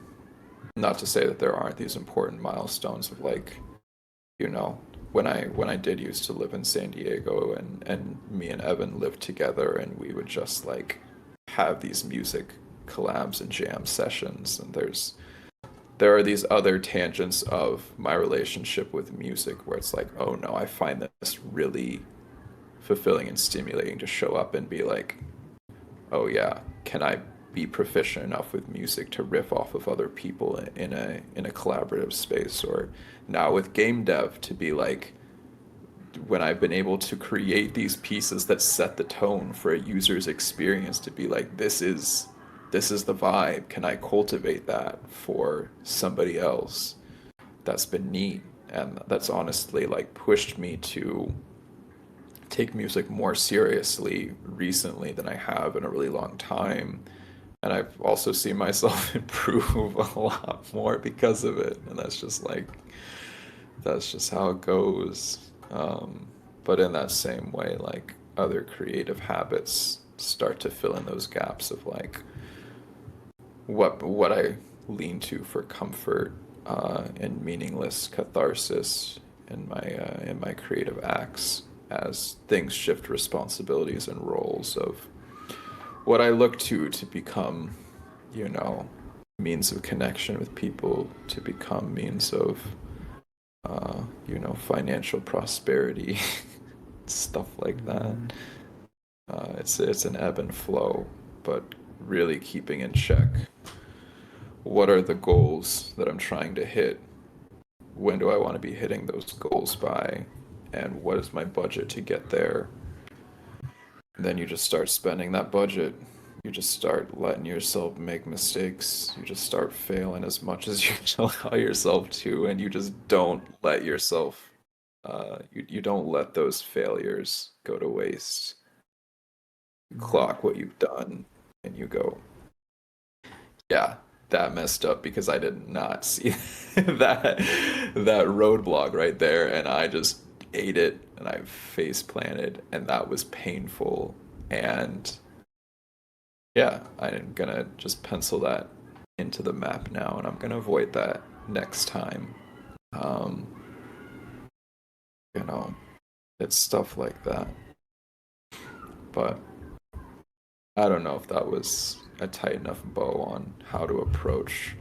Not to say that there aren't these important milestones of like, when I did used to live in San Diego and me and Evan lived together and we would just like have these music collabs and jam sessions, and there are these other tangents of my relationship with music where it's like, oh no, I find this really fulfilling and stimulating to show up and be like, oh yeah, can I be proficient enough with music to riff off of other people in a collaborative space? Or now with game dev to be like, when I've been able to create these pieces that set the tone for a user's experience to be like, this is the vibe. Can I cultivate that for somebody else? That's been neat. And that's honestly like pushed me to take music more seriously recently than I have in a really long time. And I've also seen myself improve a lot more because of it. And that's just how it goes. But in that same way, like other creative habits start to fill in those gaps of like, what I lean to for comfort and meaningless catharsis in my creative acts as things shift responsibilities and roles of what I look to become, means of connection with people, to become means of financial prosperity, stuff like that. It's an ebb and flow, but really keeping in check what are the goals that I'm trying to hit? When do I want to be hitting those goals by? and what is my budget to get there. And then you just start spending that budget. You just start letting yourself make mistakes. You just start failing as much as you allow yourself to, and you just don't let yourself, you don't let those failures go to waste. You clock what you've done, and you go, yeah, that messed up because I did not see that roadblock right there, and I just ate it, and I face planted, and that was painful. And yeah, I'm gonna just pencil that into the map now, and I'm gonna avoid that next time. Um, you know, it's stuff like that. But I don't know if that was a tight enough bow on how to approach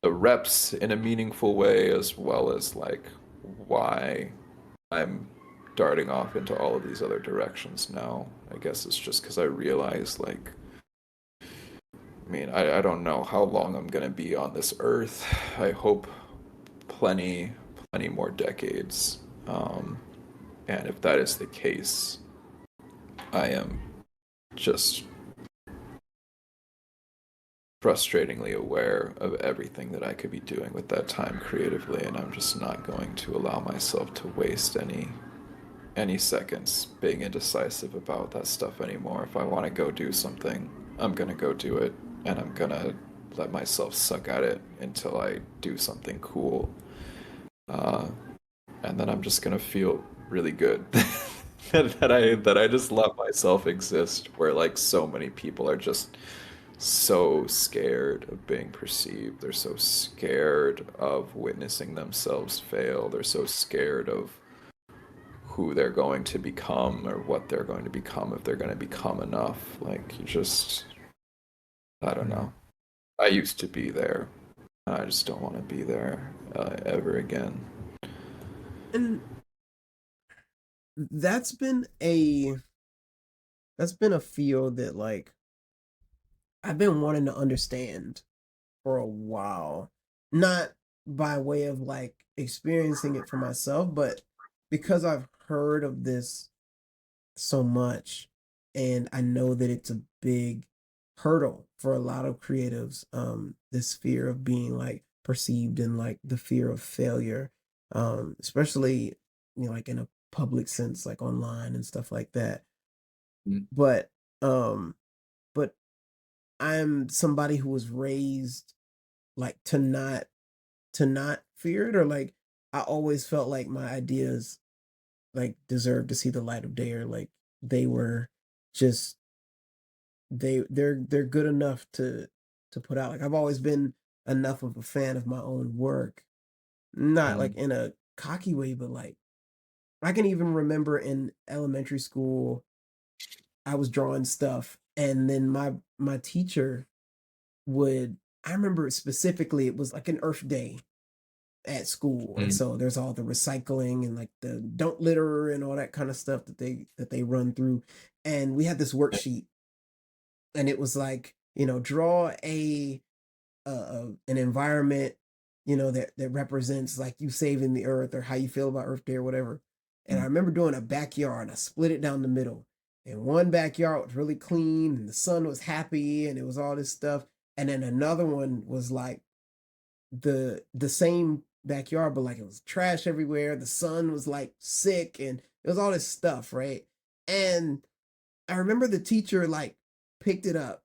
the reps in a meaningful way, as well as like why I'm darting off into all of these other directions now. I guess it's just because I realize, like, I mean, I don't know how long I'm gonna be on this earth. I hope plenty, plenty more decades. And if that is the case, I am just frustratingly aware of everything that I could be doing with that time creatively, and I'm just not going to allow myself to waste any seconds being indecisive about that stuff anymore. If I want to go do something, I'm gonna go do it, and I'm gonna let myself suck at it until I do something cool. Uh, and then I'm just gonna feel really good that I just let myself exist, where like so many people are just so scared of being perceived. They're so scared of witnessing themselves fail. They're so scared of who they're going to become or what they're going to become, if they're going to become enough. Like, you just, I don't know. I used to be there. I just don't want to be there ever again. And that's been a field that like I've been wanting to understand for a while. Not by way of like experiencing it for myself, but because I've heard of this so much and I know that it's a big hurdle for a lot of creatives, this fear of being like perceived and like the fear of failure, especially like in a public sense, like online and stuff like that. Mm. But um but I'm somebody who was raised like to not fear it, or like I always felt like my ideas like deserved to see the light of day, or like they were just they're good enough to put out. Like I've always been enough of a fan of my own work, not like Mm. in a cocky way, but like I can even remember in elementary school I was drawing stuff, and then my teacher would, I remember specifically it was like an Earth Day at school, and Mm. so there's all the recycling and like the don't litter and all that kind of stuff that they run through, and we had this worksheet, and it was like, draw an environment, that represents like you saving the earth or how you feel about Earth Day or whatever. And I Mm. remember doing a backyard. I split it down the middle, and one backyard was really clean, and the sun was happy, and it was all this stuff. And then another one was like the same backyard, but like it was trash everywhere. The sun was like sick, and it was all this stuff, right? And I remember the teacher like picked it up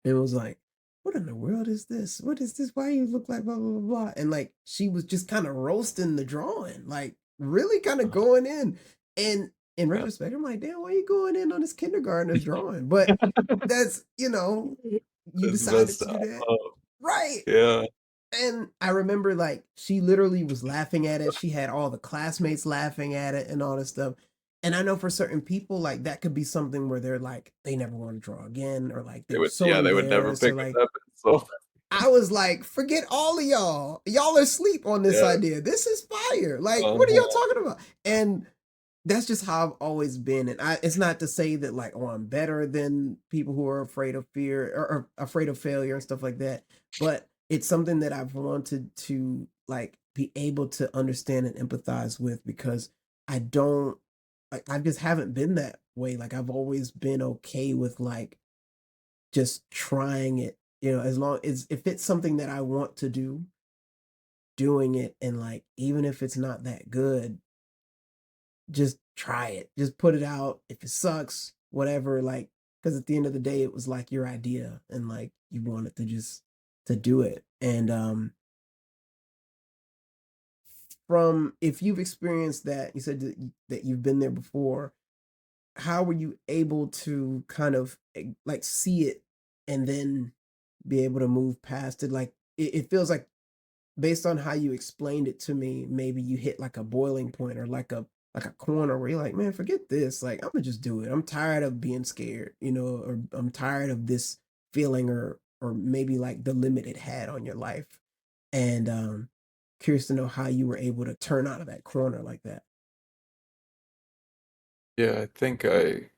and was like, "What in the world is this? What is this? Why you look like blah blah blah blah?" And like she was just kind of roasting the drawing, like really kind of going in. And in Yeah. retrospect, I'm like, "Damn, why are you going in on this kindergartner's drawing?" But that's you That's decided messed to do up. that, Oh, right? yeah. And I remember like she literally was laughing at it. She had all the classmates laughing at it and all this stuff. And I know for certain people, like that could be something where they're like, they never want to draw again, or like they They were would, so yeah, they would never embarrassed, pick or it like up. So, I was like, forget all of y'all. Y'all are asleep on this yeah. idea. This is fire. Like, what are y'all Uh-huh. talking about? And that's just how I've always been. And it's not to say that like, oh, I'm better than people who are afraid of fear, or afraid of failure and stuff like that. But it's something that I've wanted to like be able to understand and empathize with, because I don't like I just haven't been that way. Like I've always been okay with like just trying it, as long as if it's something that I want to do, doing it, and like even if it's not that good, just try it. Just put it out. If it sucks, whatever, like because at the end of the day it was like your idea and like you wanted to just to do it. And from if you've experienced that, you said that you've been there before, how were you able to kind of like see it and then be able to move past it? Like it feels like based on how you explained it to me, maybe you hit like a boiling point or like a corner where you're like, man, forget this. Like I'm gonna just do it. I'm tired of being scared, or I'm tired of this feeling or maybe like the limit it had on your life. And curious to know how you were able to turn out of that corner like that. Yeah, I think I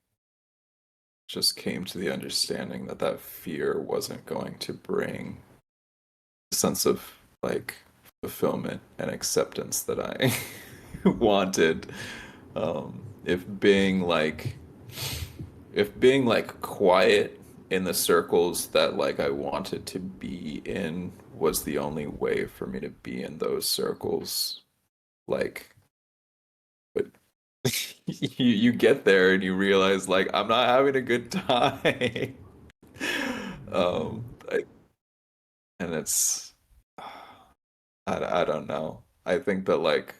just came to the understanding that that fear wasn't going to bring a sense of like fulfillment and acceptance that I wanted. If being like quiet in the circles that like I wanted to be in was the only way for me to be in those circles. Like, but you get there and you realize like I'm not having a good time. um I, and it's I don't know. I think that like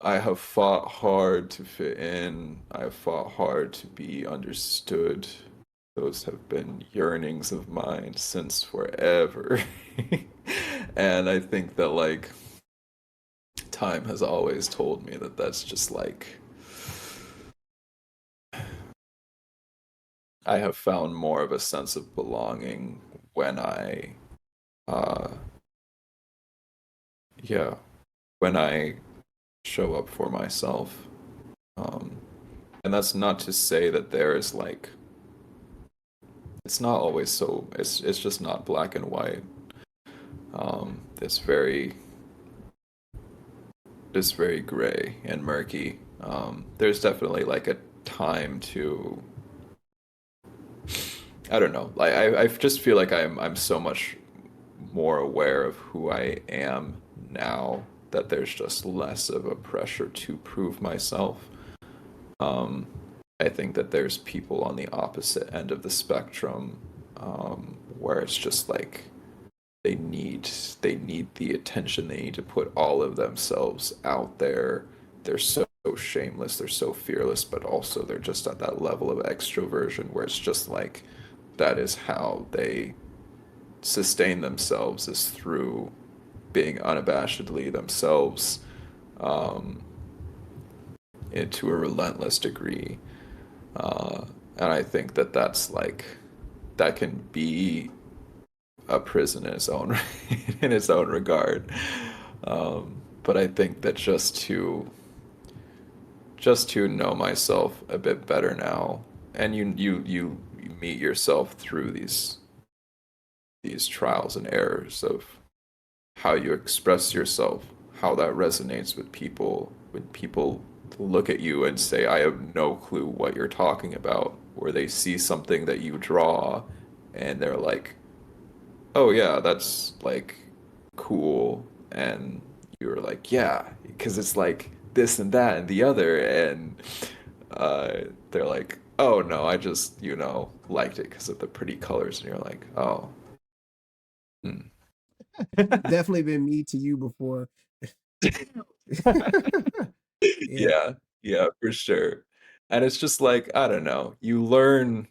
I have fought hard to fit in. I have fought hard to be understood. Those have been yearnings of mine since forever. And I think that like time has always told me that that's just like I have found more of a sense of belonging when uh yeah, when I show up for myself. Um and that's not to say that there is like it's not always so it's just not black and white. It's very gray and murky. There's definitely like a time to I don't know. Like I just feel like I'm so much more aware of who I am now that there's just less of a pressure to prove myself. Um, I think that there's people on the opposite end of the spectrum, where it's just like they need the attention. They need to put all of themselves out there. They're so shameless, they're so fearless, but also they're just at that level of extroversion where it's just like that is how they sustain themselves is through being unabashedly themselves, um, to a relentless degree. And I think that that's like that can be a prison in its own in its own regard. But I think that just to know myself a bit better now, and you meet yourself through these trials and errors of how you express yourself, how that resonates with people when people look at you and say, I have no clue what you're talking about, or they see something that you draw and they're like, oh yeah, that's like cool. And you're like, yeah, because it's like this and that and the other. And they're like, oh no, I just, liked it because of the pretty colors. And you're like, oh, hmm. Definitely been me to you before. Yeah. Yeah, yeah, for sure. And it's just like, I don't know, you learn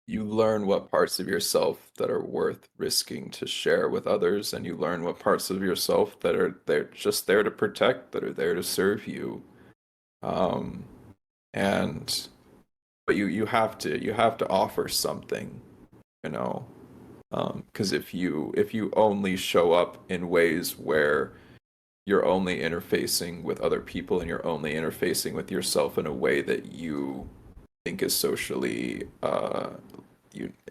what parts of yourself that are worth risking to share with others, and you learn what parts of yourself that are they're just there to protect, that are there to serve you. Um, and but you have to offer something, you know. Because if you only show up in ways where you're only interfacing with other people and you're only interfacing with yourself in a way that you think is socially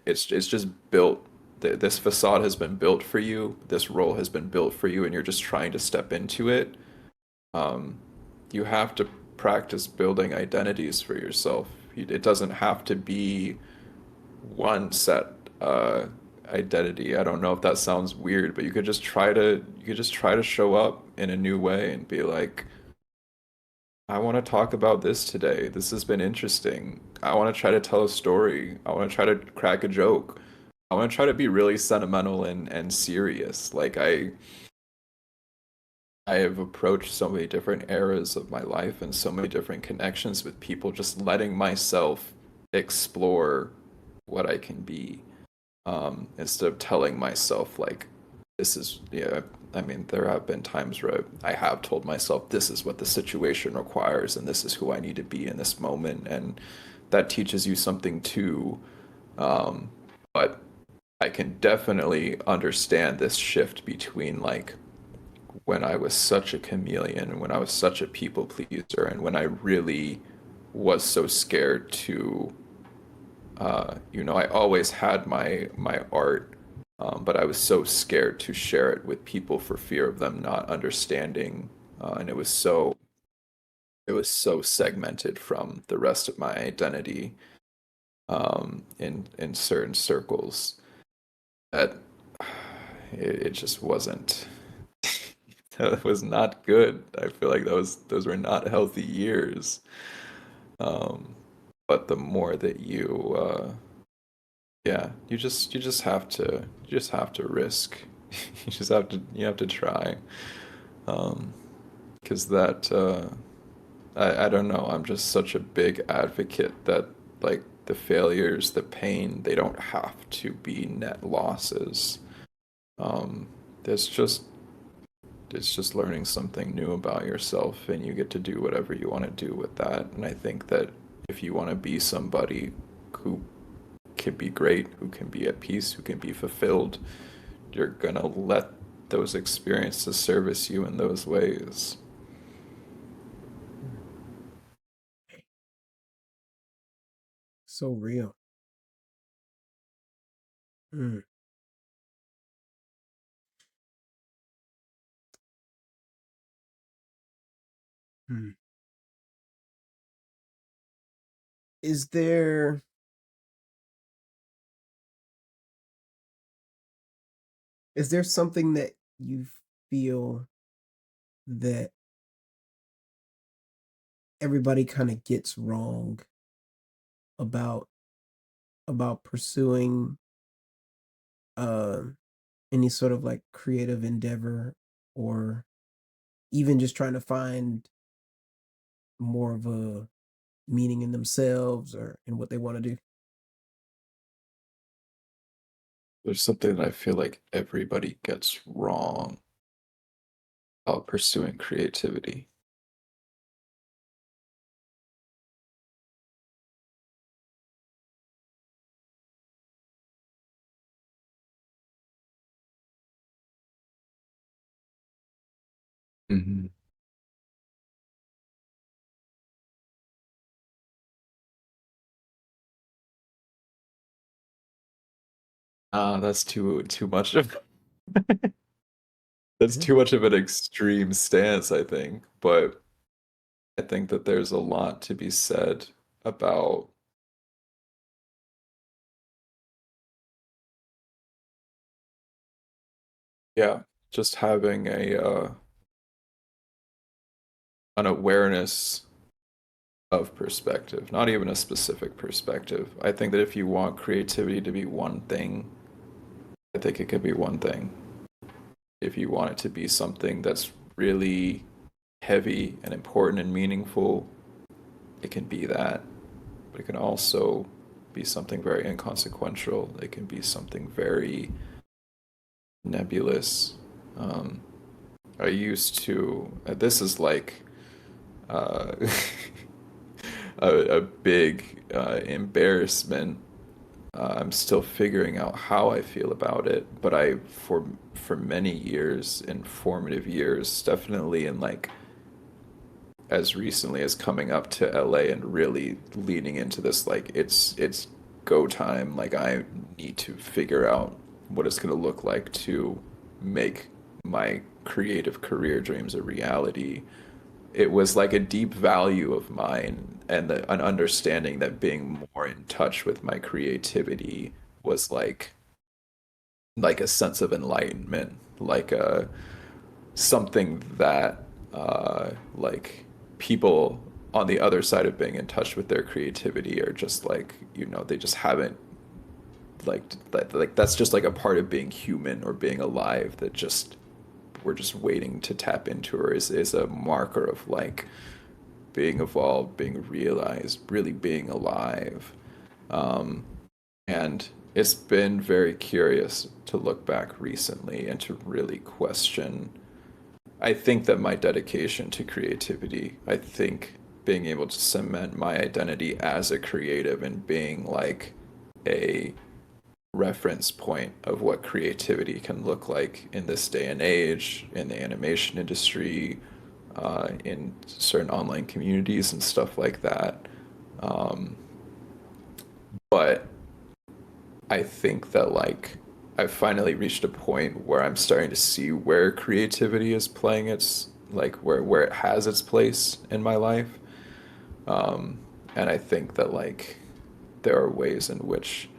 it's just built this facade has been built for you, this role has been built for you, and you're just trying to step into it. um, you have to practice building identities for yourself. It doesn't have to be one set identity. I don't know if that sounds weird, but you could just try to show up in a new way and be like, I want to talk about this today. This has been interesting. I want to try to tell a story. I want to try to crack a joke. I want to try to be really sentimental and serious. I have approached so many different eras of my life and so many different connections with people, just letting myself explore what I can be, instead of telling myself like, this is, yeah, I mean, there have been times where I have told myself this is what the situation requires and this is who I need to be in this moment, and that teaches you something too. But I can definitely understand this shift between like when I was such a chameleon and when I was such a people pleaser and when I really was so scared to, I always had my art, but I was so scared to share it with people for fear of them not understanding, and it was so segmented from the rest of my identity, in certain circles that it just wasn't. That was not good. I feel like those were not healthy years. Um, but the more that yeah, you just have to risk. You have to try. Because that I don't know. I'm just such a big advocate that like the failures, the pain, they don't have to be net losses. There's just it's just learning something new about yourself, and you get to do whatever you want to do with that. And I think that if you want to be somebody who can be great, who can be at peace, who can be fulfilled, you're gonna let those experiences service you in those ways. So real. Mm. Mm. Is there something that you feel that everybody kind of gets wrong about pursuing uh, any sort of like creative endeavor, or even just trying to find more of a meaning in themselves or in what they want to do? There's something that I feel like everybody gets wrong about pursuing creativity. Hmm. That's too much of that's Mhm. too much of an extreme stance, I think. But I think that there's a lot to be said about, yeah, just having a an awareness of perspective, not even a specific perspective. I think that if you want creativity to be one thing, I think it could be one thing. If you want it to be something that's really heavy and important and meaningful, it can be that. But it can also be something very inconsequential. It can be something very nebulous. Um, I used to, this is like uh, a big embarrassment. I'm still figuring out how I feel about it, but for many years, in formative years, definitely in like as recently as coming up to LA and really leaning into this, like it's go time. Like I need to figure out what it's going to look like to make my creative career dreams a reality. It was like a deep value of mine, and an understanding that being more in touch with my creativity was like a sense of enlightenment, like a something that like people on the other side of being in touch with their creativity are just like, they just haven't like that's just like a part of being human or being alive that just we're just waiting to tap into, or is a marker of like being evolved, being realized, really being alive. And it's been very curious to look back recently and to really question. I think that my dedication to creativity, I think being able to cement my identity as a creative and being like a reference point of what creativity can look like in this day and age, in the animation industry, in certain online communities and stuff like that. Um, but I think that like I've finally reached a point where I'm starting to see where creativity is playing its like where it has its place in my life. And I think that like there are ways in which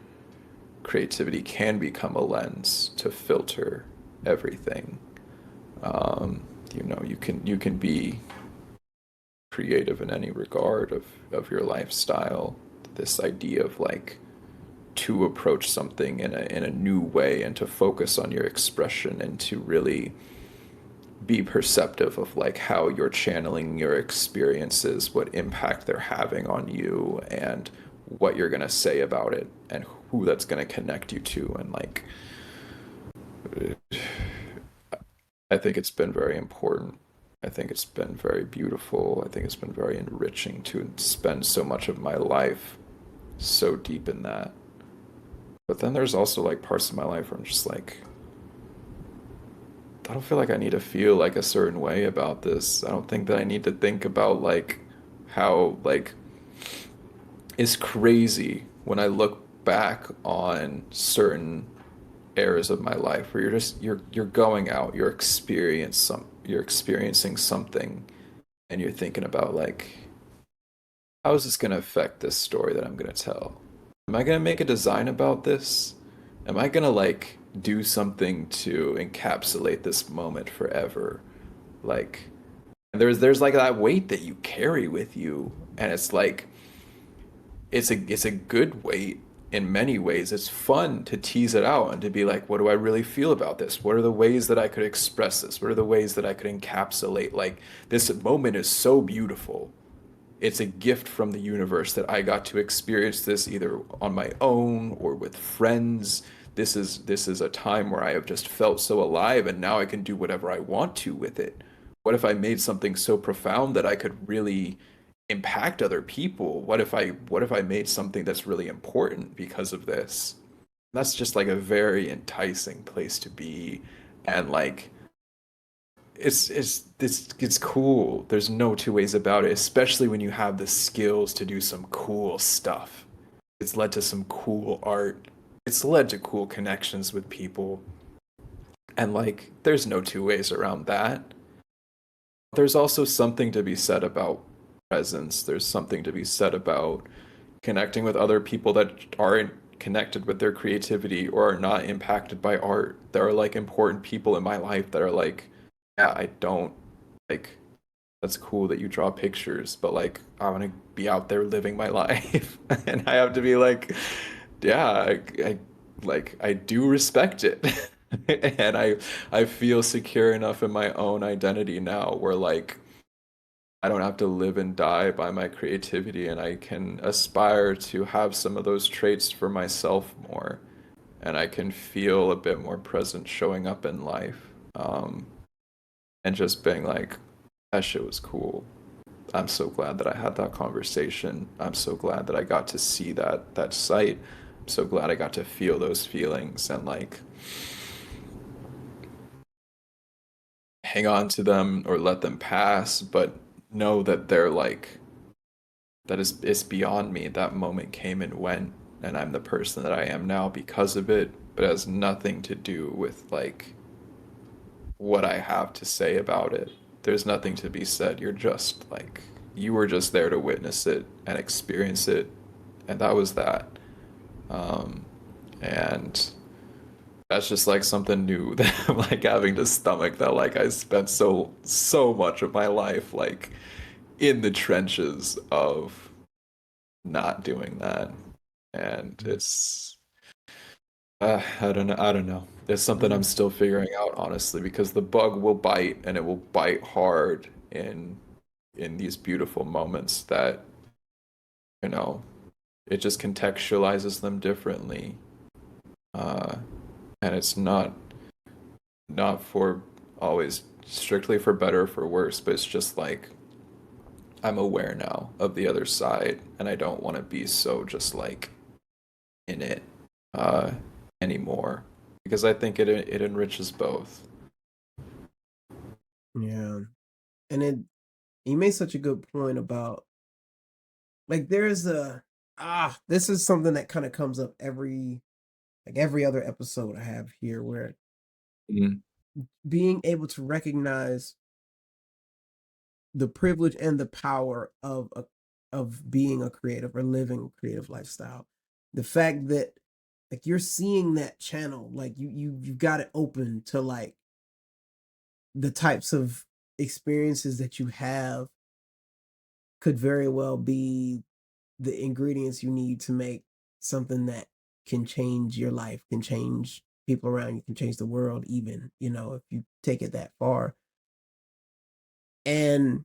creativity can become a lens to filter everything. You can be creative in any regard of your lifestyle. This idea of like to approach something in a new way and to focus on your expression and to really be perceptive of like how you're channeling your experiences, what impact they're having on you, and what you're going to say about it and who that's going to connect you to. And like I think it's been very important. I think it's been very beautiful. I think it's been very enriching to spend so much of my life so deep in that. But then there's also like parts of my life where I'm just like, I don't feel like I need to feel like a certain way about this. I don't think that I need to think about like how like it's crazy when I look back on certain eras of my life where you're going out, you're experiencing something, and you're thinking about like, how is this going to affect this story that I'm going to tell? Am I going to make a design about this? Am I going to like do something to encapsulate this moment forever? Like, there's like that weight that you carry with you, and it's like it's a good weight in many ways. It's fun to tease it out and to be like, what do I really feel about this? What are the ways that I could express this? What are the ways that I could encapsulate? Like, this moment is so beautiful. It's a gift from the universe that I got to experience this either on my own or with friends. This is a time where I have just felt so alive, and now I can do whatever I want to with it. What if I made something so profound that I could really impact other people? What if I made something that's really important because of this? That's just like a very enticing place to be. And like it's cool. There's no two ways about it, especially when you have the skills to do some cool stuff. It's led to some cool art. It's led to cool connections with people. And like there's no two ways around that. There's also something to be said about presence. There's something to be said about connecting with other people that aren't connected with their creativity or are not impacted by art. There are like important people in my life that are like, yeah, I don't like that's cool that you draw pictures, but like I want to be out there living my life. And I have to be like, yeah, I do respect it. And I feel secure enough in my own identity now where like I don't have to live and die by my creativity, and I can aspire to have some of those traits for myself more, and I can feel a bit more present showing up in life. And just being like, that shit was cool. I'm so glad that I had that conversation. I'm so glad that I got to see that site. I'm so glad I got to feel those feelings and like hang on to them or let them pass, but know that they're like that is it's beyond me. That moment came and went, and I'm the person that I am now because of it. but it has nothing to do with like what I have to say about it. There's nothing to be said. You're just like, you were just there to witness it and experience it, and that was that. Um, and that's just like something new that I'm like having to stomach, that like I spent so much of my life like in the trenches of not doing that. And it's I don't know. It's something I'm Mm, still figuring out, honestly, because the bug will bite, and it will bite hard in these beautiful moments that, you know, it just contextualizes them differently. Uh, and it's not for always strictly for better or for worse, but it's just like I'm aware now of the other side, and I don't want to be so just like in it uh, anymore, because I think it enriches both. yeah. And it you made such a good point about like there's a this is something that kind of comes up every other episode I have here where Mm, being able to recognize the privilege and the power of being a creative or living a creative lifestyle. The fact that like you're seeing that channel, like you've got it open to like the types of experiences that you have could very well be the ingredients you need to make something that can change your life, can change people around you, can change the world even, if you take it that far. And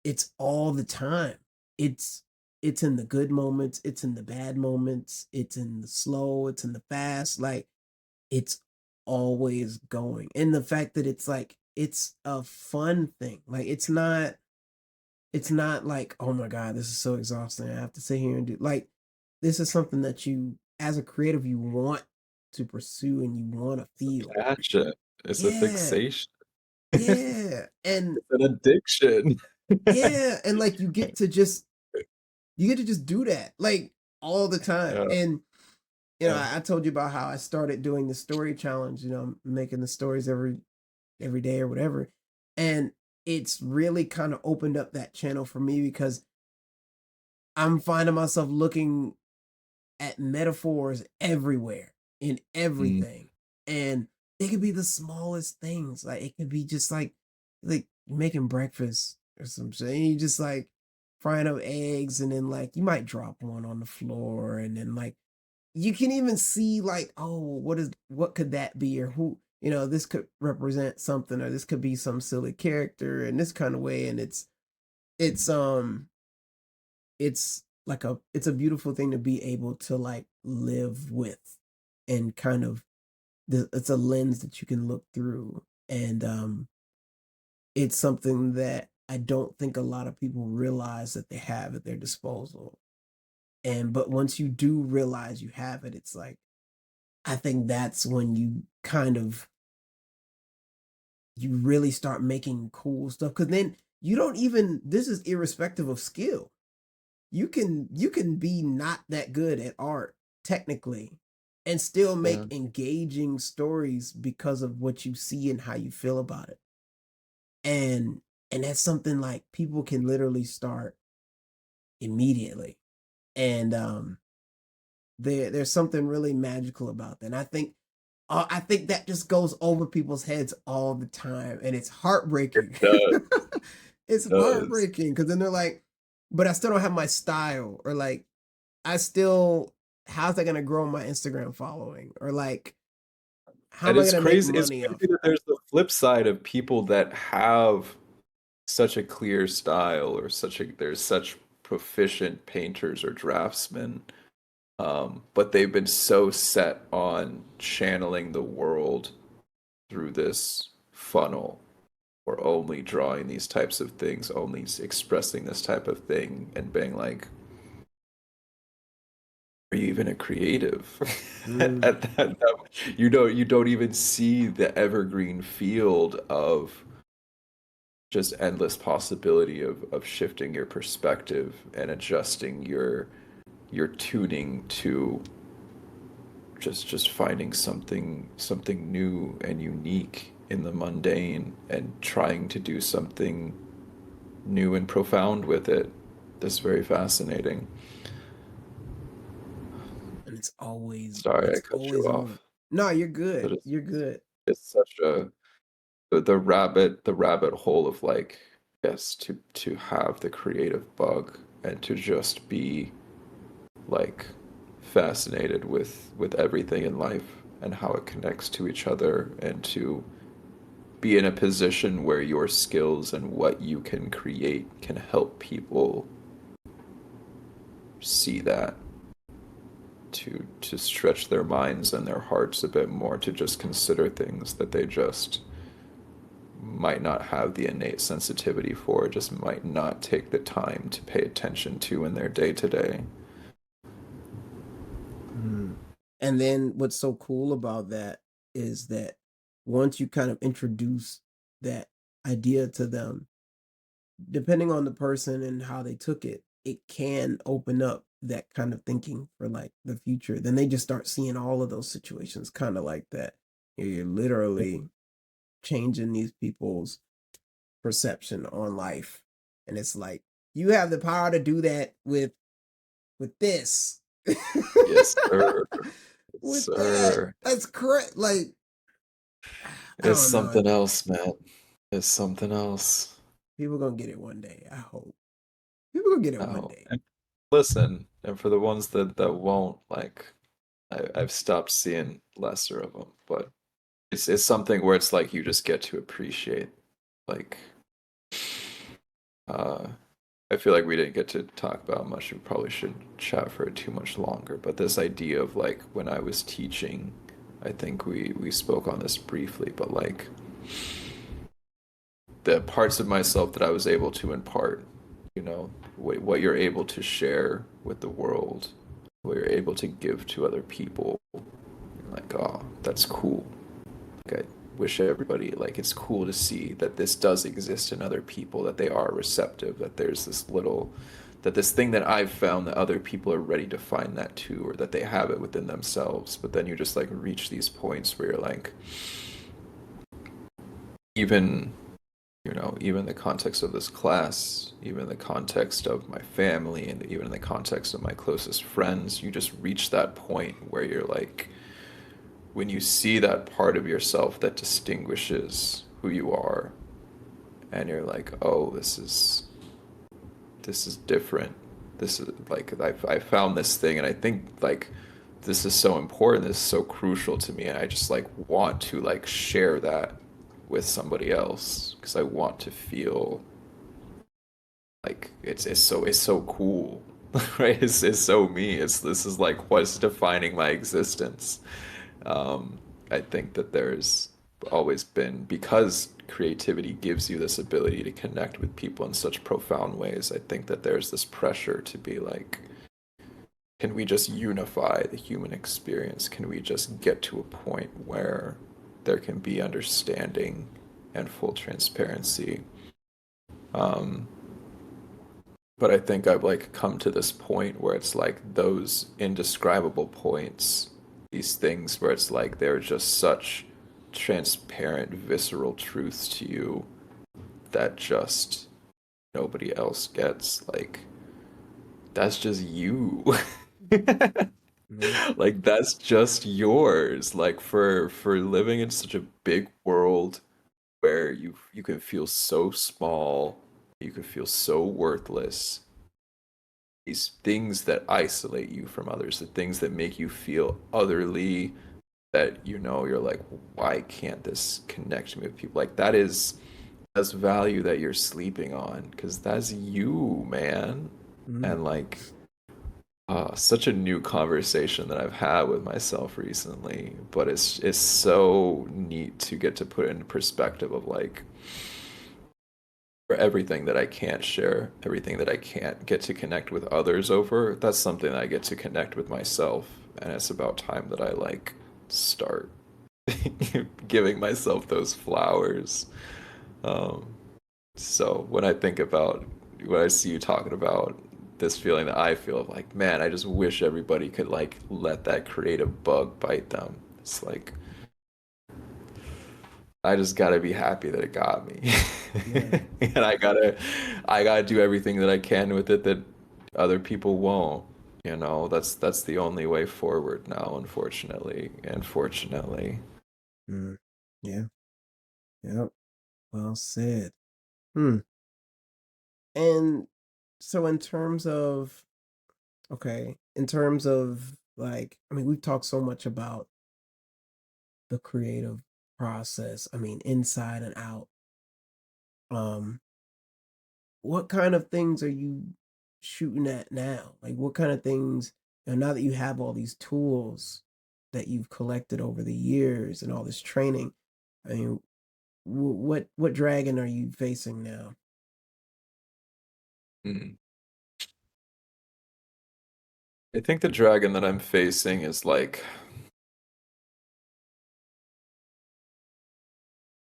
it's all the time. It's it's in the good moments, it's in the bad moments, it's in the slow, it's in the fast, like it's always going. And the fact that it's like it's a fun thing. Like it's not like, oh my God, this is so exhausting. I have to sit here and do like this is something that you as a creative you want to pursue and you want to feel. passion. It's a Yeah. fixation. Yeah. And It's an addiction. yeah, and like you get to just do that like all the time. Yeah, And yeah. I told you about how I started doing the story challenge, making the stories every day or whatever. And it's really kind of opened up that channel for me because I'm finding myself looking at metaphors everywhere in Mm, everything. And it could be the smallest things. Like it could be just like making breakfast or some shit. And you just like frying up eggs and then like you might drop one on the floor and then like you can even see like, oh, what could that be or who, this could represent something or this could be some silly character in this kind of way. And it's it's like it's a beautiful thing to be able to like live with and kind of it's a lens that you can look through and it's something that I don't think a lot of people realize that they have at their disposal. And but once you do realize you have it, it's like I think that's when you kind of you really start making cool stuff because then you don't even this is irrespective of skill. You can be not that good at art technically and still make yeah. engaging stories because of what you see and how you feel about it. And and that's something like people can literally start immediately. And there's something really magical about that. And I think that just goes over people's heads all the time and it's It heartbreaking. does. It's It does. heartbreaking because then they're like, but I still don't have my style or like I still how's that gonna grow my Instagram following? Or like, how And am I gonna make it's money crazy off that of there's the flip side of people that have such a clear style, or there's such proficient painters or draftsmen, but they've been so set on channeling the world through this funnel, or only drawing these types of things, only expressing this type of thing, and being like, are you even a creative? At Mm, you don't even see the evergreen field of just endless possibility of shifting your perspective and adjusting your tuning to just finding something new and unique in the mundane and trying to do something new and profound with it. That's very fascinating. And it's always Sorry, I it's cut you always on. off, No, you're but good. You're good. it's such a the rabbit hole of like, yes, to have the creative bug and to just be like fascinated with everything in life and how it connects to each other, and to be in a position where your skills and what you can create can help people see that, to stretch their minds and their hearts a bit more, to just consider things that they just might not have the innate sensitivity for, just might not take the time to pay attention to in their day to day. Mhm. And then what's so cool about that is that once you kind of introduce that idea to them, depending on the person and how they took it, it can open up that kind of thinking for like the future. Then they just start seeing all of those situations kind of like that. You're literally changing these people's perception on life. And it's like you have the power to do that with this. Yes, sir. Yes, With that. sir. That's correct. Like I It's don't know. something else, man. It's something else. People gonna get it one day. I hope. People gonna get it one Oh, day. and listen, and for the ones that won't, like, I've stopped seeing lesser of them, but it's something where it's like you just get to appreciate, like, uh, I feel like we didn't get to talk about much. We probably should chat for it too much longer. But this idea of like when I was teaching, I think we spoke on this briefly, but like the parts of myself that I was able to impart, what you're able to share with the world, what you're able to give to other people. Like, oh, that's cool. Like, I wish everybody, like, it's cool to see that this does exist in other people, that they are receptive, that there's that this thing that I've found, that other people are ready to find that too, or that they have it within themselves. But then you just like reach these points where you're like, even, even the context of this class, even the context of my family, and even in the context of my closest friends, you just reach that point where you're like, when you see that part of yourself that distinguishes who you are, and you're like, oh, this is different. This is like I found this thing, and I think like this is so important. This is so crucial to me, and I just like want to like share that with somebody else because I want to feel like it's so cool, right? It's so me. This is like what's defining my existence. I think that there's always been, because creativity gives you this ability to connect with people in such profound ways. I think that there's this pressure to be like, can we just unify the human experience? Can we just get to a point where there can be understanding and full transparency? Um, but I think I've like come to this point where it's like those indescribable points, these things where it's like they're just such transparent, visceral truths to you that just nobody else gets. Like, that's just you. Yep. Like that's just yours. Like for living in such a big world where you can feel so small, you can feel so worthless. These things that isolate you from others, the things that make you feel otherly, that you're like, why can't this connect me with people? Like that's value that you're sleeping on, because that's you, man. Mhm. And like, such a new conversation that I've had with myself recently, but it's so neat to get to put in perspective of like, for everything that I can't share, everything that I can't get to connect with others over, that's something that I get to connect with myself, and it's about time that I like start giving myself those flowers. Um, so when I see you talking about this feeling that I feel of like, man, I just wish everybody could like let that creative bug bite them. It's like I just gotta be happy that it got me. Yeah. And I gotta do everything that I can with it that other people won't. You know, that's the only way forward now, unfortunately. Unfortunately. Mm. Yeah. Yep. Well said. Hmm. And so in terms of okay, in terms of like, I mean, we've talked so much about the creative process. I mean, inside and out. Um, what kind of things are you shooting at now? Like, what kind of things, now that you have all these tools that you've collected over the years and all this training, I mean, what dragon are you facing now? Mm. I think the dragon that I'm facing is like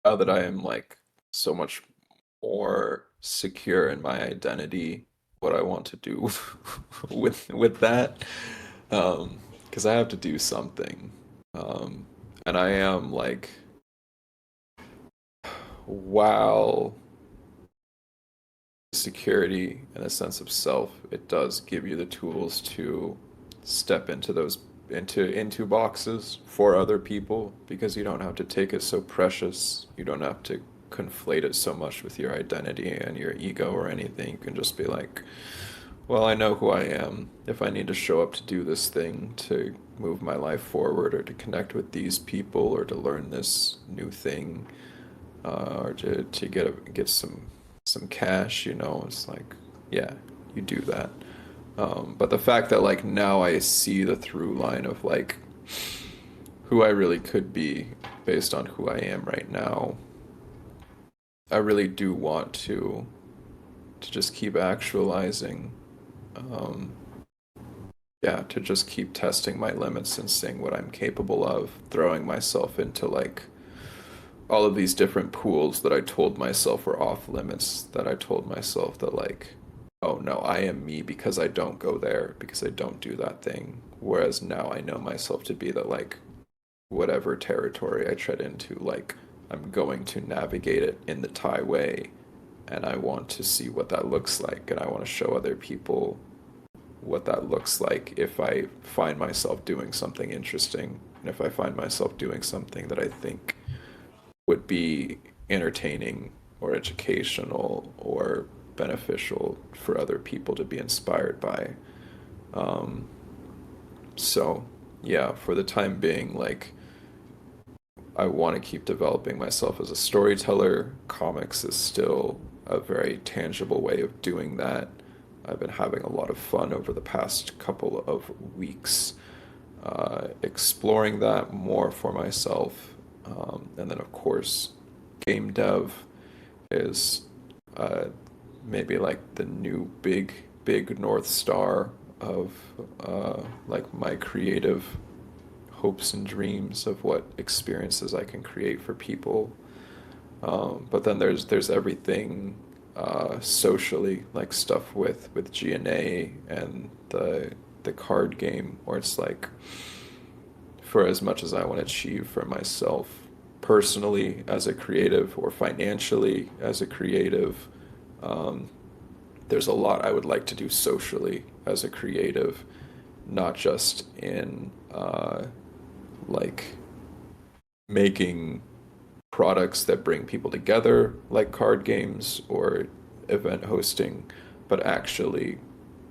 now that I am like so much more secure in my identity, what I want to do with that. Because I have to do something. And I am like, while security and a sense of self, it does give you the tools to step into those into boxes for other people because you don't have to take it so precious. You don't have to conflate it so much with your identity and your ego or anything. You can just be like, well, I know who I am. If I need to show up to do this thing to move my life forward or to connect with these people or to learn this new thing, or to get some cash, you know, it's like, yeah, you do that. But the fact that like now I see the through line of like who I really could be based on who I am right now, I really do want to just keep actualizing, um, yeah, to just keep testing my limits and seeing what I'm capable of, throwing myself into like all of these different pools that I told myself were off limits, that I told myself that like, oh no, I am me because I don't go there, because I don't do that thing. Whereas now I know myself to be that like whatever territory I tread into, like I'm going to navigate it in the Thai way, and I want to see what that looks like, and I want to show other people what that looks like if I find myself doing something interesting, and if I find myself doing something that I think would be entertaining or educational or beneficial for other people to be inspired by. Um, so, yeah, for the time being, like, I want to keep developing myself as a storyteller. Comics is still a very tangible way of doing that. I've been having a lot of fun over the past couple of weeks exploring that more for myself. And then, of course, game dev is uh, maybe like the new big North Star of like my creative hopes and dreams of what experiences I can create for people. But then there's everything socially, like stuff with GNA and the card game, where it's like for as much as I want to achieve for myself personally as a creative or financially as a creative, um, there's a lot I would like to do socially as a creative, not just in like making products that bring people together like card games or event hosting, but actually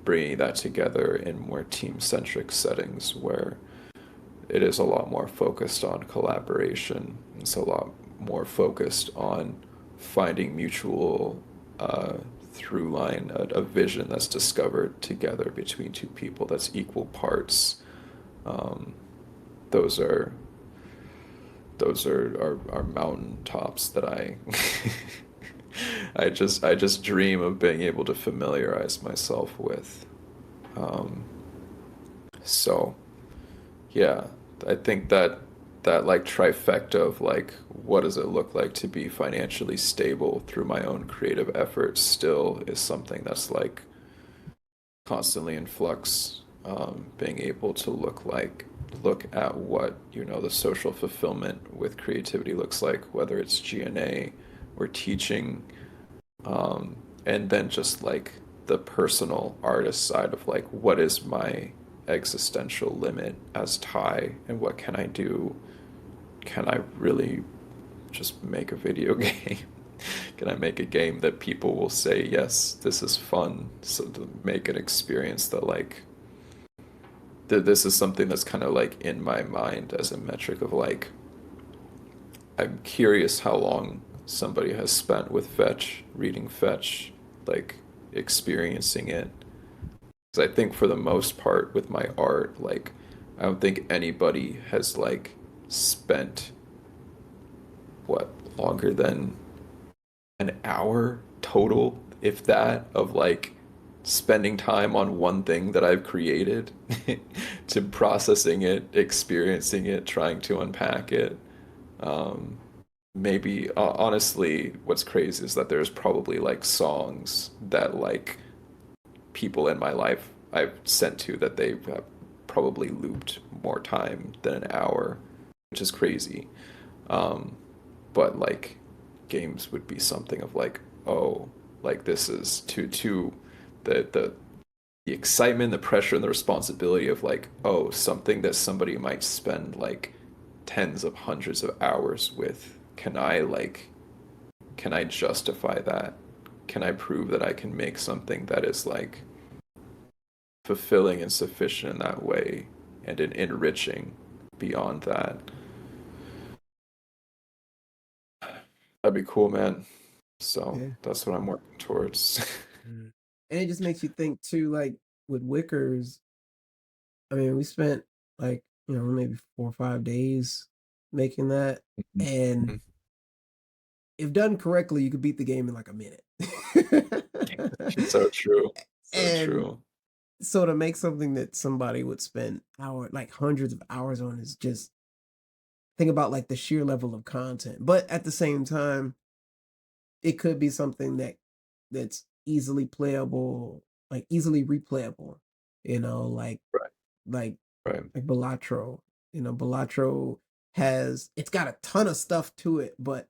bringing that together in more team-centric settings where it is a lot more focused on collaboration. It's a lot more focused on finding mutual through line, a vision that's discovered together between two people that's equal parts. Um, those are those are mountaintops that I I just dream of being able to familiarize myself with. Um, so yeah, I think that that like trifecta of like what does it look like to be financially stable through my own creative efforts still is something that's like constantly in flux, being able to look at what, you know, the social fulfillment with creativity looks like, whether it's G&A or teaching, and then just like the personal artist side of like what is my existential limit as Ty and what can I do? Can I really just make a video game? Can I make a game that people will say, yes, this is fun? So to make an experience that like this is something that's kind of like in my mind as a metric of like I'm curious how long somebody has spent with Fetch, reading Fetch, like experiencing it. Because I think for the most part with my art, like I don't think anybody has like spent what longer than an hour total, if that, of like spending time on one thing that I've created to processing it, experiencing it, trying to unpack it. Um, Maybe honestly, what's crazy is that there's probably like songs that like people in my life I've sent to that they have probably looped more time than an hour, which is crazy. Um, but like games would be something of like, oh, like this is to the excitement, the pressure, and the responsibility of like, oh, something that somebody might spend like tens of hundreds of hours with. Can I justify that? Can I prove that I can make something that is like fulfilling and sufficient in that way and enriching beyond that? That'd be cool, man. So Yeah. that's what I'm working towards. Mm. And it just makes you think too, like with Wickers, I mean, we spent like, maybe 4 or 5 days making that. And if done correctly, you could beat the game in like a minute. So true. So And true. so to make something that somebody would spend like hundreds of hours on is just think about like the sheer level of content. But at the same time, it could be something that's easily playable, like easily replayable, like Right. like Right. like Balatro. Balatro it's got a ton of stuff to it, but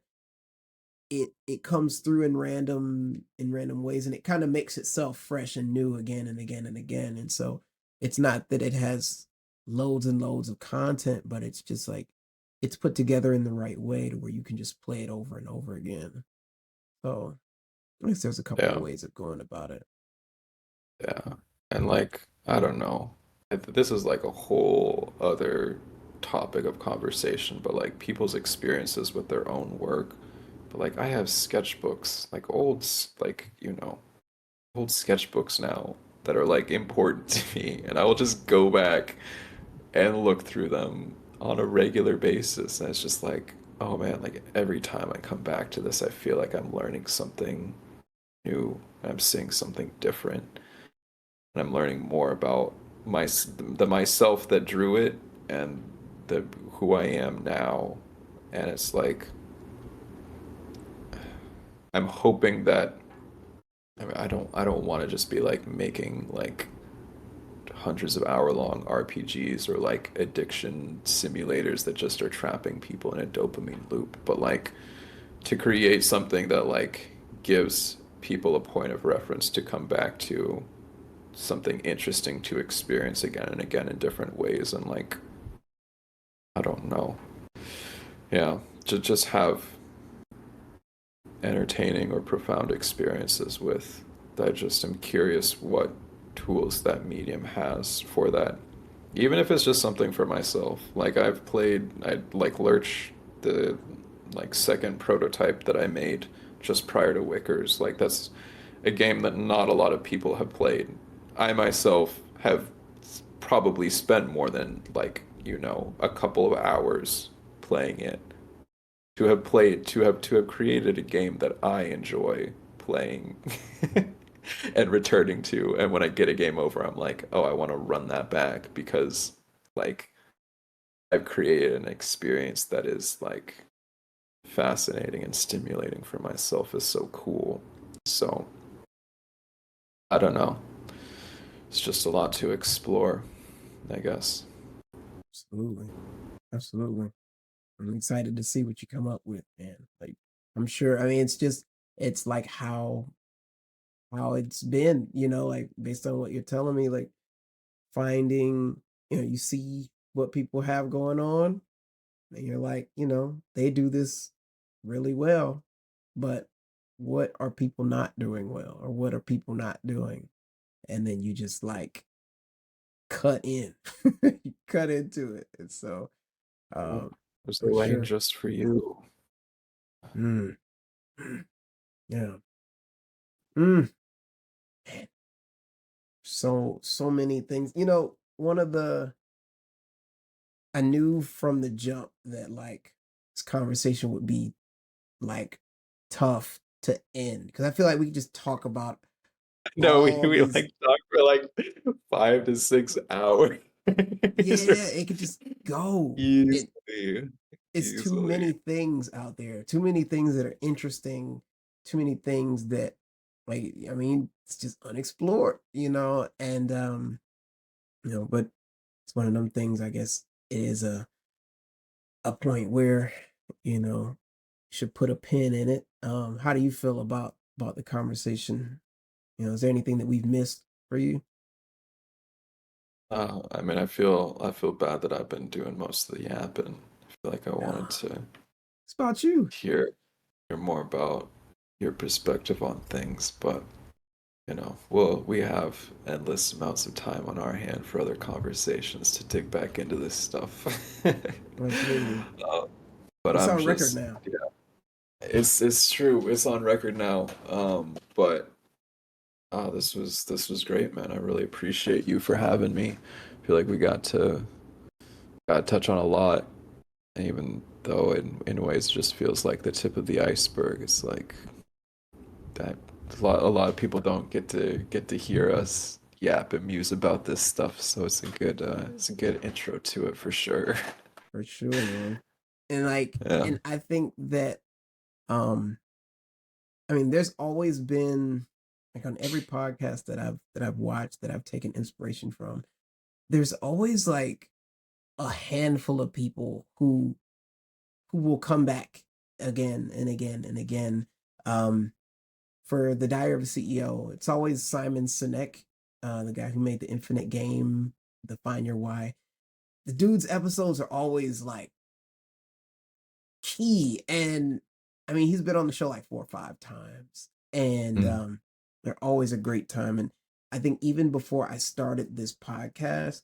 it comes through in random ways, and it kind of makes itself fresh and new again and again and again. And so it's not that it has loads and loads of content, but it's just like it's put together in the right way to where you can just play it over and over again. So I guess there's a couple of Yeah. ways of going about it. Yeah. And like, I don't know. This is like a whole other topic of conversation, but like people's experiences with their own work. But like I have sketchbooks, like like, you know, old sketchbooks now that are like important to me, and I will just go back and look through them on a regular basis. And it's just like, oh man, like every time I come back to this, I feel like I'm learning something new. I'm seeing something different. And I'm learning more about the myself that drew it and the who I am now. And it's like I'm hoping that I mean, I don't want to just be like making like hundreds of hour long RPGs or like addiction simulators that just are trapping people in a dopamine loop, but like to create something that like gives people a point of reference to come back to, something interesting to experience again and again in different ways, and like I don't know. Yeah, to just have entertaining or profound experiences with that. Just am curious what tools that medium has for that. Even if it's just something for myself. Like I like Lurch, the like second prototype that I made just prior to Wickers. Like that's a game that not a lot of people have played. I myself have probably spent more than like, you know, a couple of hours playing it. To have created a game that I enjoy playing and returning to. And when I get a game over, I'm like, oh, I want to run that back because like I've created an experience that is like fascinating and stimulating for myself, is so cool. So I don't know. it's just a lot to explore, I guess. Absolutely. Absolutely. I'm excited to see what you come up with, man. Like, I'm sure, I mean, it's like how it's been, like based on what you're telling me, like finding, you see what people have going on, and you're like, they do this really well, but what are people not doing well, or what are people not doing? And then you just like cut in, you cut into it. And so, Well, um, there's a for lane sure. just for you. Mm, yeah. Mm, so many things. One of the I knew from the jump that like this conversation would be like tough to end, because I feel like we could just talk about No, we, all we these. like talk for like 5 to 6 hours. Yeah, it could just go. Easily, It's too easily. many things out there, too many things that are interesting, too many things that, like, I mean, it's just unexplored, and but it's one of them things, I guess it is a point where, you know, should put a pin in it. How do you feel about the conversation? Is there anything that we've missed for you? I mean, I feel bad that I've been doing most of the yapping. I feel like I wanted Nah, to it's about you. hear hear more about your perspective on things, but well, we have endless amounts of time on our hand for other conversations to dig back into this stuff. Absolutely. Uh, but It's I'm on record just, now. yeah, it's true. It's on record now. But this was great, man. I really appreciate you for having me. I feel like we got to touch on a lot, even though in ways it just feels like the tip of the iceberg. It's like that a lot of people don't get to hear us yap and muse about this stuff, so it's a good intro to it for sure. For sure, man. And like, Yeah. and I think that, um, I mean, there's always been, like, on every podcast that I've watched, that I've taken inspiration from, there's always like a handful of people who will come back again and again and again. Um, for the Diary of a CEO, it's always Simon Sinek, the guy who made the Infinite Game, the Find Your Why. The dude's episodes are always like key, and I mean, he's been on the show like 4 or 5 times, and Mm. they're always a great time. And I think even before I started this podcast,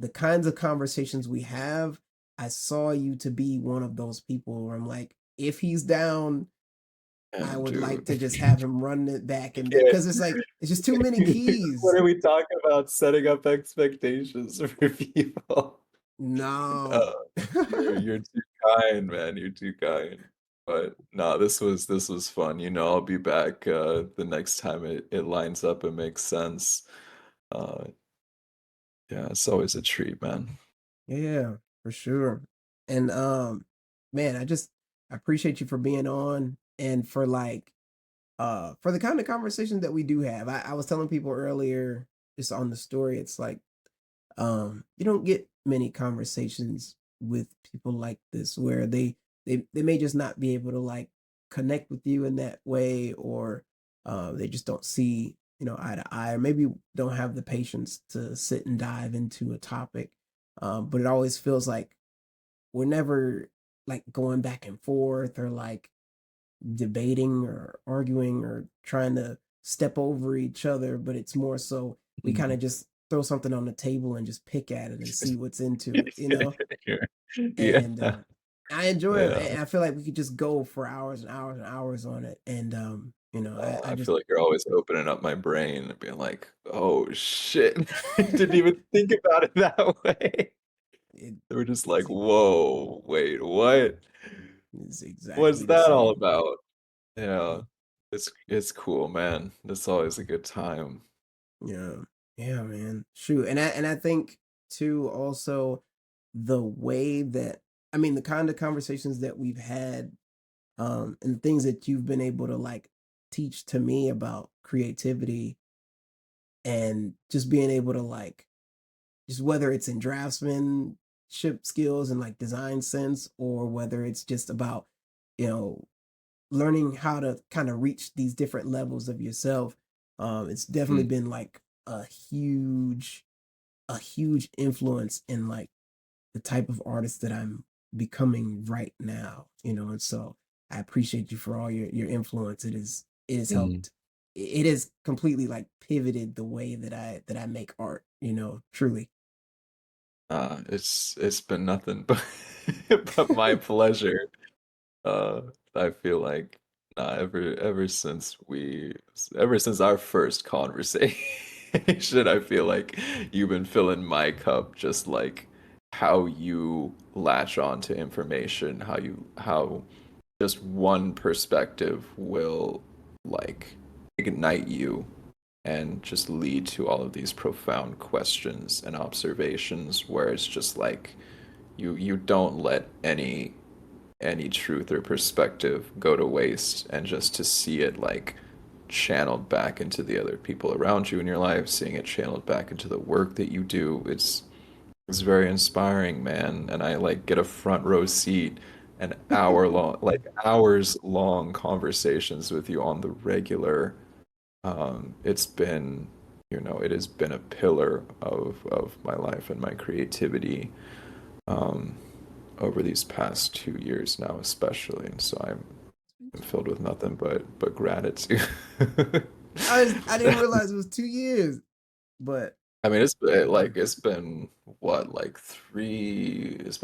the kinds of conversations we have, I saw you to be one of those people where I'm like, if he's down, I And would like to dude, just have him run it back and back, yeah. because it's like it's just too many What keys. are we talking about? Setting up expectations for people. Uh, No. you're too kind, man. You're too kind. But no, this was fun. I'll be back the next time it lines up and makes sense. Uh, yeah, it's always a treat, man. Yeah, for sure. And man, I appreciate you for being on, and for like for the kind of conversations that we do have. I was telling people earlier, just on the story, it's like you don't get many conversations with people like this, where they may just not be able to like connect with you in that way, or they just don't see, eye to eye, or maybe don't have the patience to sit and dive into a topic. But it always feels like we're never like going back and forth, or like debating or arguing or trying to step over each other, but it's more so we kind Mhm. of just throw something on the table and just pick at it and see what's into it. Yeah. And I enjoy it. Yeah. And I feel like we could just go for hours and hours and hours on it. And I I just feel like you're always opening up my brain and being like, "Oh shit, didn't even think about it that way." it They were just like, is, "Whoa, wait, what? is What's exactly the that all same. about?" Yeah, it's cool, man. It's always a good time. Yeah. Yeah, man. Shoot. And I think too, also, the way that, I mean, the kind of conversations that we've had, and things that you've been able to like teach to me about creativity, and just being able to like, just whether it's in draftsmanship skills and like design sense, or whether it's just about, you know, learning how to kind of reach these different levels of yourself. It's definitely Mm, been like a huge influence in like the type of artist that I'm becoming right now, you know. And so I appreciate you for all your influence. It has mm. helped. It has completely like pivoted the way that I make art, you know, truly. It's been nothing but but my pleasure. Uh, I feel like ever since our first conversation, I feel like you've been filling my cup, just like how you latch on to information, how just one perspective will like ignite you and just lead to all of these profound questions and observations where it's just like you don't let any truth or perspective go to waste, and just to see it like channeled back into the other people around you in your life, seeing it channeled back into the work that you do, it's very inspiring, man. And I like get a front row seat and hours long conversations with you on the regular. It's been, it has been a pillar of my life and my creativity. Um, over these past 2 years now, especially, and so I'm filled with nothing but gratitude. I didn't realize it was 2 years, but I mean, it's been what, like it's been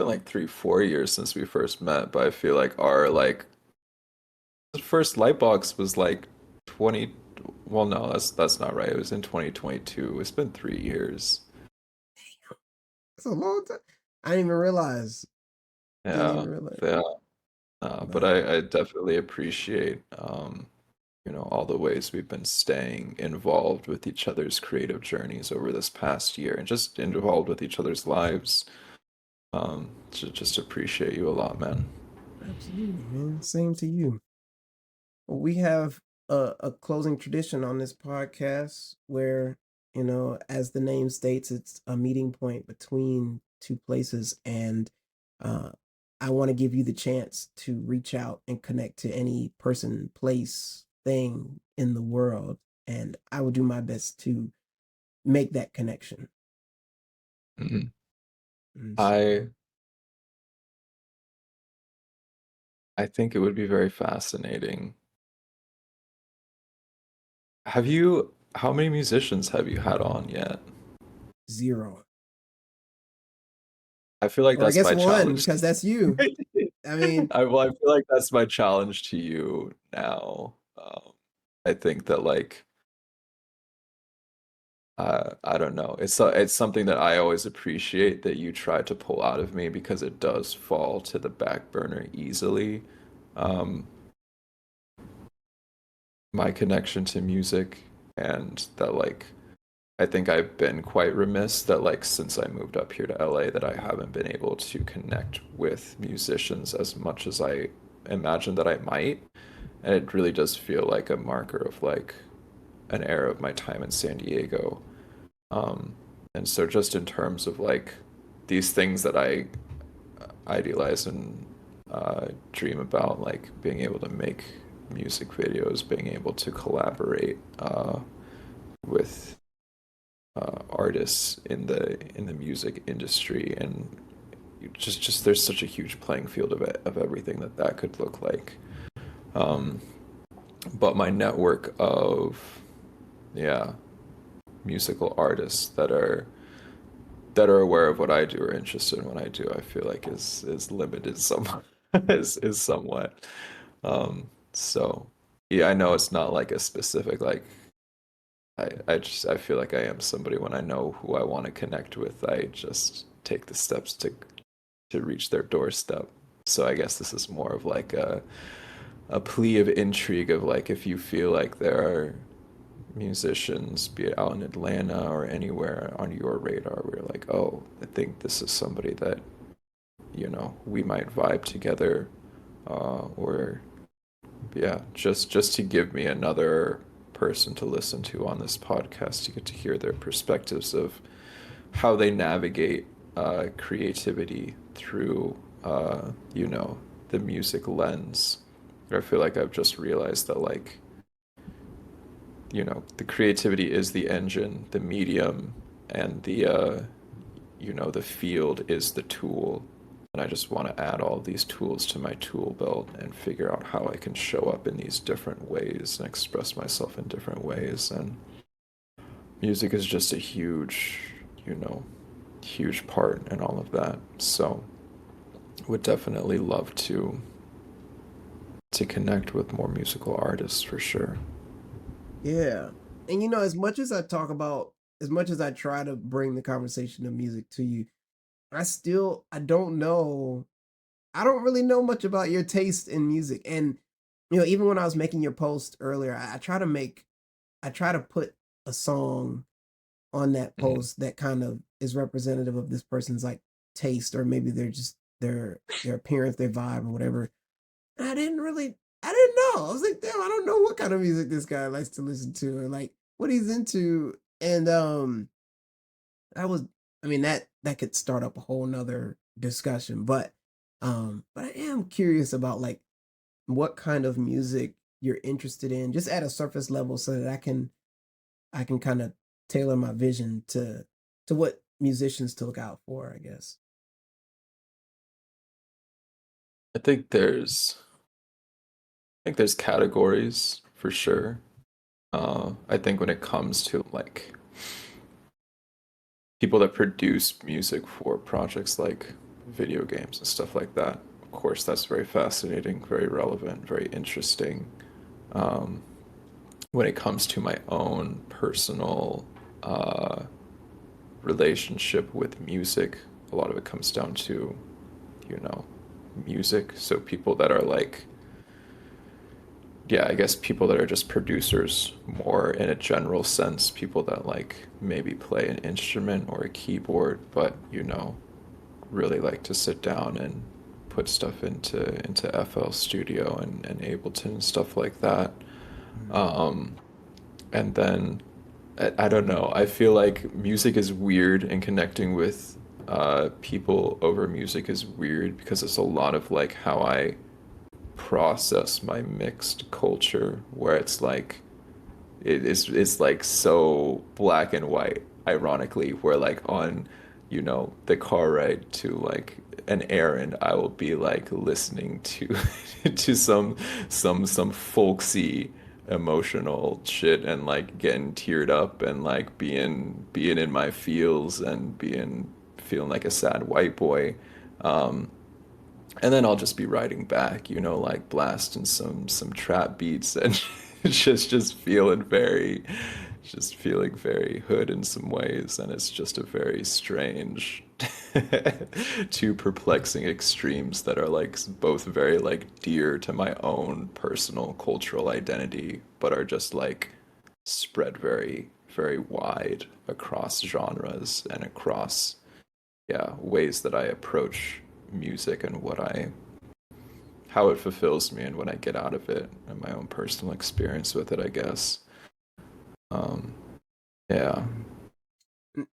like 3 4 years since we first met, but I feel like our like the first Lightbox was like 20, well, no, that's not right, it was in 2022. It's been 3 years. it's a long time. I didn't even realize. Didn't even Yeah, realize. yeah. But Wow. I definitely appreciate all the ways we've been staying involved with each other's creative journeys over this past year, and just involved with each other's lives. Just appreciate you a lot, man. Absolutely, man. Same to you. Well, we have a closing tradition on this podcast where, you know, as the name states, it's a meeting point between two places. And uh, I want to give you the chance to reach out and connect to any person, place, thing in the world. And I will do my best to make that connection. Mhm. And I so, I think it would be very fascinating. How many musicians have you had on yet? zero. I feel like Or I that's guess my one, challenge. because that's you. I mean, I feel like that's my challenge to you now. I think that like I don't know. It's something that I always appreciate that you try to pull out of me, because it does fall to the back burner easily. Um, my connection to music, and that like I think I've been quite remiss that like since I moved up here to LA that I haven't been able to connect with musicians as much as I imagine that I might. And it really does feel like a marker of like an era of my time in San Diego. Um, and so just in terms of like these things that I idealize and dream about, like being able to make music videos, being able to collaborate with artists in the music industry, and just there's such a huge playing field of everything that could look like. Um, but my network of, yeah, musical artists that are aware of what I do or interested in what I do, I feel like is limited somewhat, is somewhat. So yeah, I know it's not like a specific like I feel like I am somebody when I know who I want to connect with, I just take the steps to reach their doorstep. So I guess this is more of like a plea of intrigue of like if you feel like there are musicians, be it out in Atlanta or anywhere on your radar, where you're like, oh, I think this is somebody that, we might vibe together, or yeah, just to give me another person to listen to on this podcast. You get to hear their perspectives of how they navigate creativity through, the music lens. I feel like I've just realized that, like, the creativity is the engine, the medium, and the field is the tool. And I just want to add all these tools to my tool belt and figure out how I can show up in these different ways and express myself in different ways. And music is just a huge part in all of that. So would definitely love to connect with more musical artists for sure. Yeah. And as much as I talk about, as much as I try to bring the conversation of music to you, I don't know, I don't really know much about your taste in music. And, even when I was making your post earlier, I try to put a song on that Mhm. post that kind of is representative of this person's like taste, or maybe they're just their appearance, their vibe, or whatever. And I didn't know. I was like, damn, I don't know what kind of music this guy likes to listen to, or like what he's into. And that was, I mean, that could start up a whole nother discussion. But I am curious about like what kind of music you're interested in, just at a surface level, so that I can kind of tailor my vision to what musicians to look out for, I guess. I think there's categories for sure. I think when it comes to like people that produce music for projects like video games and stuff like that, of course, that's very fascinating, very relevant, very interesting. Um, when it comes to my own personal uh, relationship with music, a lot of it comes down to, you know, music. So people that are like, yeah, I guess people that are just producers more in a general sense, people that like maybe play an instrument or a keyboard, but really like to sit down and put stuff into FL Studio and Ableton and stuff like that. Mhm. Um, and then I don't know. I feel like music is weird and connecting with people over music is weird because it's a lot of like how I process my mixed culture where it's like it's like so black and white, ironically, where like on, the car ride to like an errand, I will be like listening to to some folksy emotional shit and like getting teared up and like being in my feels and feeling like a sad white boy. Um, and then I'll just be writing back, like blasting some trap beats and just feeling very hood in some ways, and it's just a very strange, two perplexing extremes that are like both very like dear to my own personal cultural identity, but are just like spread very, very wide across genres and across, yeah, ways that I approach music and how it fulfills me and what I get out of it and my own personal experience with it, I guess. Um, yeah.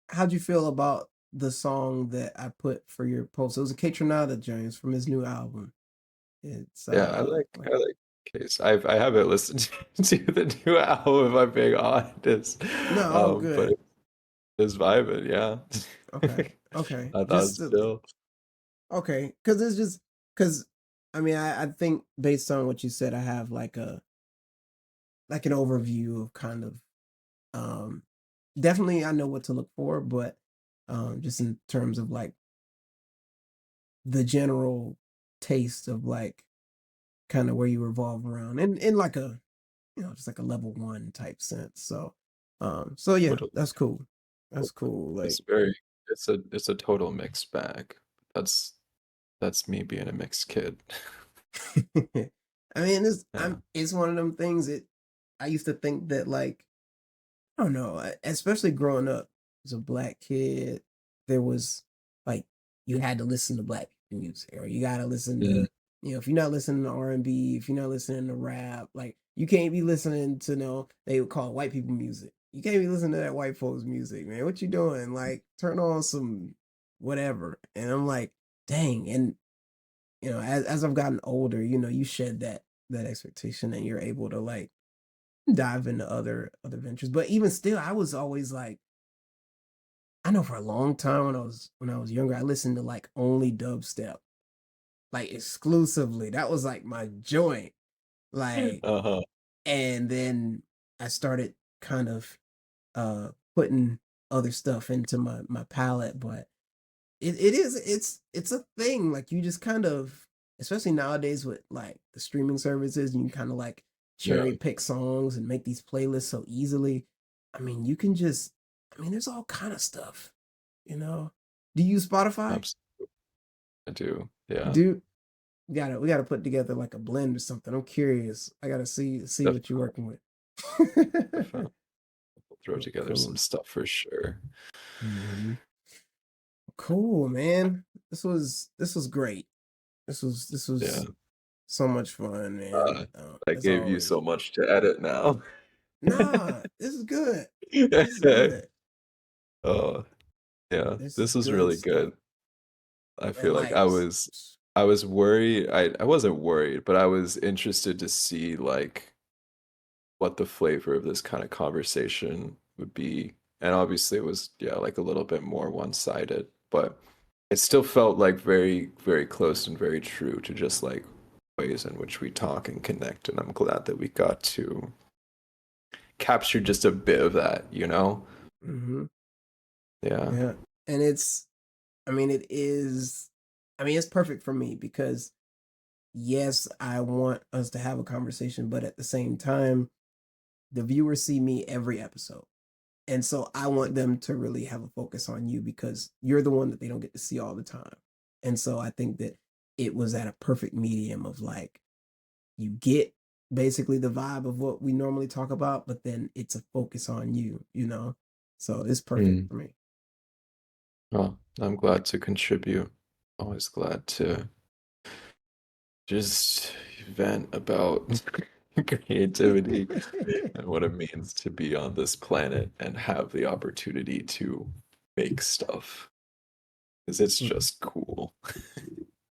How'd you feel about the song that I put for your post? It was a K Tronada James from his new album. It's Yeah, like, I like Case. I haven't listened to the new album if I'm being honest. no, all But good. it's vibing, yeah. Okay. Okay. I thought Just still. okay, because it's just because I mean I think based on what you said, I have like an overview of kind of um definitely I know what to look for, but just in terms of like the general taste of like kind of where you revolve around in like a just like a level one type sense. So yeah, Totally. that's cool. That's cool. It's Like very it's a total mixed bag. That's that's me being a mixed kid. I mean Yeah. it's one of them things that I used to think that like I don't know, especially growing up as a black kid, there was like you had to listen to black music, or you gotta listen Mm, to, if you're not listening to R&B, if you're not listening to rap, like You can't be listening to no, they would call it white people music. You can't be listening to that white folks music, man. What you doing? Like, turn on some whatever. And I'm like, dang. And as I've gotten older, you shed that expectation, and you're able to like dive into other ventures. But even still, I was always like, I know for a long time when I was younger, I listened to like only dubstep, like exclusively. That was like my joint. Like, Uh-huh. and then I started kind of putting other stuff into my palette, but it's a thing. Like, you just kind of, especially nowadays with like the streaming services, you can kind of like Yeah, cherry pick songs and make these playlists so easily. I mean, you can just, I mean, there's all kind of stuff, you know. Do you use Spotify? absolutely. I do. Yeah. Do we gotta put together like a blend or something. I'm curious. I gotta see what you're Definitely. working with. Definitely. We'll throw Cool, together some cool. stuff for sure. Mhm. Cool, man. This was great. This was Yeah. so much fun, man. Uh, I As gave you always. so much to edit now. Nah, this is good. This is good. Oh, yeah. This is This was good really stuff. good. I And feel like like, I was worried. I wasn't worried, but I was interested to see like what the flavor of this kind of conversation would be. And obviously it was, yeah, like a little bit more one-sided, but it still felt like very, very close and very true to just like ways in which we talk and connect. And I'm glad that we got to capture just a bit of that, you know? hmm Yeah. yeah. And I mean, it is, I mean, it's perfect for me because yes, I want us to have a conversation, but at the same time, the viewers see me every episode. And so I want them to really have a focus on you because you're the one that they don't get to see all the time. And so I think that it was at a perfect medium of like, you get basically the vibe of what we normally talk about, but then it's a focus on you. So it's perfect Mm. for me. Well, I'm glad to contribute. Always glad to just vent about creativity and what it means to be on this planet and have the opportunity to make stuff because it's just cool.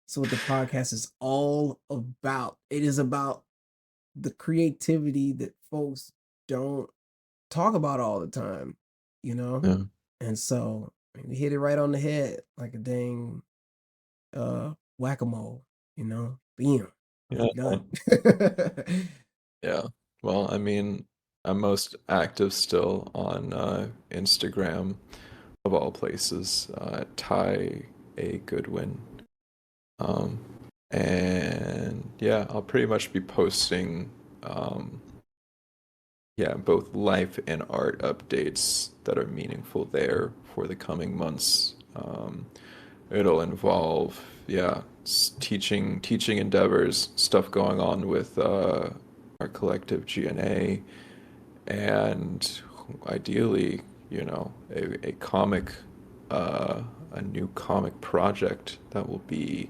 So what the podcast is all about. It is about the creativity that folks don't talk about all the time, you know? Yeah, And so we hit it right on the head like a dang whack-a-mole, Bam. yeah, Done. yeah. Well, I mean, I'm most active still on Instagram of all places, Ty A Goodwin. Um, and yeah, I'll pretty much be posting um, yeah, both life and art updates that are meaningful there for the coming months. It'll involve, yeah, teaching endeavors, stuff going on with our collective GNA, and ideally, a comic, a new comic project that will be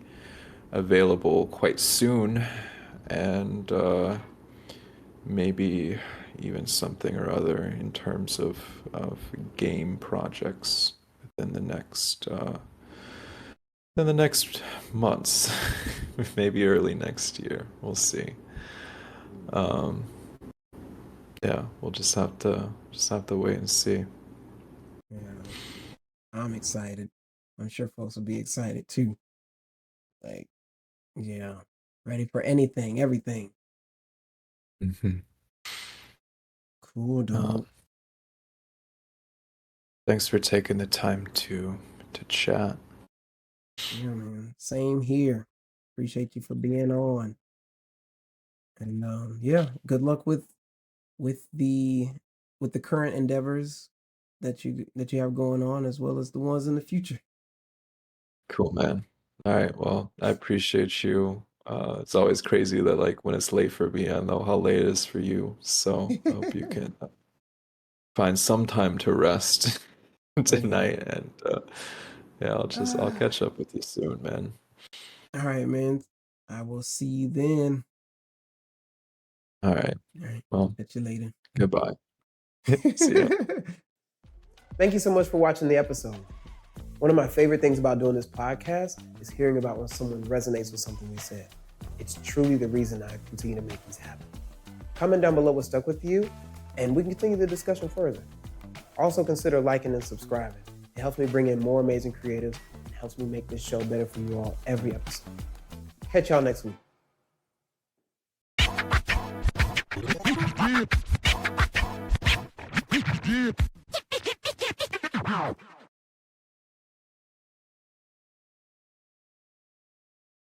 available quite soon, and maybe even something or other in terms of game projects within the next months, maybe early next year. We'll see. Um, yeah, we'll just have to wait and see. Yeah, I'm excited. I'm sure folks will be excited too. Like, yeah, ready for anything, everything. Mhm. Cool, Uh, dog. Thanks for taking the time to chat. Yeah, man. Same here. Appreciate you for being on. And yeah, good luck with the with the current endeavors that you have going on as well as the ones in the future. Cool, man. All right, well, I appreciate you. It's always crazy that like when it's late for me, I know how late it is for you. So I hope you can find some time to rest Yeah. tonight, and yeah, I'll Ah, catch up with you soon, man. all right, man. I will see you then. All right. All right. Well, Catch you later. goodbye. See ya. Thank you so much for watching the episode. One of my favorite things about doing this podcast is hearing about when someone resonates with something we said. It's truly the reason I continue to make these happen. Comment down below what stuck with you, and we can continue the discussion further. Also consider liking and subscribing. It helps me bring in more amazing creatives and helps me make this show better for you all every episode. Catch y'all next week.